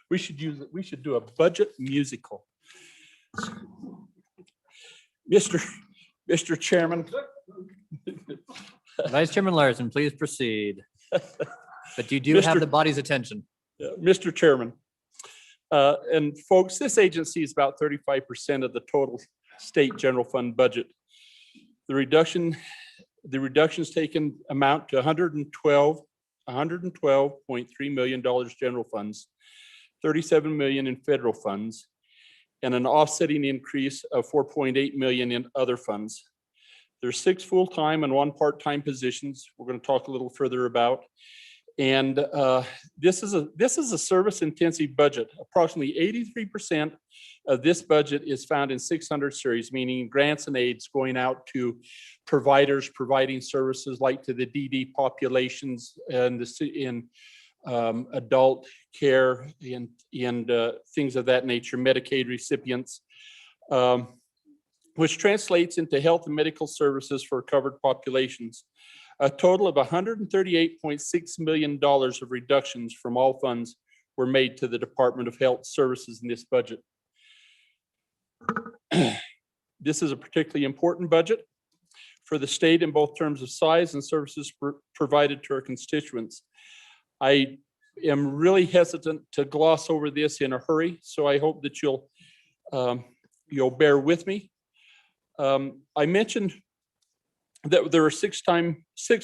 G: We should do a budget musical. Mr. Chairman.
F: Vice Chairman Larson, please proceed. But you do have the body's attention.
G: Mr. Chairman, and folks, this agency is about 35% of the total state general fund budget. The reductions taken amount to $112.3 million general funds, 37 million in federal funds, and an offsetting increase of 4.8 million in other funds. There's 6 full-time and 1 part-time positions we're going to talk a little further about. And this is a service-intensive budget. Approximately 83% of this budget is found in 600 series, meaning grants and aids going out to providers providing services like to the DD populations and in adult care and things of that nature, Medicaid recipients, which translates into health and medical services for covered populations. A total of $138.6 million of reductions from all funds were made to the Department of Health Services in this budget. This is a particularly important budget for the state in both terms of size and services provided to our constituents. I am really hesitant to gloss over this in a hurry, so I hope that you'll bear with me. I mentioned that there are 6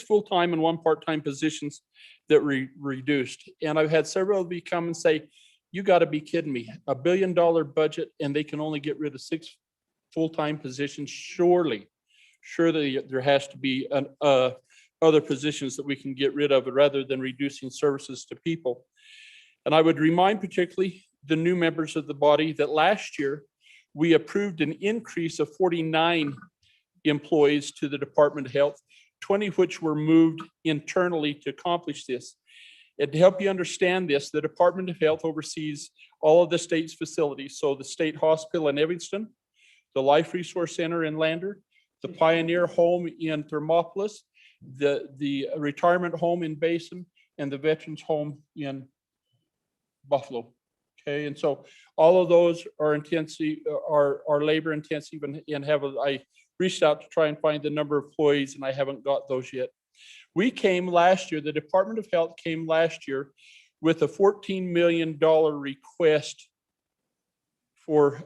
G: full-time and 1 part-time positions that reduced. And I've had several of you come and say, you got to be kidding me. $1 billion budget and they can only get rid of 6 full-time positions. Surely there has to be other positions that we can get rid of rather than reducing services to people. And I would remind particularly the new members of the body that last year we approved an increase of 49 employees to the Department of Health, 20 of which were moved internally to accomplish this. And to help you understand this, the Department of Health oversees all of the state's facilities. So the State Hospital in Evanston, the Life Resource Center in Lander, the Pioneer Home in Thermopolis, the retirement home in Basin, and the Veterans Home in Buffalo. Okay, and so all of those are intensive, are labor intensive, and I reached out to try and find the number of employees, and I haven't got those yet. We came last year, the Department of Health came last year with a $14 million request for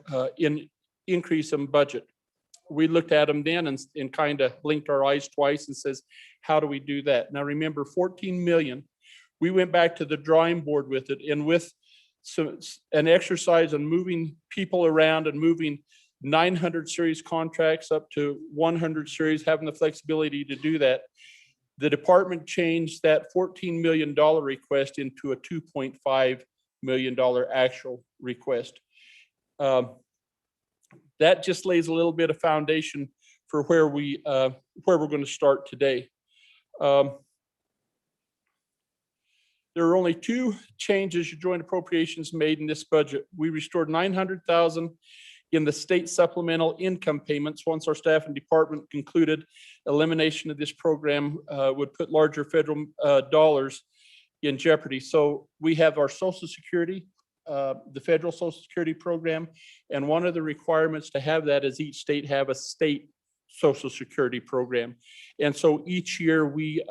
G: increase in budget. We looked at them then and kind of blinked our eyes twice and says, how do we do that? Now remember, 14 million, we went back to the drawing board with it, and with an exercise on moving people around and moving 900 series contracts up to 100 series, having the flexibility to do that. The department changed that $14 million request into a $2.5 million actual request. That just lays a little bit of foundation for where we're going to start today. There are only two changes your joint appropriations made in this budget. We restored $900,000 in the state supplemental income payments. Once our staff and department concluded elimination of this program would put larger federal dollars in jeopardy. So we have our Social Security, the federal Social Security program, and one of the requirements to have that is each state have a state Social Security program. And so each year we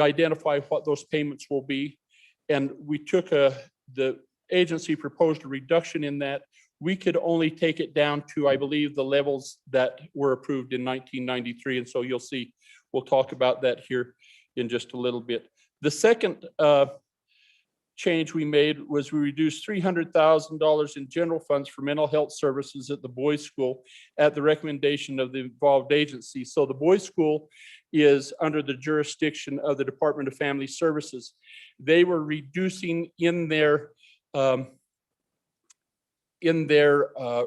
G: identify what those payments will be. And we took the agency proposed a reduction in that. We could only take it down to, I believe, the levels that were approved in 1993. And so you'll see, we'll talk about that here in just a little bit. The second change we made was we reduced $300,000 in general funds for mental health services at the boys' school at the recommendation of the involved agency. So the boys' school is under the jurisdiction of the Department of Family Services. They were reducing in their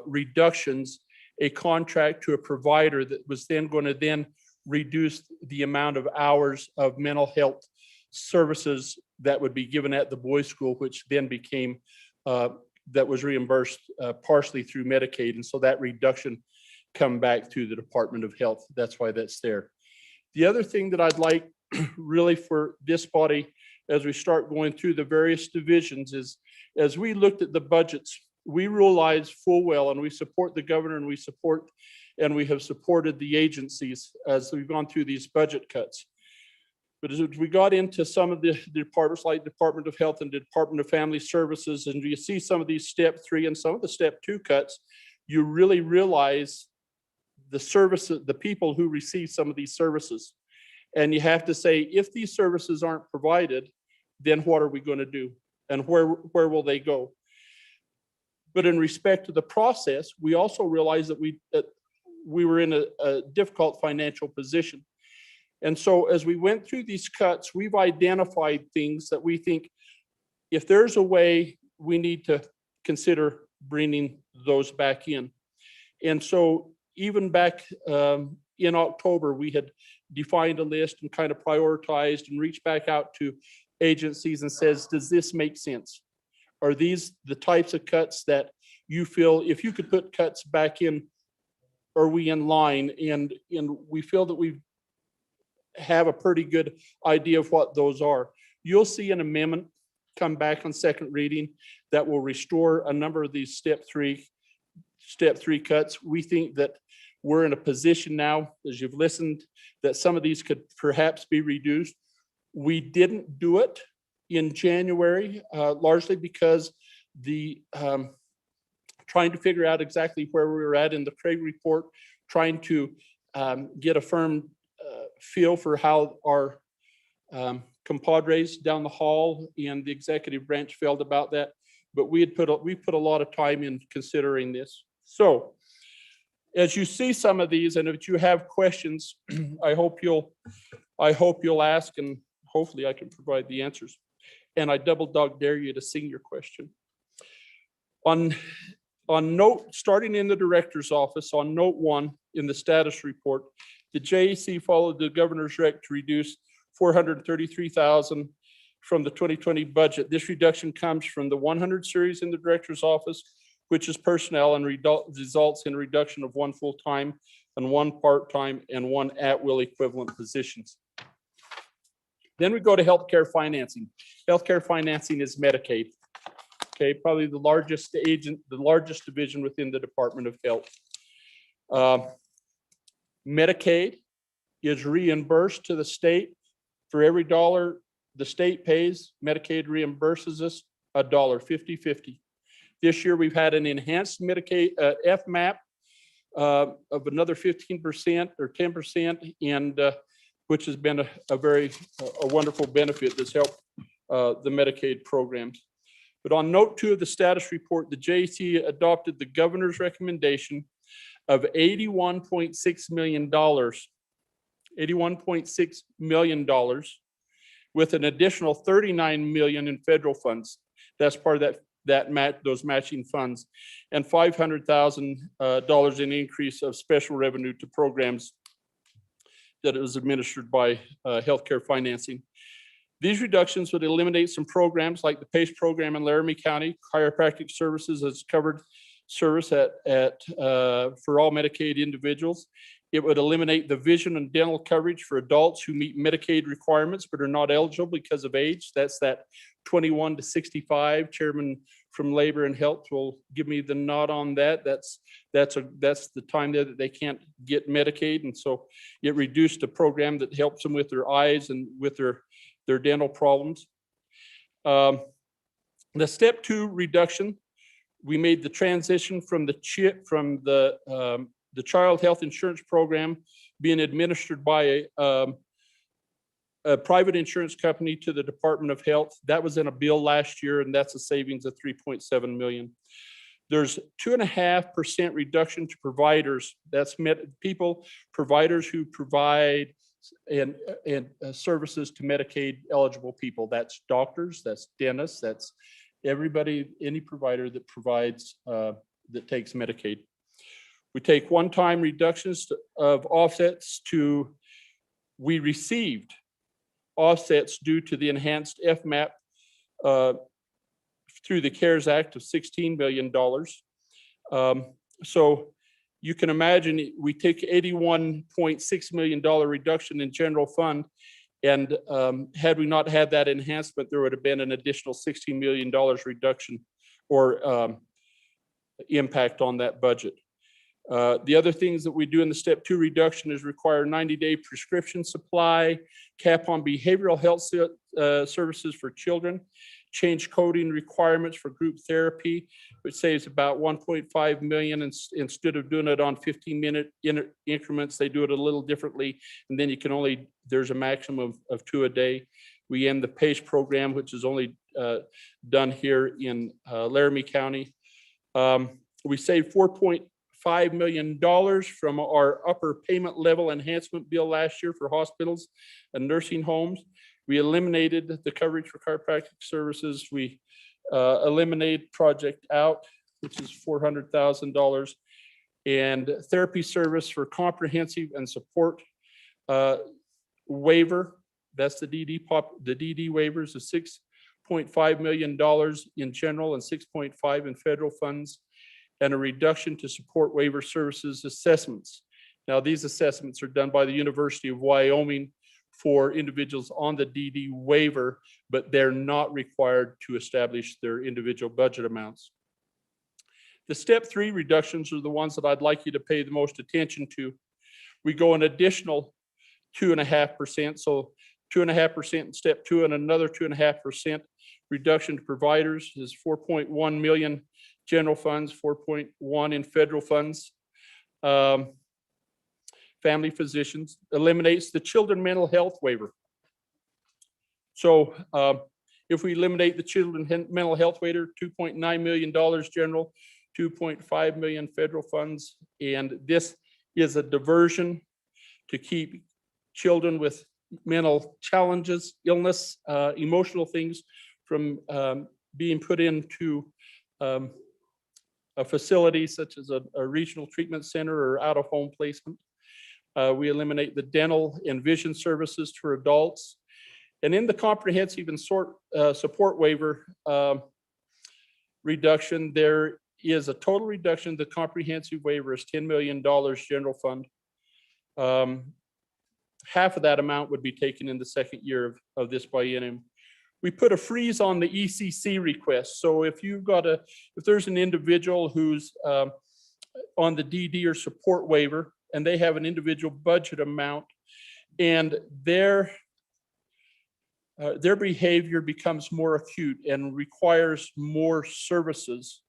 G: reductions a contract to a provider that was then going to then reduce the amount of hours of mental health services that would be given at the boys' school, which then became, that was reimbursed partially through Medicaid. And so that reduction come back to the Department of Health. That's why that's there. The other thing that I'd like really for this body, as we start going through the various divisions, is as we looked at the budgets, we realized full well, and we support the governor and we have supported the agencies as we've gone through these budget cuts. But as we got into some of the departments like Department of Health and Department of Family Services, and you see some of these step 3 and some of the step 2 cuts, you really realize the services, the people who receive some of these services. And you have to say, if these services aren't provided, then what are we going to do? And where will they go? But in respect to the process, we also realized that we were in a difficult financial position. And so as we went through these cuts, we've identified things that we think if there's a way, we need to consider bringing those back in. And so even back in October, we had defined a list and kind of prioritized and reached back out to agencies and says, does this make sense? Are these the types of cuts that you feel, if you could put cuts back in, are we in line? And we feel that we have a pretty good idea of what those are. You'll see an amendment come back on second reading that will restore a number of these step three cuts. We think that we're in a position now, as you've listened, that some of these could perhaps be reduced. We didn't do it in January, largely because the trying to figure out exactly where we were at in the Craig report, trying to get a firm feel for how our compadres down the hall and the executive branch felt about that. But we put a lot of time in considering this. So as you see some of these, and if you have questions, I hope you'll ask, and hopefully I can provide the answers. And I double dog dare you to sing your question. On note, starting in the director's office, on note 1 in the status report, the JAC followed the governor's rec to reduce $433,000 from the 2020 budget. This reduction comes from the 100 series in the director's office, which is personnel, and results in a reduction of 1 full-time and 1 part-time and 1 at-will equivalent positions. Then we go to healthcare financing. Healthcare financing is Medicaid. Okay, probably the largest division within the Department of Health. Medicaid is reimbursed to the state. For every dollar the state pays, Medicaid reimburses us $1, 50-50. This year we've had an enhanced Medicaid FMAP of another 15% or 10%, and which has been a wonderful benefit that's helped the Medicaid programs. But on note 2 of the status report, the JAC adopted the governor's recommendation of $81.6 million, $81.6 million with an additional 39 million in federal funds. That's part of those matching funds, and $500,000 in increase of special revenue to programs that is administered by healthcare financing. These reductions would eliminate some programs like the PACE program in Laramie County, chiropractic services as covered service for all Medicaid individuals. It would eliminate the vision and dental coverage for adults who meet Medicaid requirements but are not eligible because of age. That's that 21 to 65. Chairman from Labor and Health will give me the nod on that. That's the time there that they can't get Medicaid, and so it reduced a program that helps them with their eyes and with their dental problems. The step 2 reduction, we made the transition from the child health insurance program being administered by a private insurance company to the Department of Health. That was in a bill last year, and that's a savings of 3.7 million. There's 2.5% reduction to providers. That's providers who provide and services to Medicaid eligible people. That's doctors, that's dentists, that's everybody, any provider that provides, that takes Medicaid. We take one-time reductions of offsets we received offsets due to the enhanced FMAP through the CARES Act of $16 million. So you can imagine we take $81.6 million reduction in general fund, and had we not had that enhancement, there would have been an additional $16 million reduction or impact on that budget. The other things that we do in the step 2 reduction is require 90-day prescription supply, cap on behavioral health services for children, change coding requirements for group therapy, which saves about 1.5 million. Instead of doing it on 15-minute increments, they do it a little differently. And then there's a maximum of 2 a day. We end the PACE program, which is only done here in Laramie County. We save $4.5 million from our upper payment level enhancement bill last year for hospitals and nursing homes. We eliminated the coverage for chiropractic services. We eliminated Project Out, which is $400,000, and therapy service for comprehensive and support waiver. That's the DD waivers of $6.5 million in general and 6.5 in federal funds, and a reduction to support waiver services assessments. Now, these assessments are done by the University of Wyoming for individuals on the DD waiver, but they're not required to establish their individual budget amounts. The step 3 reductions are the ones that I'd like you to pay the most attention to. We go an additional 2.5%, so 2.5% in step 2 and another 2.5% reduction to providers is 4.1 million general funds, 4.1 in federal funds. Family physicians, eliminates the children mental health waiver. So if we eliminate the children mental health waiver, $2.9 million general, 2.5 million federal funds. And this is a diversion to keep children with mental challenges, illness, emotional things from being put into a facility such as a regional treatment center or out-of-home placement. We eliminate the dental and vision services for adults. And in the comprehensive and support waiver reduction, there is a total reduction. The comprehensive waiver is $10 million general fund. Half of that amount would be taken in the second year of this biennium. We put a freeze on the ECC request. So if there's an individual who's on the DD or support waiver, and they have an individual budget amount, and their behavior becomes more acute and requires more services.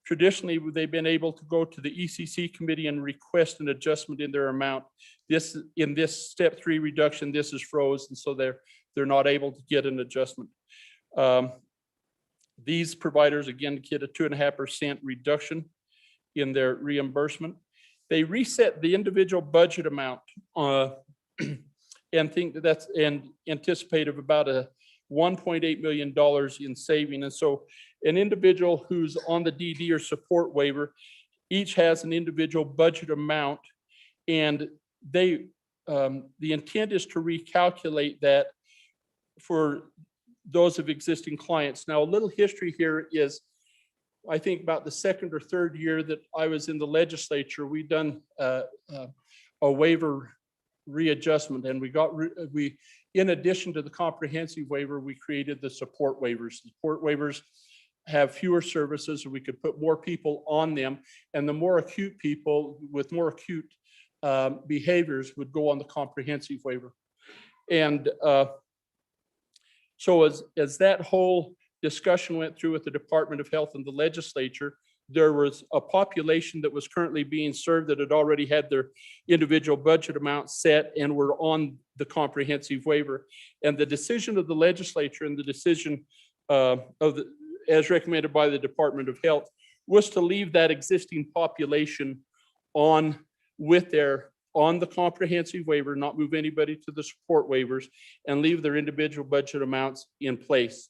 G: Traditionally, they've been able to go to the ECC committee and request an adjustment in their amount. In this step 3 reduction, this is frozen, so they're not able to get an adjustment. These providers, again, get a 2.5% reduction in their reimbursement. They reset the individual budget amount and think that that's and anticipate of about a $1.8 million in saving. And so an individual who's on the DD or support waiver each has an individual budget amount, and they the intent is to recalculate that for those of existing clients. Now, a little history here is, I think about the second or third year that I was in the legislature, we done a waiver readjustment, and we in addition to the comprehensive waiver, we created the support waivers. Support waivers have fewer services, so we could put more people on them, and the more acute people with more acute behaviors would go on the comprehensive waiver. And so as that whole discussion went through with the Department of Health and the legislature, there was a population that was currently being served that had already had their individual budget amount set and were on the comprehensive waiver. And the decision of the legislature and the decision as recommended by the Department of Health was to leave that existing population on the comprehensive waiver, not move anybody to the support waivers, and leave their individual budget amounts in place.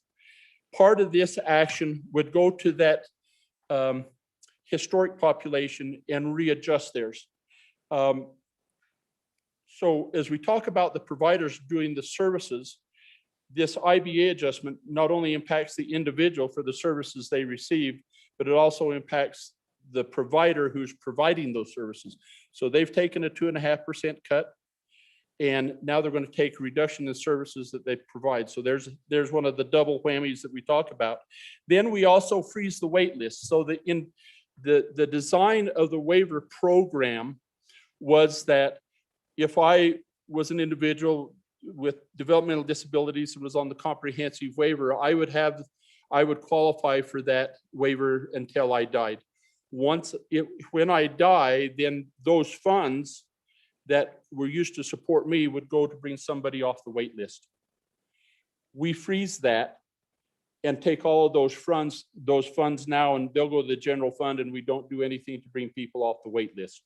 G: Part of this action would go to that historic population and readjust theirs. So as we talk about the providers doing the services, this IBA adjustment not only impacts the individual for the services they receive, but it also impacts the provider who's providing those services. So they've taken a 2.5% cut, and now they're going to take a reduction in services that they provide. So there's one of the double whammies that we talk about. Then we also freeze the wait list. So that in the design of the waiver program was that if I was an individual with developmental disabilities and was on the comprehensive waiver, I would qualify for that waiver until I died. When I die, then those funds that were used to support me would go to bring somebody off the wait list. We freeze that and take all of those funds now, and they'll go to the general fund, and we don't do anything to bring people off the wait list,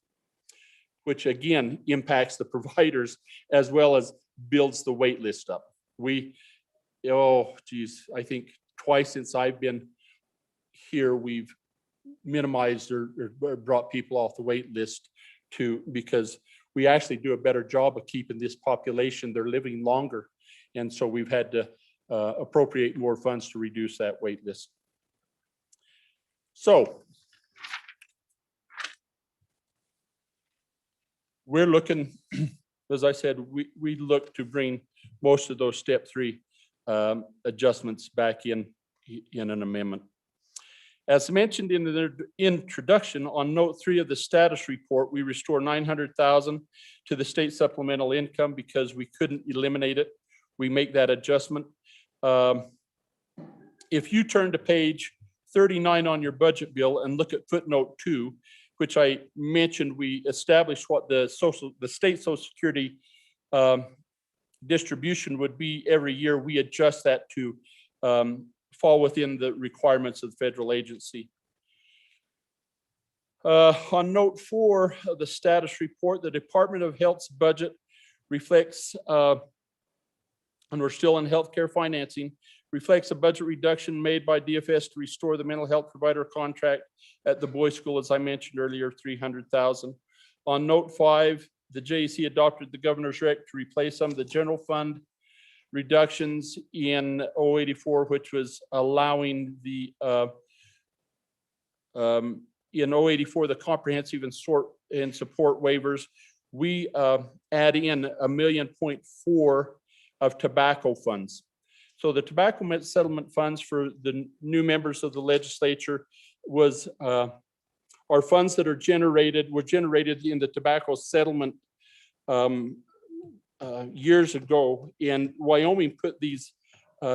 G: which again impacts the providers as well as builds the wait list up. I think twice since I've been here, we've minimized or brought people off the wait list because we actually do a better job of keeping this population, they're living longer. And so we've had to appropriate more funds to reduce that wait list. So we're looking, as I said, we look to bring most of those step 3 adjustments back in an amendment. As mentioned in the introduction, on note 3 of the status report, we restore $900,000 to the state supplemental income because we couldn't eliminate it. We make that adjustment. If you turn to page 39 on your budget bill and look at footnote 2, which I mentioned, we established what the state Social Security distribution would be every year. We adjust that to fall within the requirements of the federal agency. On note 4 of the status report, the Department of Health's budget reflects, and we're still in healthcare financing, reflects a budget reduction made by DFS to restore the mental health provider contract at the Boys School, as I mentioned earlier, $300,000. On note 5, the JEC adopted the governor's rec to replace some of the general fund reductions in 084, which was allowing the in 084 the comprehensive and support waivers. We add in $1.4 million of tobacco funds. So the tobacco settlement funds for the new members of the legislature are funds that were generated in the tobacco settlement years ago. And Wyoming put these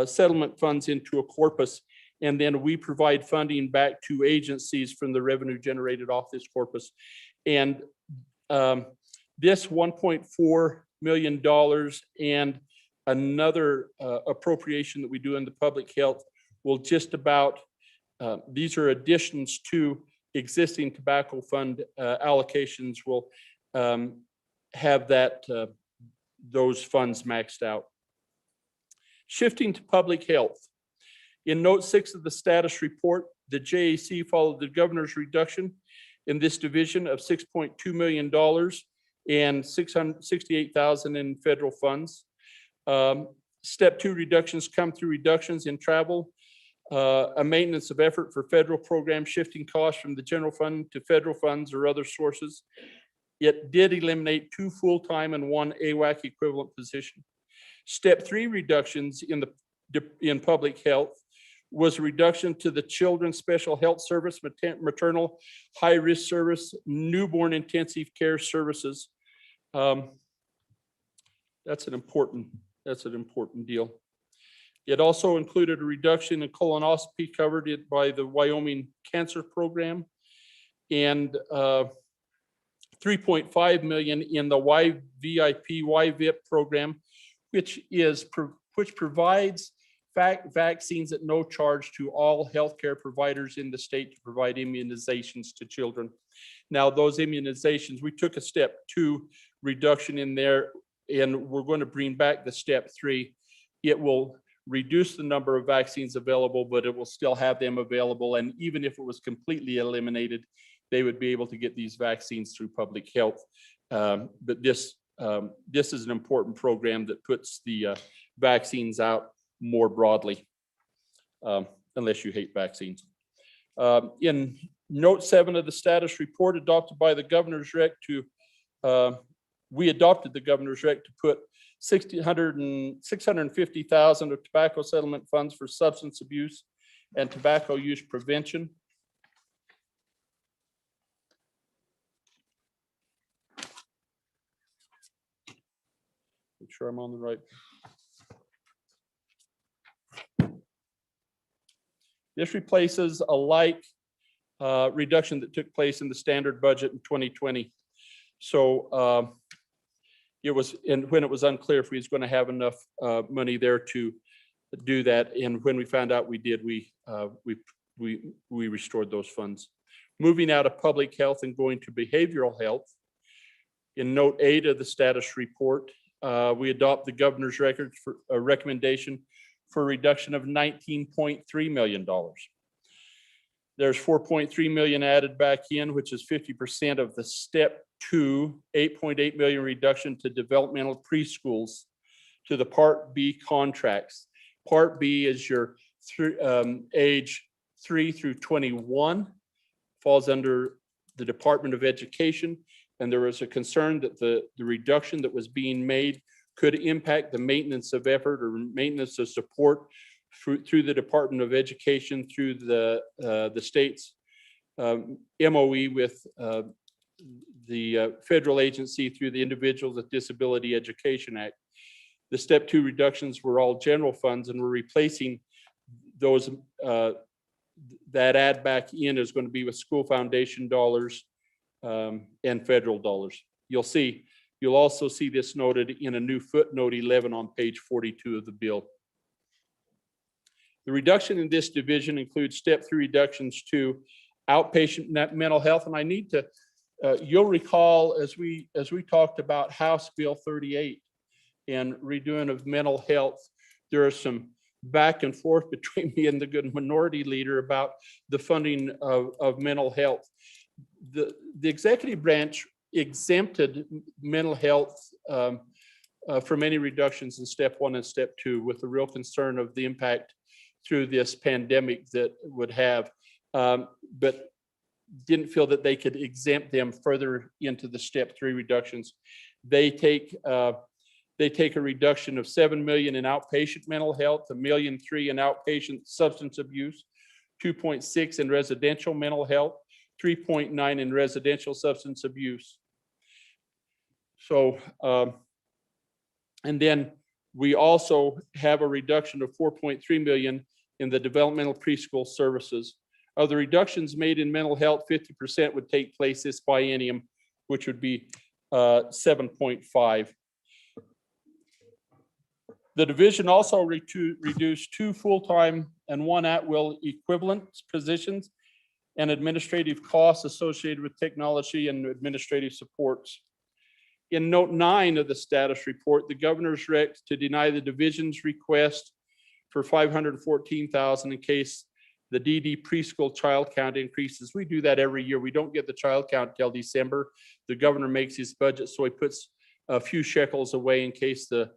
G: settlement funds into a corpus, and then we provide funding back to agencies from the revenue generated off this corpus. And this $1.4 million and another appropriation that we do in the public health will just about, these are additions to existing tobacco fund allocations will have that, those funds maxed out. Shifting to public health. In note 6 of the status report, the JAC followed the governor's reduction in this division of $6.2 million and $668,000 in federal funds. Step 2 reductions come through reductions in travel, a maintenance of effort for federal programs, shifting costs from the general fund to federal funds or other sources. It did eliminate 2 full-time and 1 AWAC equivalent position. Step 3 reductions in public health was a reduction to the Children's Special Health Service, maternal high-risk service, newborn intensive care services. That's an important deal. It also included a reduction in colonoscopy covered by the Wyoming Cancer Program, and $3.5 million in the YVIP, YVIP program, which provides vaccines at no charge to all healthcare providers in the state to provide immunizations to children. Now, those immunizations, we took a step 2 reduction in there, and we're going to bring back the step 3. It will reduce the number of vaccines available, but it will still have them available. And even if it was completely eliminated, they would be able to get these vaccines through public health. But this is an important program that puts the vaccines out more broadly, unless you hate vaccines. In note 7 of the status report adopted by the governor's rec we adopted the governor's rec to put $650,000 of tobacco settlement funds for substance abuse and tobacco use prevention. Make sure I'm on the right. This replaces a like reduction that took place in the standard budget in 2020. So it was, and when it was unclear if we was going to have enough money there to do that, and when we found out we did, we restored those funds. Moving out of public health and going to behavioral health. In note 8 of the status report, we adopt the governor's records for a recommendation for a reduction of $19.3 million. There's $4.3 million added back in, which is 50% of the step 2, $8.8 million reduction to developmental preschools to the Part B contracts. Part B is your age 3 through 21, falls under the Department of Education. And there was a concern that the reduction that was being made could impact the maintenance of effort or maintenance of support through the Department of Education, through the state's MOE with the federal agency, through the Individuals with Disability Education Act. The step 2 reductions were all general funds, and we're replacing those, that add back in is going to be with school foundation dollars and federal dollars. You'll also see this noted in a new footnote 11 on page 42 of the bill. The reduction in this division includes step 3 reductions to outpatient mental health. And I need to, you'll recall as we talked about House Bill 38 and redoing of mental health, there are some back and forth between me and the good minority leader about the funding of mental health. The executive branch exempted mental health from any reductions in step 1 and step 2, with the real concern of the impact through this pandemic that would have, but didn't feel that they could exempt them further into the step 3 reductions. They take a reduction of $7 million in outpatient mental health, $1.3 million in outpatient substance abuse, 2.6 in residential mental health, 3.9 in residential substance abuse. So, and then we also have a reduction of $4.3 million in the developmental preschool services. Of the reductions made in mental health, 50% would take place this biennium, which would be 7.5. The division also reduced 2 full-time and 1 at-will equivalent positions and administrative costs associated with technology and administrative supports. In note 9 of the status report, the governor's rec to deny the division's request for $514,000 in case the DD preschool child count increases. We do that every year. We don't get the child count till December. The governor makes his budget, so he puts a few shekels away in case the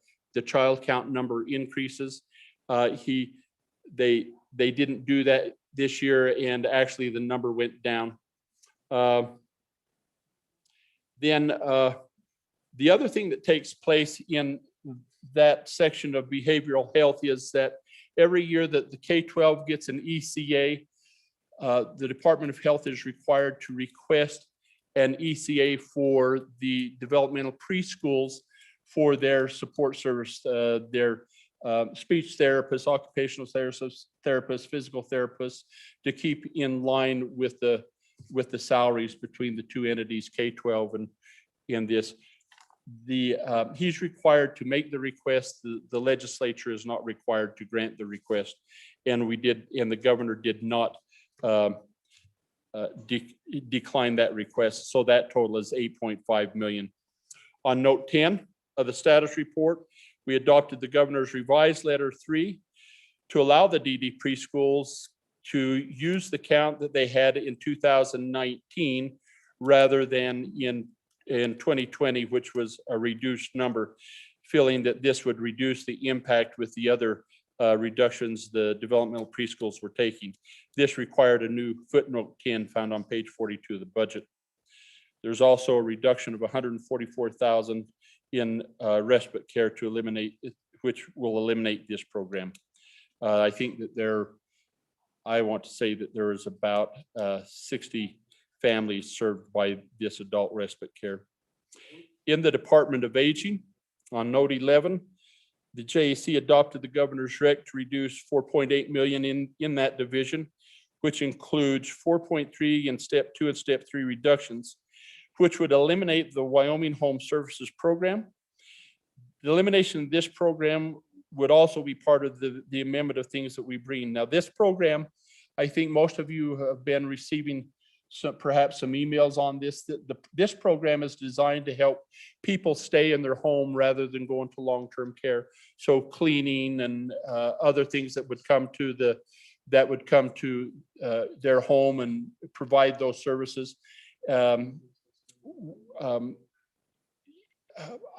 G: child count number increases. They didn't do that this year, and actually the number went down. Then the other thing that takes place in that section of behavioral health is that every year that the K-12 gets an ECA, the Department of Health is required to request an ECA for the developmental preschools for their support service, their speech therapists, occupational therapists, physical therapists, to keep in line with the salaries between the two entities, K-12 and this. He's required to make the request. The legislature is not required to grant the request, and the governor did not decline that request. So that total is 8.5 million. On note 10 of the status report, we adopted the governor's revised letter 3 to allow the DD preschools to use the count that they had in 2019 rather than in 2020, which was a reduced number, feeling that this would reduce the impact with the other reductions the developmental preschools were taking. This required a new footnote 10 found on page 42 of the budget. There's also a reduction of 144,000 in respite care to eliminate, which will eliminate this program. I think that I want to say that there is about 60 families served by this adult respite care. In the Department of Aging, on note 11, the JAC adopted the governor's rec to reduce 4.8 million in that division, which includes 4.3 in step 2 and step 3 reductions, which would eliminate the Wyoming Home Services Program. The elimination of this program would also be part of the amendment of things that we bring. Now, this program, I think most of you have been receiving perhaps some emails on this. This program is designed to help people stay in their home rather than go into long-term care. So cleaning and other things that would come to their home and provide those services. I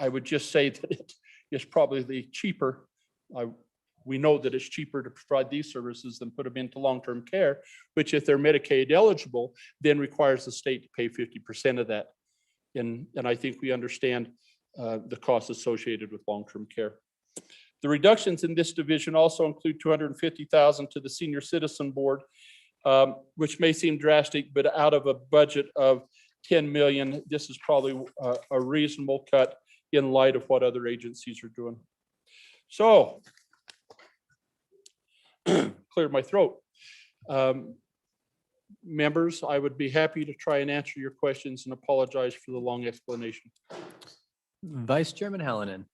G: would just say that it is probably cheaper. We know that it's cheaper to provide these services than put them into long-term care, which if they're Medicaid eligible, then requires the state to pay 50% of that. And I think we understand the costs associated with long-term care. The reductions in this division also include 250,000 to the Senior Citizen Board, which may seem drastic, but out of a budget of 10 million, this is probably a reasonable cut in light of what other agencies are doing. So, cleared my throat. Members, I would be happy to try and answer your questions and apologize for the long explanation.
F: Vice Chairman Hallinan.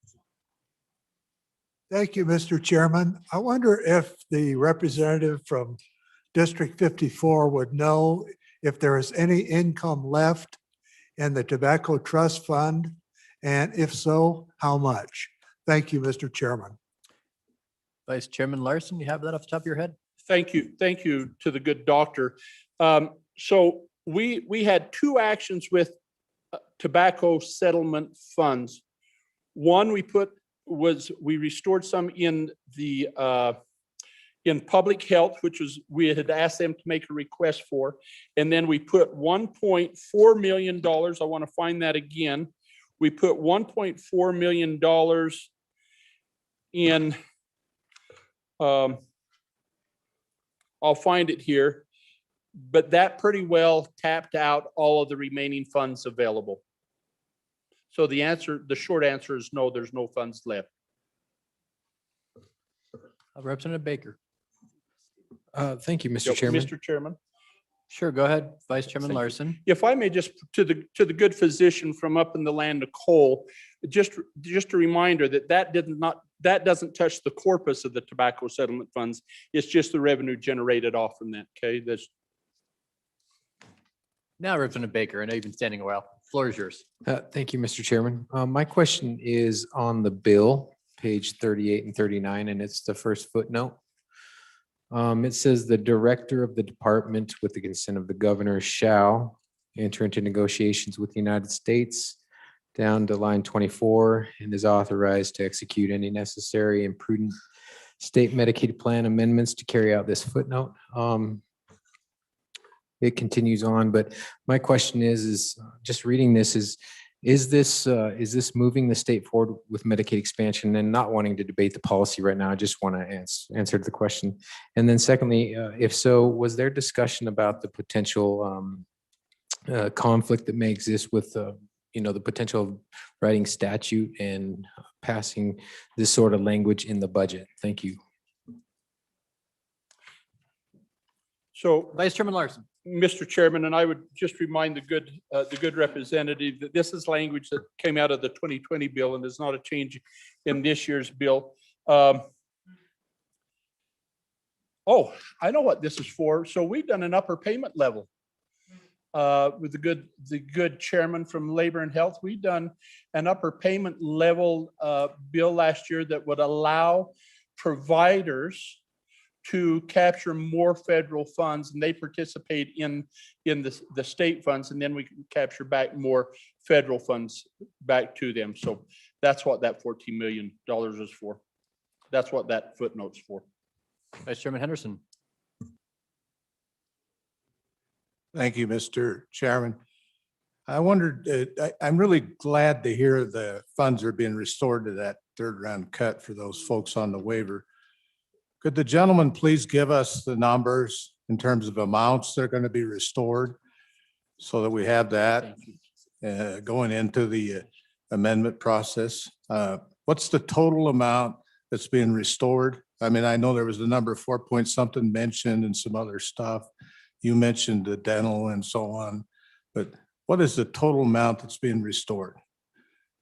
I: Thank you, Mr. Chairman. I wonder if the representative from District 54 would know if there is any income left in the Tobacco Trust Fund, and if so, how much? Thank you, Mr. Chairman.
F: Vice Chairman Larson, you have that off the top of your head?
G: Thank you. Thank you to the good doctor. So we had 2 actions with tobacco settlement funds. One we restored some in the in public health, which was we had asked them to make a request for, and then we put $1.4 million. I want to find that again. We put $1.4 million in. I'll find it here, but that pretty well tapped out all of the remaining funds available. So the short answer is no, there's no funds left.
F: Representative Baker.
V: Thank you, Mr. Chairman.
G: Mr. Chairman.
F: Sure, go ahead, Vice Chairman
G: Thank you.
F: Larson.
G: If I may just, to the good physician from up in the land of coal, just a reminder that that doesn't touch the corpus of the tobacco settlement funds. It's just the revenue generated off from that, okay? That's,
F: Now Representative Baker, I know you've been standing a while. Floor is yours.
V: Thank you, Mr. Chairman. My question is on the bill, page 38 and 39, and it's the first footnote. It says the director of the department, with the consent of the governor, shall enter into negotiations with the United States down to line 24 and is authorized to execute any necessary and prudent state Medicaid plan amendments to carry out this footnote. It continues on, but my question is just reading this is this moving the state forward with Medicaid expansion? And not wanting to debate the policy right now, I just want to answer the question. And then secondly, if so, was there discussion about the potential conflict that may exist with the potential of writing statute and passing this sort of language in the budget? Thank you.
G: so
F: Vice Chairman Larson.
G: Mr. Chairman, and I would just remind the good representative that this is language that came out of the 2020 bill and is not a change in this year's bill. Oh, I know what this is for. So we've done an upper payment level with the good chairman from Labor and Health. We've done an upper payment level bill last year that would allow providers to capture more federal funds, and they participate in the state funds, and then we can capture back more federal funds back to them. So that's what that $14 million is for. That's what that footnote's for.
F: Vice Chairman Henderson.
M: Thank you, Mr. Chairman. I wondered, I'm really glad to hear the funds are being restored to that third round cut for those folks on the waiver. Could the gentleman please give us the numbers in terms of amounts that are going to be restored so that we have that going into the amendment process? What's the total amount that's being restored? I mean, I know there was a number 4 point something mentioned and some other stuff. You mentioned the dental and so on, but what is the total amount that's being restored?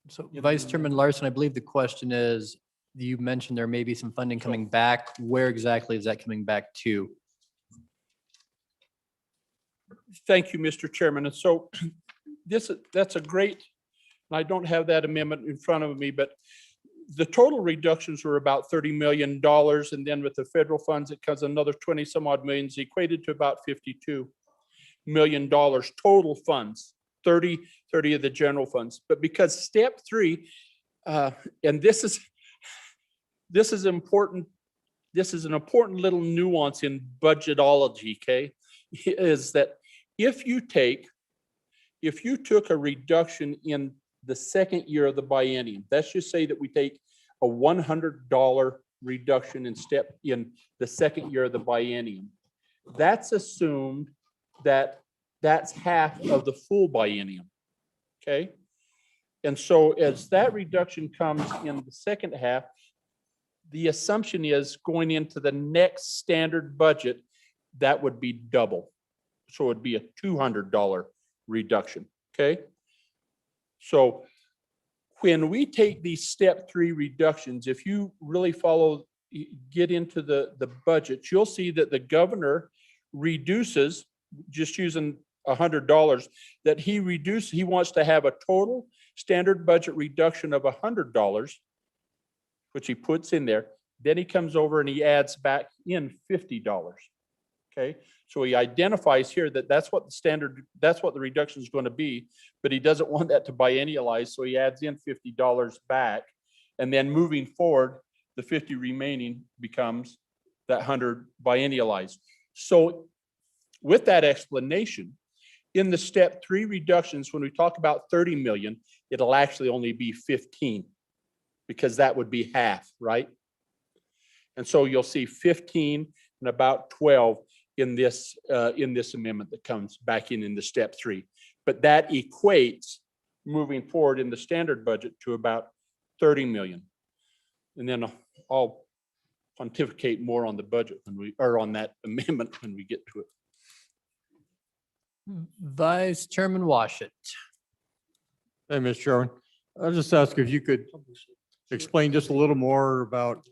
F: So Vice Chairman Larson, I believe the question is, you mentioned there may be some funding coming back. Where exactly is that coming back to?
G: Thank you, Mr. Chairman. And so that's a great, and I don't have that amendment in front of me, but the total reductions were about $30 million. And then with the federal funds, it comes another 20 some odd millions, equated to about $52 million total funds, 30 of the general funds. But because step 3, and this is important. This is an important little nuance in budgetology, okay? Is that if you took a reduction in the second year of the biennium, let's just say that we take a $100 reduction in the second year of the biennium, that's assumed that that's half of the full biennium, okay? And so as that reduction comes in the second half, the assumption is going into the next standard budget, that would be double. So it'd be a $200 reduction, okay? So when we take these step 3 reductions, if you really get into the budget, you'll see that the governor reduces, just using $100, that he wants to have a total standard budget reduction of $100, which he puts in there. Then he comes over and he adds back in $50. Okay, so he identifies here that that's what the reduction is going to be, but he doesn't want that to biennialize, so he adds in $50 back, and then moving forward, the 50 remaining becomes that 100 biennialized. So with that explanation, in the step 3 reductions, when we talk about 30 million, it'll actually only be 15, because that would be half, right? And so you'll see 15 and about 12 in this amendment that comes back in the step 3. But that equates moving forward in the standard budget to about 30 million. And then I'll pontificate more on the budget on that amendment when we get to it.
F: Vice Chairman Washit.
R: Hey, Mr. Chairman, I'll just ask if you could explain just a little more about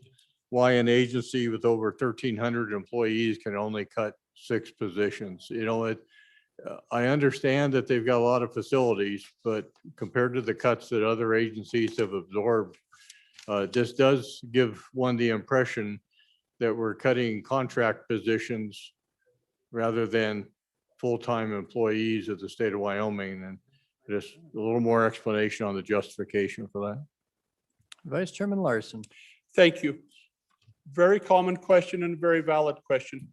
R: why an agency with over 1,300 employees can only cut 6 positions? You know, I understand that they've got a lot of facilities, but compared to the cuts that other agencies have absorbed, this does give one the impression that we're cutting contract positions rather than full-time employees of the state of Wyoming. And just a little more explanation on the justification for that.
F: Vice Chairman Larson.
G: Thank you. Very common question and very valid question.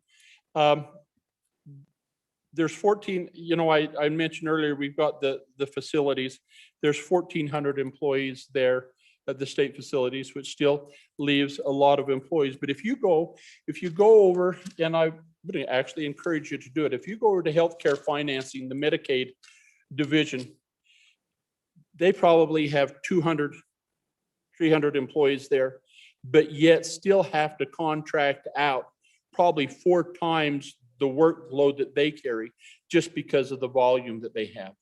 G: There's 14, you know, I mentioned earlier, we've got the facilities. There's 1,400 employees there at the state facilities, which still leaves a lot of employees. But if you go over, and I would actually encourage you to do it, if you go over to healthcare financing, the Medicaid division, they probably have 200, 300 employees there, but yet still have to contract out probably 4 times the workload that they carry just because of the volume that they have.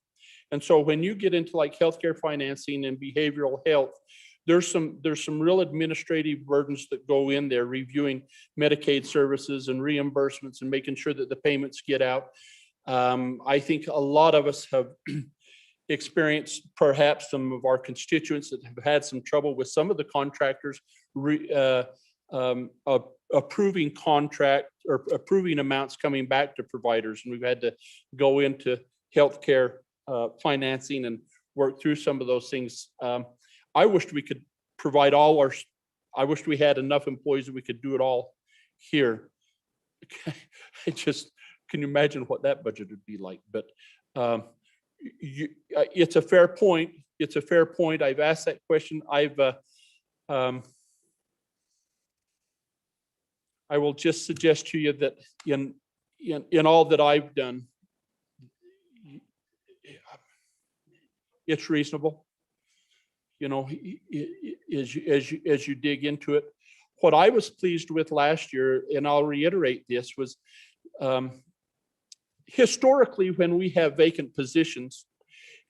G: And so when you get into like healthcare financing and behavioral health, there's some real administrative burdens that go in there, reviewing Medicaid services and reimbursements and making sure that the payments get out. I think a lot of us have experienced, perhaps some of our constituents that have had some trouble with some of the contractors approving contract or approving amounts coming back to providers. And we've had to go into healthcare financing and work through some of those things. I wished we could provide I wished we had enough employees that we could do it all here. Can you imagine what that budget would be like? But it's a fair point. It's a fair point. I've asked that question. I will just suggest to you that in all that I've done, it's reasonable. You know, as you dig into it. What I was pleased with last year, and I'll reiterate this, was historically when we have vacant positions,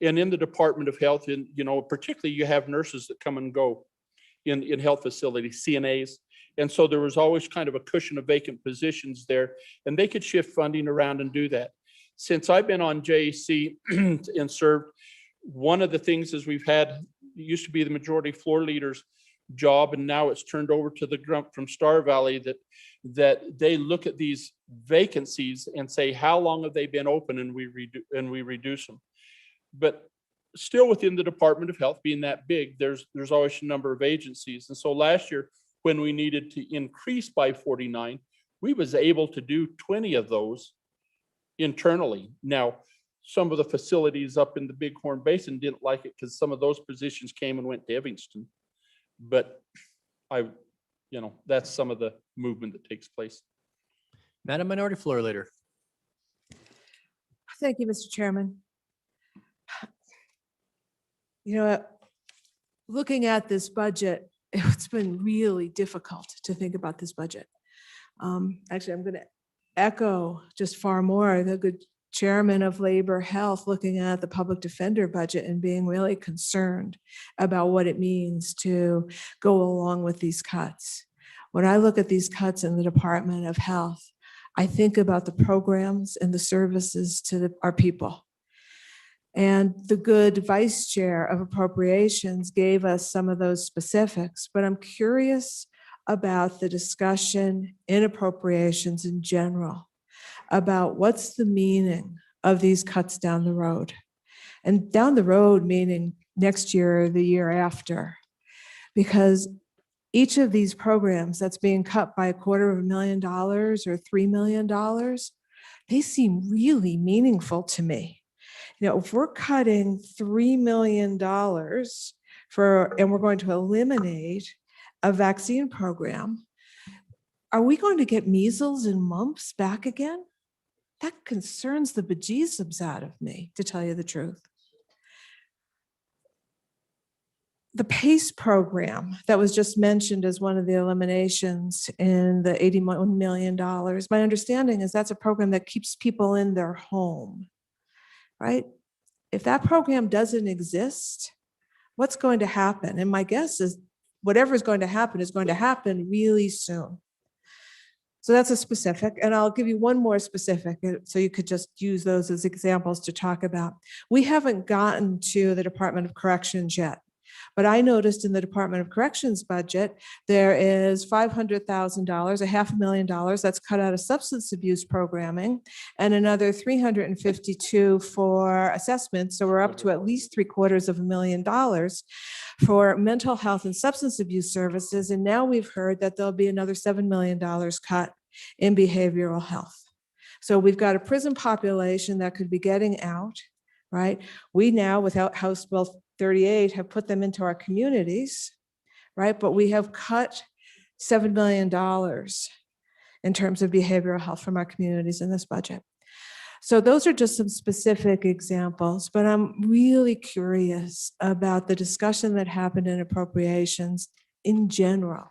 G: and in the Department of Health, and you know, particularly you have nurses that come and go in health facilities, CNAs. And so there was always kind of a cushion of vacant positions there, and they could shift funding around and do that. Since I've been on JAC and served, one of the things is we've had, it used to be the majority floor leader's job, and now it's turned over to the grump from Star Valley that they look at these vacancies and say, how long have they been open, and we reduce them. But still within the Department of Health being that big, there's always a number of agencies. And so last year, when we needed to increase by 49, we was able to do 20 of those internally. Now, some of the facilities up in the Bighorn Basin didn't like it because some of those positions came and went to Evanston. But that's some of the movement that takes place.
F: Madam Minority Floor Leader.
H: Thank you, Mr. Chairman. You know, looking at this budget, it's been really difficult to think about this budget. Actually, I'm going to echo just far more the good chairman of Labor Health looking at the public defender budget and being really concerned about what it means to go along with these cuts. When I look at these cuts in the Department of Health, I think about the programs and the services to our people. And the good vice chair of appropriations gave us some of those specifics, but I'm curious about the discussion in appropriations in general about what's the meaning of these cuts down the road. And down the road, meaning next year or the year after, because each of these programs that's being cut by $250,000 or $3 million, they seem really meaningful to me. You know, if we're cutting $3 million and we're going to eliminate a vaccine program, are we going to get measles and mumps back again? That concerns the bejesus out of me, to tell you the truth. The PACE program that was just mentioned as one of the eliminations in the $81 million, my understanding is that's a program that keeps people in their home, right? If that program doesn't exist, what's going to happen? And my guess is whatever is going to happen is going to happen really soon. So that's a specific, and I'll give you one more specific, so you could just use those as examples to talk about. We haven't gotten to the Department of Corrections yet, but I noticed in the Department of Corrections budget, there is $500,000, $500,000 that's cut out of substance abuse programming, and another $352 for assessments. So we're up to at least $750,000 for mental health and substance abuse services. And now we've heard that there'll be another $7 million cut in behavioral health. So we've got a prison population that could be getting out, right? We now, without House Bill 38, have put them into our communities, right? But we have cut $7 million in terms of behavioral health from our communities in this budget. So those are just some specific examples, but I'm really curious about the discussion that happened in appropriations in general,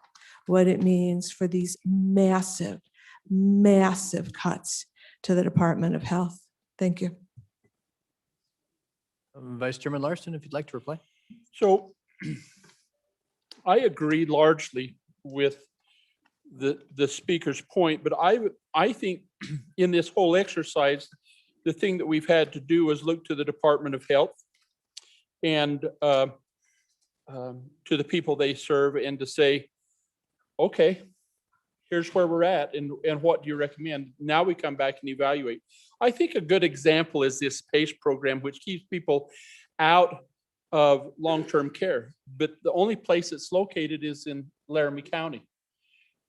H: what it means for these massive, massive cuts to the Department of Health. Thank you.
F: Vice Chairman Larson, if you'd like to reply.
G: So I agree largely with the speaker's point, but I think in this whole exercise, the thing that we've had to do is look to the Department of Health and to the people they serve and to say, okay, here's where we're at and what do you recommend? Now we come back and evaluate. I think a good example is this PACE program, which keeps people out of long-term care, but the only place it's located is in Laramie County.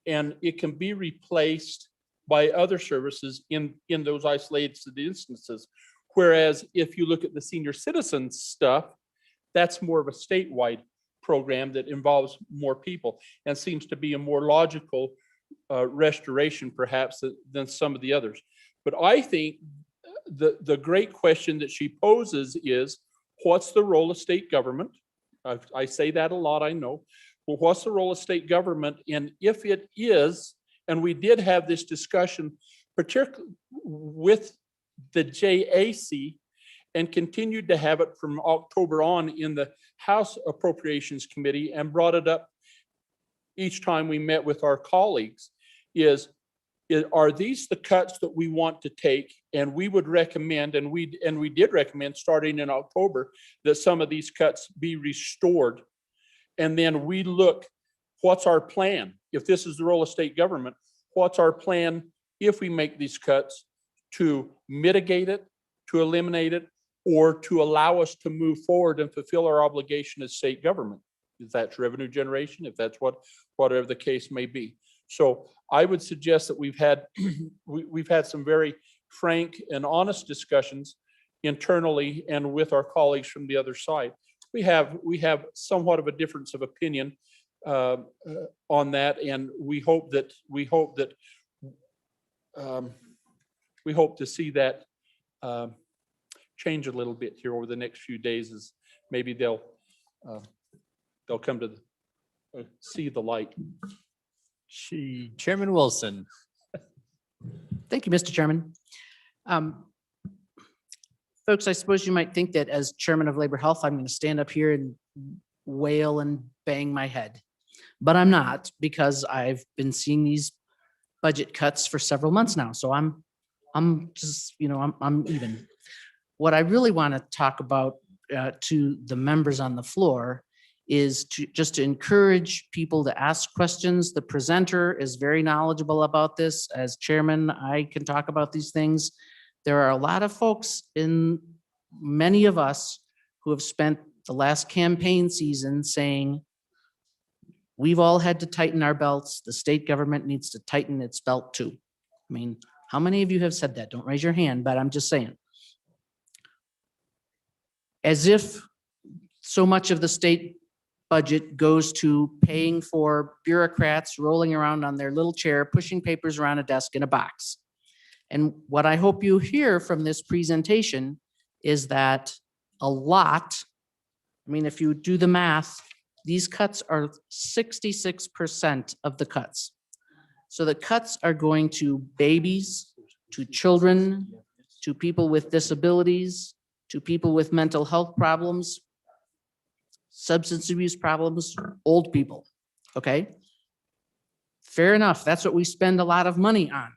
G: And it can be replaced by other services in those isolated instances. Whereas if you look at the senior citizens stuff, that's more of a statewide program that involves more people and seems to be a more logical restoration perhaps than some of the others. But I think the great question that she poses is, what's the role of state government? I say that a lot, I know. Well, what's the role of state government? And if it is, and we did have this discussion, particularly with the JAC, and continued to have it from October on in the House Appropriations Committee and brought it up each time we met with our colleagues, are these the cuts that we want to take? And we would recommend, and we did recommend starting in October, that some of these cuts be restored. And then we look, what's our plan? If this is the role of state government, what's our plan if we make these cuts to mitigate it, to eliminate it, or to allow us to move forward and fulfill our obligation as state government? If that's revenue generation, if that's whatever the case may be. So I would suggest that we've had some very frank and honest discussions internally and with our colleagues from the other side. We have somewhat of a difference of opinion on that, and we hope to see that change a little bit here over the next few days, as maybe they'll come to see the light.
F: Chairman Wilson.
S: Thank you, Mr. Chairman. Folks, I suppose you might think that as Chairman of Labor Health, I'm going to stand up here and wail and bang my head. But I'm not, because I've been seeing these budget cuts for several months now. So I'm just, I'm even. What I really want to talk about to the members on the floor is to encourage people to ask questions. The presenter is very knowledgeable about this. As chairman, I can talk about these things. There are a lot of folks many of us who have spent the last campaign season saying, we've all had to tighten our belts. The state government needs to tighten its belt too. I mean, how many of you have said that? Don't raise your hand, but I'm just saying. As if so much of the state budget goes to paying for bureaucrats rolling around on their little chair, pushing papers around a desk in a box. And what I hope you hear from this presentation is that a lot, I mean, if you do the math, these cuts are 66% of the cuts. So the cuts are going to babies, to children, to people with disabilities, to people with mental health problems, substance abuse problems, old people. Okay? Fair enough. That's what we spend a lot of money on.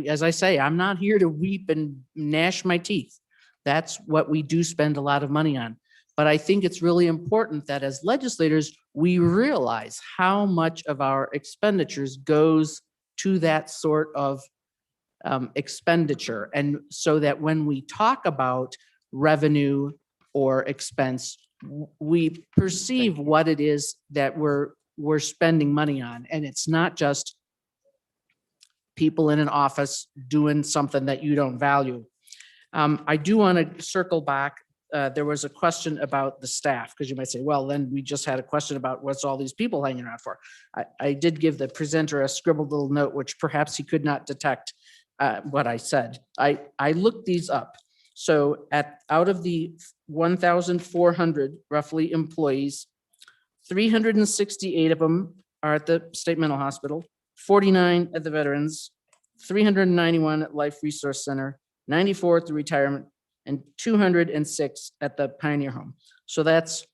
S: As I say, I'm not here to weep and gnash my teeth. That's what we do spend a lot of money on. But I think it's really important that as legislators, we realize how much of our expenditures goes to that sort of expenditure. And so that when we talk about revenue or expense, we perceive what it is that we're spending money on. And it's not just people in an office doing something that you don't value. I do want to circle back. There was a question about the staff, because you might say, well, then we just had a question about what's all these people hanging around for. I did give the presenter a scribbled little note, which perhaps he could not detect what I said. I looked these up. So out of the 1,400 roughly employees, 368 of them are at the State Mental Hospital, 49 at the Veterans, 391 at Life Resource Center, 94 at the retirement, and 206 at the Pioneer Home. So that's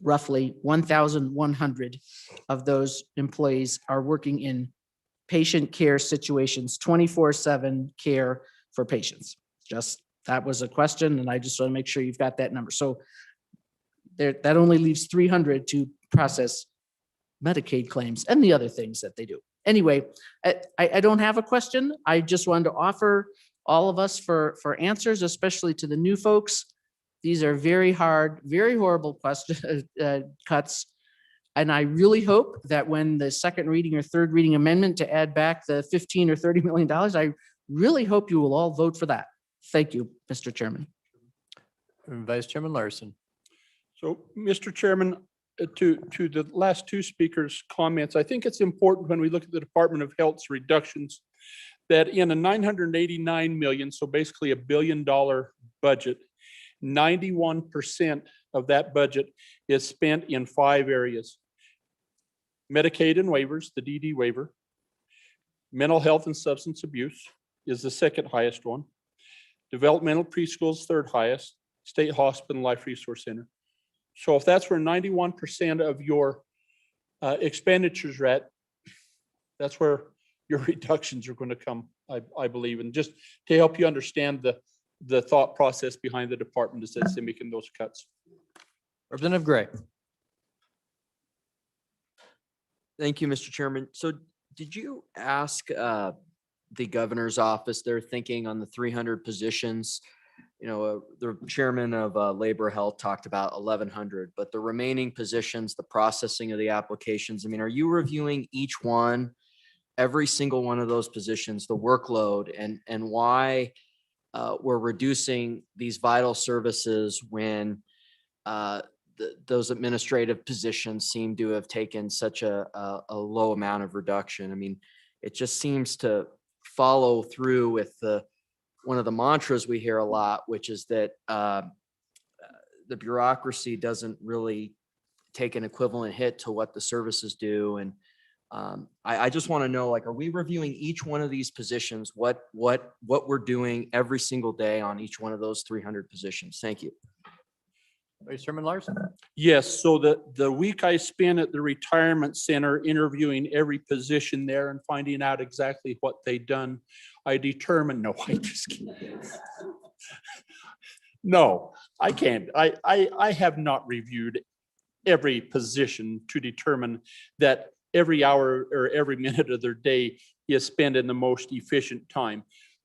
S: roughly 1,100 of those employees are working in patient care situations, 24/7 care for patients. Just, that was a question, and I just want to make sure you've got that number. So there, that only leaves 300 to process Medicaid claims and the other things that they do. Anyway, I don't have a question. I just wanted to offer all of us for answers, especially to the new folks. These are very hard, very horrible question cuts. And I really hope that when the second reading or third reading amendment to add back the $15 or $30 million, I really hope you will all vote for that. Thank you, Mr. Chairman.
F: Vice Chairman Larson.
G: So, Mr. Chairman, to the last two speakers' comments, I think it's important when we look at the Department of Health's reductions that in a 989 million, so basically $1 billion budget, 91% of that budget is spent in 5 areas. Medicaid and waivers, the DD waiver. Mental health and substance abuse is the second highest one. Developmental preschools, third highest. State hospital and Life Resource Center. So if that's where 91% of your expenditures are at, that's where your reductions are going to come, I believe. And just to help you understand the thought process behind the department as they're making those cuts.
F: Representative Gray.
L: Thank you, Mr. Chairman. So did you ask the governor's office their thinking on the 300 positions? You know, the chairman of Labor Health talked about 1,100, but the remaining positions, the processing of the applications, I mean, are you reviewing each one, every single one of those positions, the workload, and why we're reducing these vital services when those administrative positions seem to have taken such a low amount of reduction? I mean, it just seems to follow through with one of the mantras we hear a lot, which is that the bureaucracy doesn't really take an equivalent hit to what the services do. And I just want to know, like, are we reviewing each one of these positions, what we're doing every single day on each one of those 300 positions? Thank you.
F: Vice Chairman Larson.
G: Yes, so the week I spent at the retirement center interviewing every position there and finding out exactly what they'd done, I determined, no, I just can't. No, I can't. I have not reviewed every position to determine that every hour or every minute of their day is spent in the most efficient time.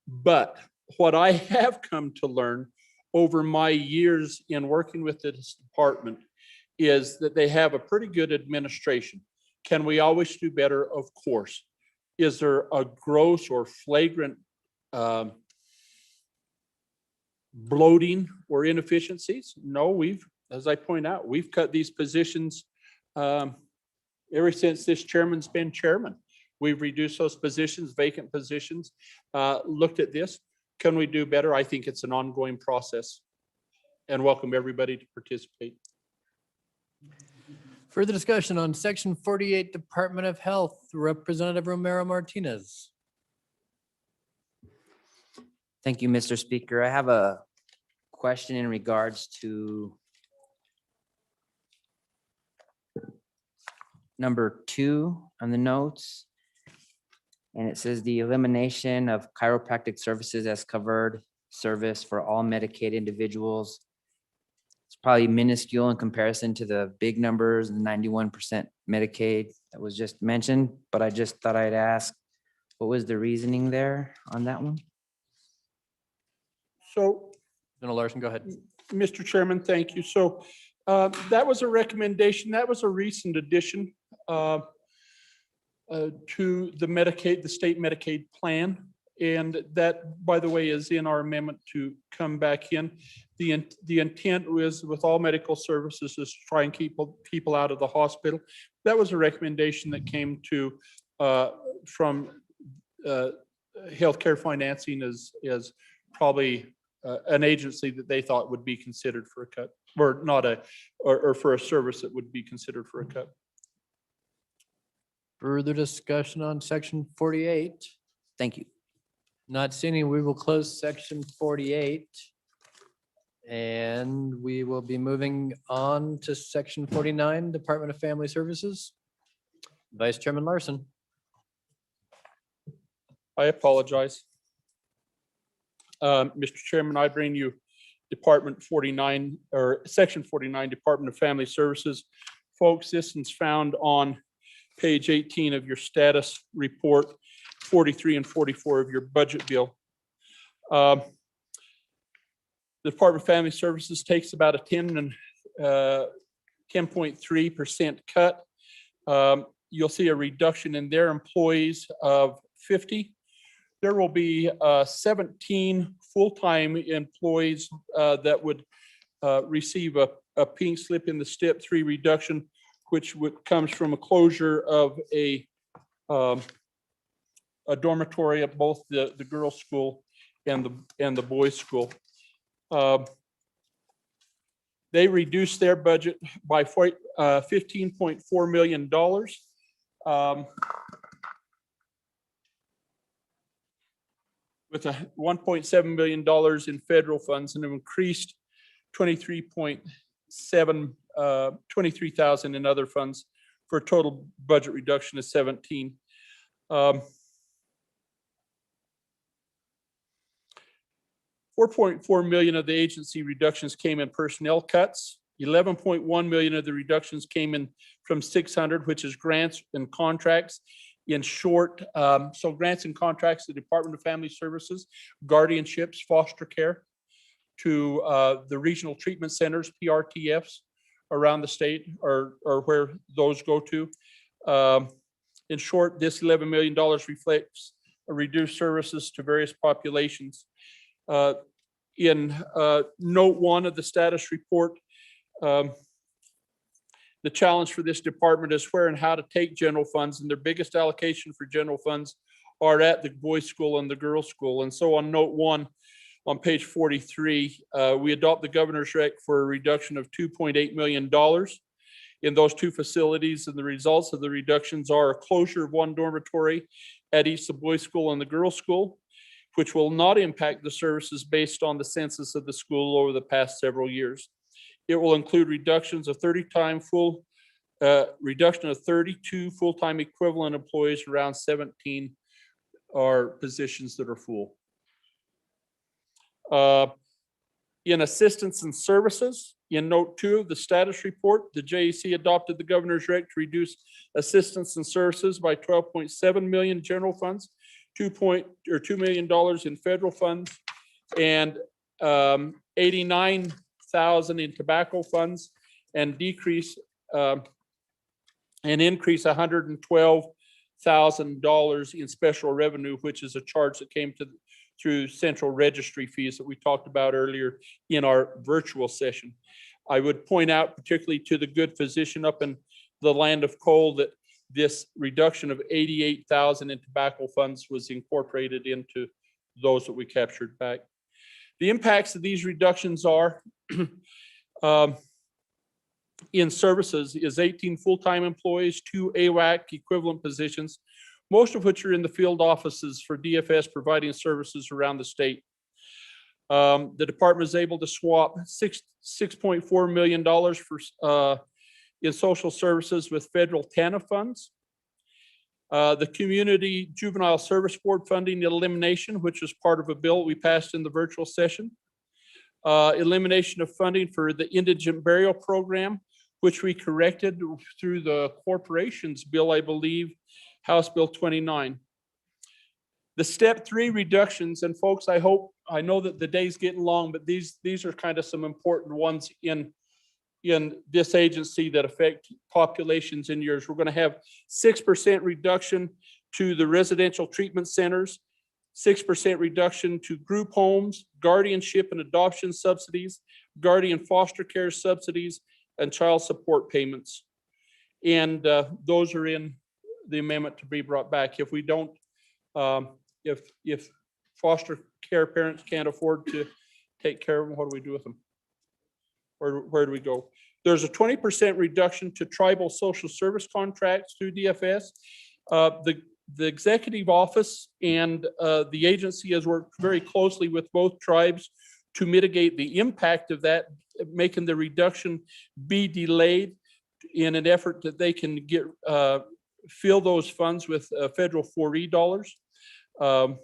G: But what I have come to learn over my years in working with this department is that they have a pretty good administration. Can we always do better? Of course. Is there a gross or flagrant bloating or inefficiencies? No, as I point out, we've cut these positions ever since this chairman's been chairman. We've reduced those positions, vacant positions, looked at this. Can we do better? I think it's an ongoing process, and welcome everybody to participate.
F: Further discussion on Section 48, Department of Health, Representative Romero Martinez.
O: Thank you, Mr. Speaker. I have a question in regards to number 2 on the notes. And it says the elimination of chiropractic services as covered service for all Medicaid individuals. It's probably minuscule in comparison to the big numbers, 91% Medicaid that was just mentioned, but I just thought I'd ask, what was the reasoning there on that one?
G: So,
F: Senator Larson, go ahead.
G: Mr. Chairman, thank you. So that was a recommendation. That was a recent addition to the Medicaid, the state Medicaid plan. And that, by the way, is in our amendment to come back in. The intent was with all medical services is to try and keep people out of the hospital. That was a recommendation that came to from healthcare financing as probably an agency that they thought would be considered for a cut, or not or for a service that would be considered for a cut.
F: Further discussion on section 48?
O: Thank you.
F: Not seeing any, we will close section 48. And we will be moving on to section 49, Department of Family Services. Vice Chairman Larson.
G: I apologize. Mr. Chairman, I bring you Department 49 or Section 49, Department of Family Services. Folks, this is found on page 18 of your status report, 43 and 44 of your budget bill. The Department of Family Services takes about a 10.3% cut. You'll see a reduction in their employees of 50. There will be 17 full-time employees that would receive a pink slip in the step 3 reduction, which comes from a closure of a dormitory at both the girls' school and the boys' school. They reduced their budget by $15.4 million. With a $1.7 million in federal funds and have increased 23,000 in other funds for a total budget reduction of 17. $4.4 million of the agency reductions came in personnel cuts. 11.1 million of the reductions came in from 600, which is grants and contracts. In short, so grants and contracts, the Department of Family Services, guardianships, foster care to the regional treatment centers, PRTFs around the state or where those go to. In short, this $11 million reflects a reduced services to various populations. In note 1 of the status report, the challenge for this department is where and how to take general funds, and their biggest allocation for general funds are at the boys' school and the girls' school. And so on note 1 on page 43, we adopt the governor's rec for a reduction of $2.8 million in those two facilities. And the results of the reductions are a closure of one dormitory at each the boys' school and the girls' school, which will not impact the services based on the census of the school over the past several years. It will include reductions of 32 full-time equivalent employees. Around 17 are positions that are full. In assistance and services, in note 2 of the status report, the JAC adopted the governor's rec to reduce assistance and services by $12.7 million general funds, $2 million in federal funds, and 89,000 in tobacco funds, and increase $112,000 in special revenue, which is a charge that came through central registry fees that we talked about earlier in our virtual session. I would point out particularly to the good physician up in the land of coal that this reduction of 88,000 in tobacco funds was incorporated into those that we captured back. The impacts of these reductions are in services is 18 full-time employees, 2 AWAC equivalent positions, most of which are in the field offices for DFS providing services around the state. The department is able to swap $6.4 million for in social services with federal TANF funds. The Community Juvenile Service Board funding elimination, which was part of a bill we passed in the virtual session. Elimination of funding for the indigent burial program, which we corrected through the corporations bill, I believe, House Bill 29. The step 3 reductions, and folks, I know that the day's getting long, but these are kind of some important ones in this agency that affect populations in yours. We're going to have 6% reduction to the residential treatment centers, 6% reduction to group homes, guardianship and adoption subsidies, guardian foster care subsidies, and child support payments. And those are in the amendment to be brought back. If we don't, if foster care parents can't afford to take care of them, what do we do with them? Where do we go? There's a 20% reduction to tribal social service contracts through DFS. The executive office and the agency has worked very closely with both tribes to mitigate the impact of that, making the reduction be delayed in an effort that they can get fill those funds with federal 4E dollars. And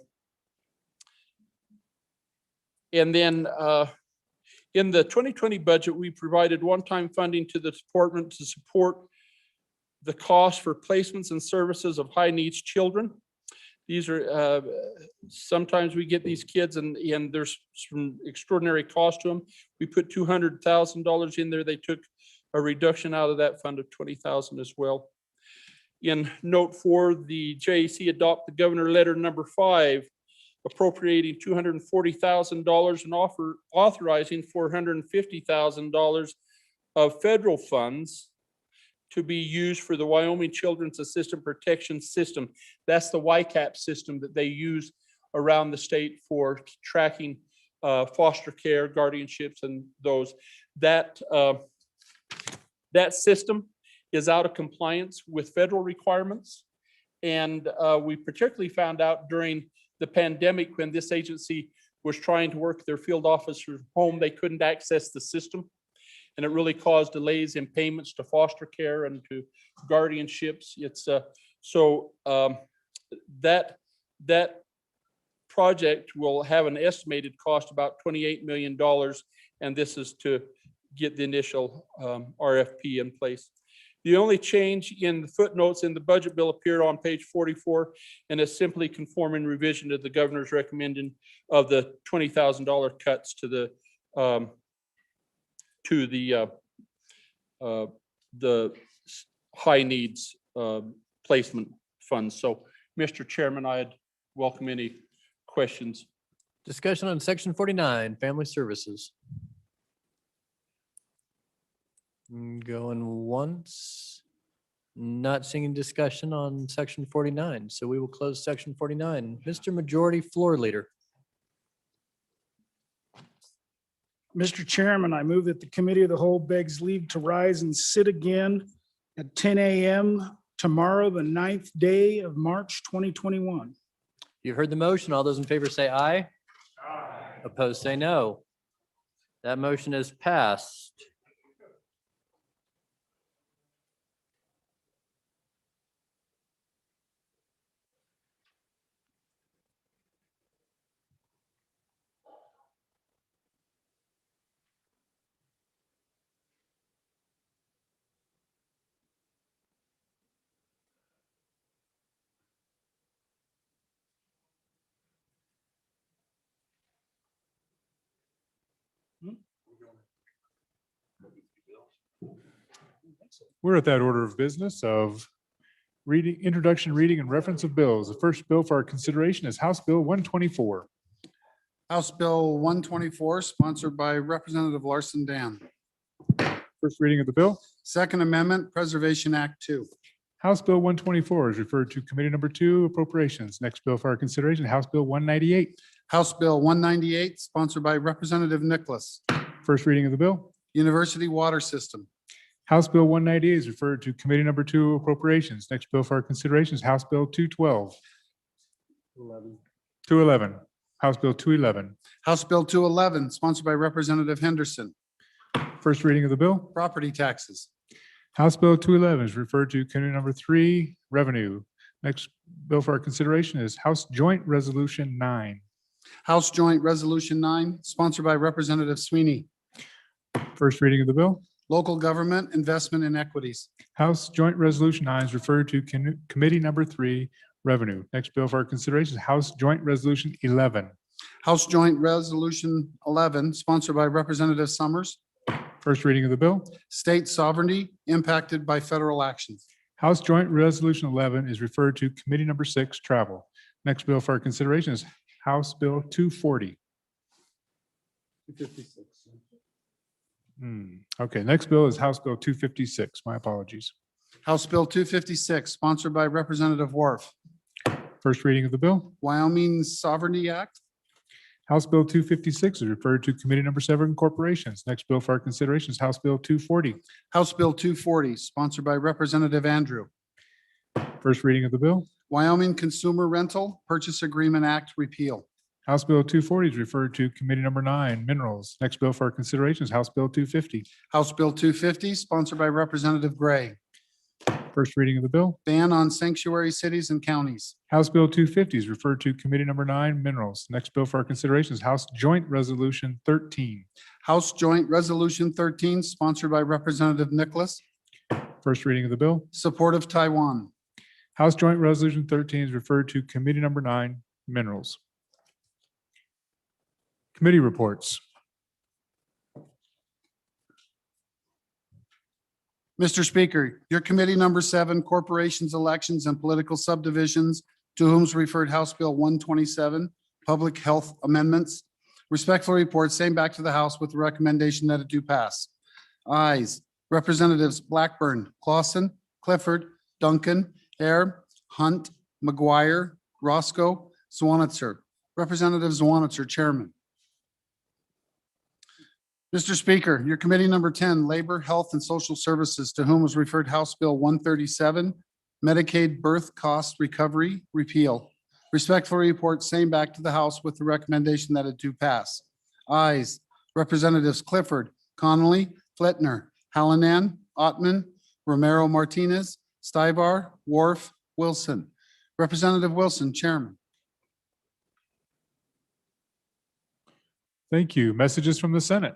G: then in the 2020 budget, we provided one-time funding to the department to support the cost for placements and services of high needs children. These are, sometimes we get these kids and there's some extraordinary cost to them. We put $200,000 in there. They took a reduction out of that fund of $20,000 as well. In note 4, the JAC adopt the governor letter number 5, appropriating $240,000 and authorizing $450,000 of federal funds to be used for the Wyoming Children's Assistant Protection System. That's the YCAP system that they use around the state for tracking foster care, guardianships, and those. That system is out of compliance with federal requirements. And we particularly found out during the pandemic when this agency was trying to work their field officers home, they couldn't access the system. And it really caused delays in payments to foster care and to guardianships. It's that project will have an estimated cost about $28 million. And this is to get the initial RFP in place. The only change in the footnotes in the budget bill appeared on page 44, and is simply conforming revision to the governor's recommending of the $20,000 cuts to the high needs placement funds. So, Mr. Chairman, I'd welcome any questions.
F: Discussion on section 49, family services. Going once, not seeing discussion on section 49. So we will close section 49. Mr. Majority Floor Leader.
A: Mr. Chairman, I move that the Committee of the Whole begs leave to rise and sit again at 10 a.m. tomorrow, the 9th day of March, 2021.
F: You've heard the motion. All those in favor say aye. Aye. Opposed, say no. That motion is passed.
K: We're at that order of business of reading, introduction, reading, and reference of bills. The first bill for our consideration is House Bill 124.
T: House Bill 124, sponsored by Representative Larson Dan.
K: First reading of the bill.
T: Second Amendment, Preservation Act 2.
K: House Bill 124 is referred to Committee Number 2, Appropriations. Next bill for our consideration, House Bill 198.
T: House Bill 198, sponsored by Representative Nicholas.
K: First reading of the bill.
T: University Water System.
K: House Bill 198 is referred to Committee Number 2, Appropriations. Next bill for our consideration is House Bill 212. 211. House Bill 211.
T: House Bill 211, sponsored by Representative Henderson.
K: First reading of the bill.
T: Property taxes.
K: House Bill 211 is referred to committee number 3, revenue. Next bill for our consideration is House Joint Resolution 9.
T: House Joint Resolution 9, sponsored by Representative Sweeney.
K: First reading of the bill.
T: Local government investment in equities.
K: House Joint Resolution 9 is referred to committee number 3, revenue. Next bill for our consideration is House Joint Resolution 11.
T: House Joint Resolution 11, sponsored by Representative Summers.
K: First reading of the bill.
T: State sovereignty impacted by federal actions.
K: House Joint Resolution 11 is referred to committee number 6, travel. Next bill for our consideration is House Bill 240. Okay, next bill is House Bill 256. My apologies.
T: House Bill 256, sponsored by Representative Wharf.
K: First reading of the bill.
T: Wyoming Sovereignty Act.
K: House Bill 256 is referred to committee number 7, corporations. Next bill for our consideration is House Bill 240.
T: House Bill 240, sponsored by Representative Andrew.
K: First reading of the bill.
T: Wyoming Consumer Rental Purchase Agreement Act repeal.
K: House Bill 240 is referred to committee number 9, minerals. Next bill for our consideration is House Bill 250.
T: House Bill 250, sponsored by Representative Gray.
K: First reading of the bill.
T: Ban on sanctuary cities and counties.
K: House Bill 250 is referred to committee number 9, minerals. Next bill for our consideration is House Joint Resolution 13.
T: House Joint Resolution 13, sponsored by Representative Nicholas.
K: First reading of the bill.
T: Support of Taiwan.
K: House Joint Resolution 13 is referred to committee number 9, minerals. Committee reports.
T: Mr. Speaker, your committee number 7, corporations, elections, and political subdivisions, to whom is referred House Bill 127, public health amendments, respectfully report same back to the House with the recommendation that it do pass. Ayes, Representatives Blackburn, Clausen, Clifford, Duncan, Air, Hunt, McGuire, Roscoe, Zwanitzer. Representative Zwanitzer, Chairman. Mr. Speaker, your committee number 10, Labor, Health, and Social Services, to whom was referred House Bill 137, Medicaid Birth Cost Recovery Repeal. Respectfully report same back to the House with the recommendation that it do pass. Ayes, Representatives Clifford, Connolly, Flittner, Hallinan, Ottman, Romero Martinez, Stibar, Wharf, Wilson. Representative Wilson, Chairman.
K: Thank you. Messages from the Senate.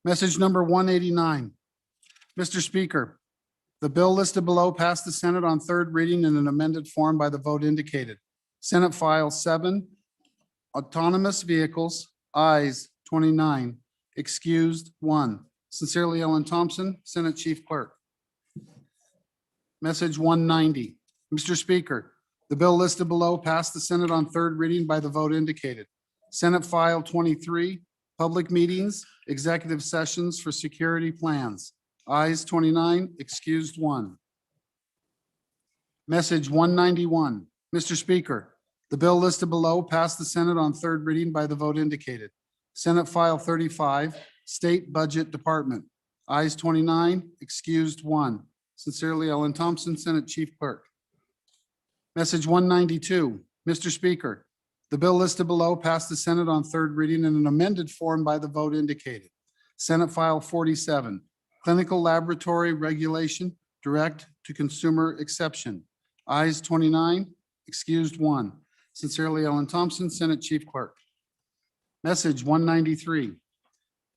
T: Message number 189. Mr. Speaker, the bill listed below passed the Senate on 3rd reading in an amended form by the vote indicated. Senate File 7, autonomous vehicles, ayes 29, excused 1. Sincerely, Ellen Thompson, Senate Chief Clerk. Message 190. Mr. Speaker, the bill listed below passed the Senate on 3rd reading by the vote indicated. Senate File 23, public meetings, executive sessions for security plans. Ayes 29, excused 1. Message 191. Mr. Speaker, the bill listed below passed the Senate on 3rd reading by the vote indicated. Senate File 35, State Budget Department. Ayes 29, excused 1. Sincerely, Ellen Thompson, Senate Chief Clerk. Message 192. Mr. Speaker, the bill listed below passed the Senate on 3rd reading in an amended form by the vote indicated. Senate File 47, Clinical Laboratory Regulation, Direct to Consumer Exception. Ayes 29, excused 1. Sincerely, Ellen Thompson, Senate Chief Clerk. Message 193.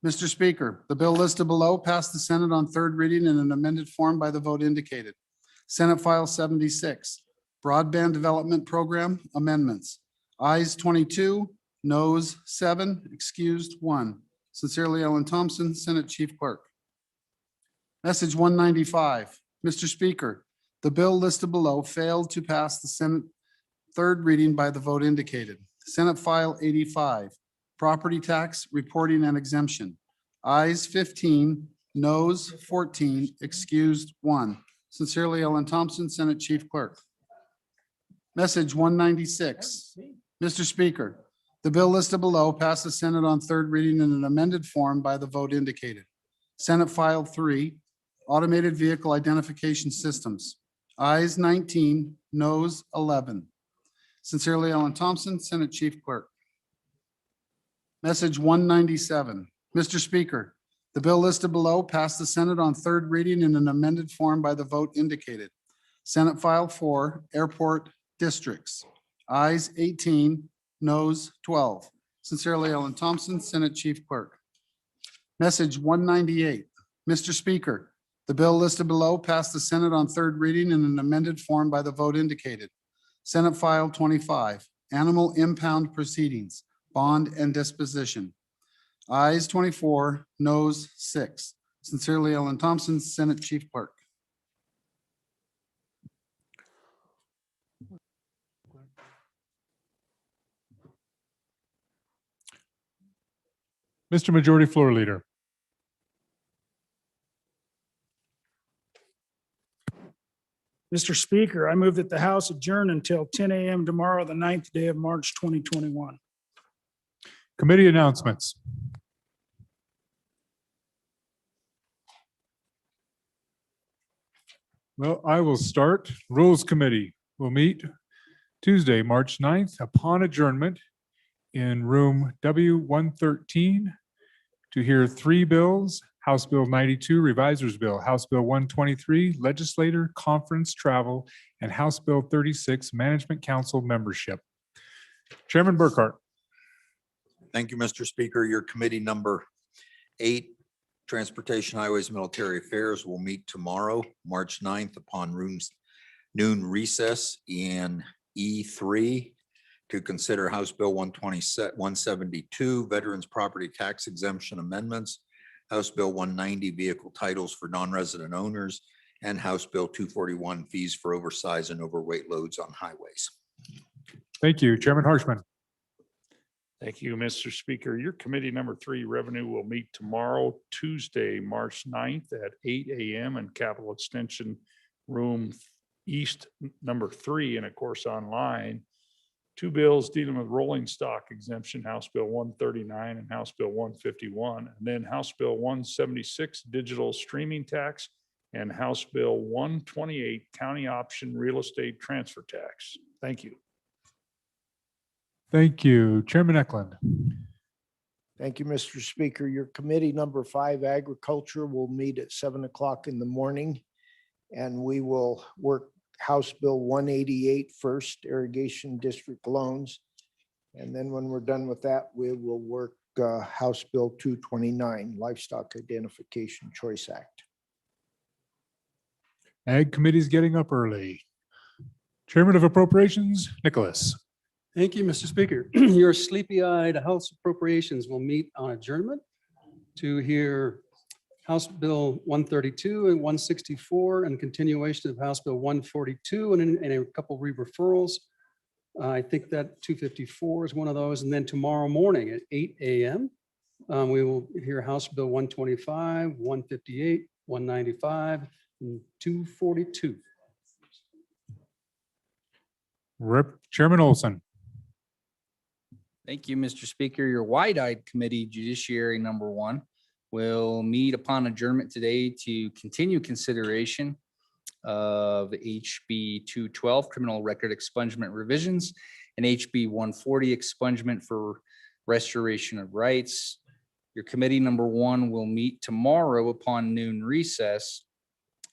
T: Mr. Speaker, the bill listed below passed the Senate on 3rd reading in an amended form by the vote indicated. Senate File 76, Broadband Development Program Amendments. Ayes 22, noes 7, excused 1. Sincerely, Ellen Thompson, Senate Chief Clerk. Message 195. Mr. Speaker, the bill listed below failed to pass the Senate 3rd reading by the vote indicated. Senate File 85, Property Tax Reporting and Exemption. Ayes 15, noes 14, excused 1. Sincerely, Ellen Thompson, Senate Chief Clerk. Message 196. Mr. Speaker, the bill listed below passed the Senate on 3rd reading in an amended form by the vote indicated. Senate File 3, Automated Vehicle Identification Systems. Ayes 19, noes 11. Sincerely, Ellen Thompson, Senate Chief Clerk. Message 197. Mr. Speaker, The bill listed below passed the Senate on third reading in an amended form by the vote indicated. Senate File 4, Airport Districts. Ayes 18, noes 12. Sincerely, Ellen Thompson, Senate Chief Clerk. Message 198. Mr. Speaker, the bill listed below passed the Senate on third reading in an amended form by the vote indicated. Senate File 25, Animal Impound Proceedings, Bond and Disposition. Ayes 24, noes 6. Sincerely, Ellen Thompson, Senate Chief Clerk.
K: Mr. Majority Floor Leader.
A: Mr. Speaker, I move that the House adjourn until 10 a.m. tomorrow, the 9th day of March, 2021.
K: Committee announcements. Well, I will start. Rules Committee will meet Tuesday, March 9th upon adjournment in room W113 to hear three bills: House Bill 92, Revisers Bill, House Bill 123, Legislator Conference Travel, and House Bill 36, Management Council Membership. Chairman Burkhart.
D: Thank you, Mr. Speaker. Your committee number 8, Transportation, Highways, Military Affairs, will meet tomorrow, March 9th, upon noon recess in E3 to consider House Bill 172, Veterans Property Tax Exemption Amendments, House Bill 190, Vehicle Titles for Non-Resident Owners, and House Bill 241, Fees for Oversize and Overweight Loads on Highways.
K: Thank you. Chairman Harshman.
N: Thank you, Mr. Speaker. Your committee number 3, Revenue, will meet tomorrow, Tuesday, March 9th at 8 a.m. in Capitol Extension Room East number 3, and of course online. 2 bills dealing with rolling stock exemption, House Bill 139 and House Bill 151, and then House Bill 176, digital streaming tax, and House Bill 128, county option real estate transfer tax. Thank you.
K: Thank you. Chairman Eklund.
W: Thank you, Mr. Speaker. Your committee number 5, Agriculture, will meet at 7 o'clock in the morning, and we will work House Bill 188 first, irrigation district loans. And then when we're done with that, we will work House Bill 229, Livestock Identification Choice Act.
K: Ag Committee's getting up early. Chairman of Appropriations, Nicholas.
B: Thank you, Mr. Speaker. Your sleepy-eyed House Appropriations will meet on adjournment to hear House Bill 132 and 164 and continuation of House Bill 142 and a couple re-referrals. I think that 254 is one of those. And then tomorrow morning at 8 a.m., we will hear House Bill 125, 158, 195, and 242.
K: Chairman Olson.
X: Thank you, Mr. Speaker. Your wide-eyed committee, Judiciary number 1, will meet upon adjournment today to continue consideration of HB 212, criminal record expungement revisions, and HB 140, expungement for restoration of rights. Your committee number 1 will meet tomorrow upon noon recess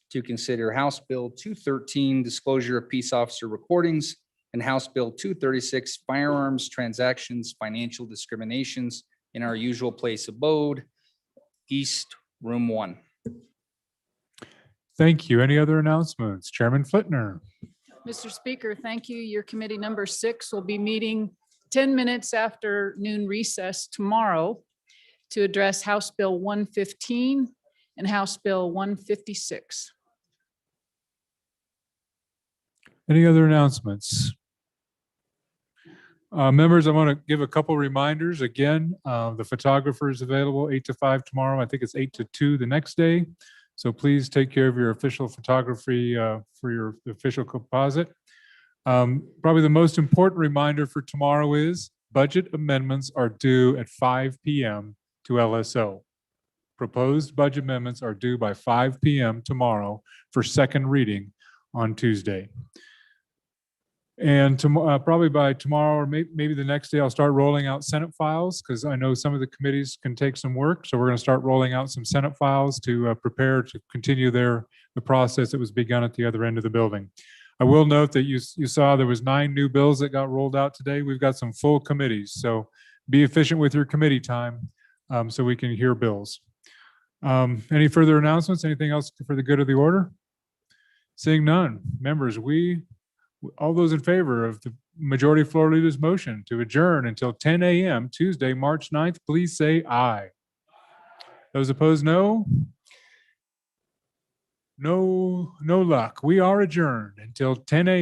X: to consider House Bill 213, disclosure of peace officer recordings, and House Bill 236, firearms transactions, financial discriminations in our usual place abode, East Room 1.
K: Thank you. Any other announcements? Chairman Flitner.
Y: Mr. Speaker, thank you. Your committee number 6 will be meeting 10 minutes after noon recess tomorrow to address House Bill 115 and House Bill 156.
K: Any other announcements? Members, I want to give a couple reminders. Again, the photographer is available 8 to 5 tomorrow. I think it's 8 to 2 the next day. So please take care of your official photography for your official composite. Probably the most important reminder for tomorrow is budget amendments are due at 5 p.m. to LSO. Proposed budget amendments are due by 5 p.m. tomorrow for second reading on Tuesday. And probably by tomorrow or maybe the next day, I'll start rolling out Senate files because I know some of the committees can take some work. So we're going to start rolling out some Senate files to prepare to continue the process that was begun at the other end of the building. I will note that you saw there was 9 new bills that got rolled out today. We've got some full committees. So be efficient with your committee time so we can hear bills. Any further announcements? Anything else for the good of the order? Seeing none. Members, all those in favor of the majority floor leader's motion to adjourn until 10 a.m. Tuesday, March 9th, please say aye. Those opposed, no. No luck. We are adjourned until 10 a.m.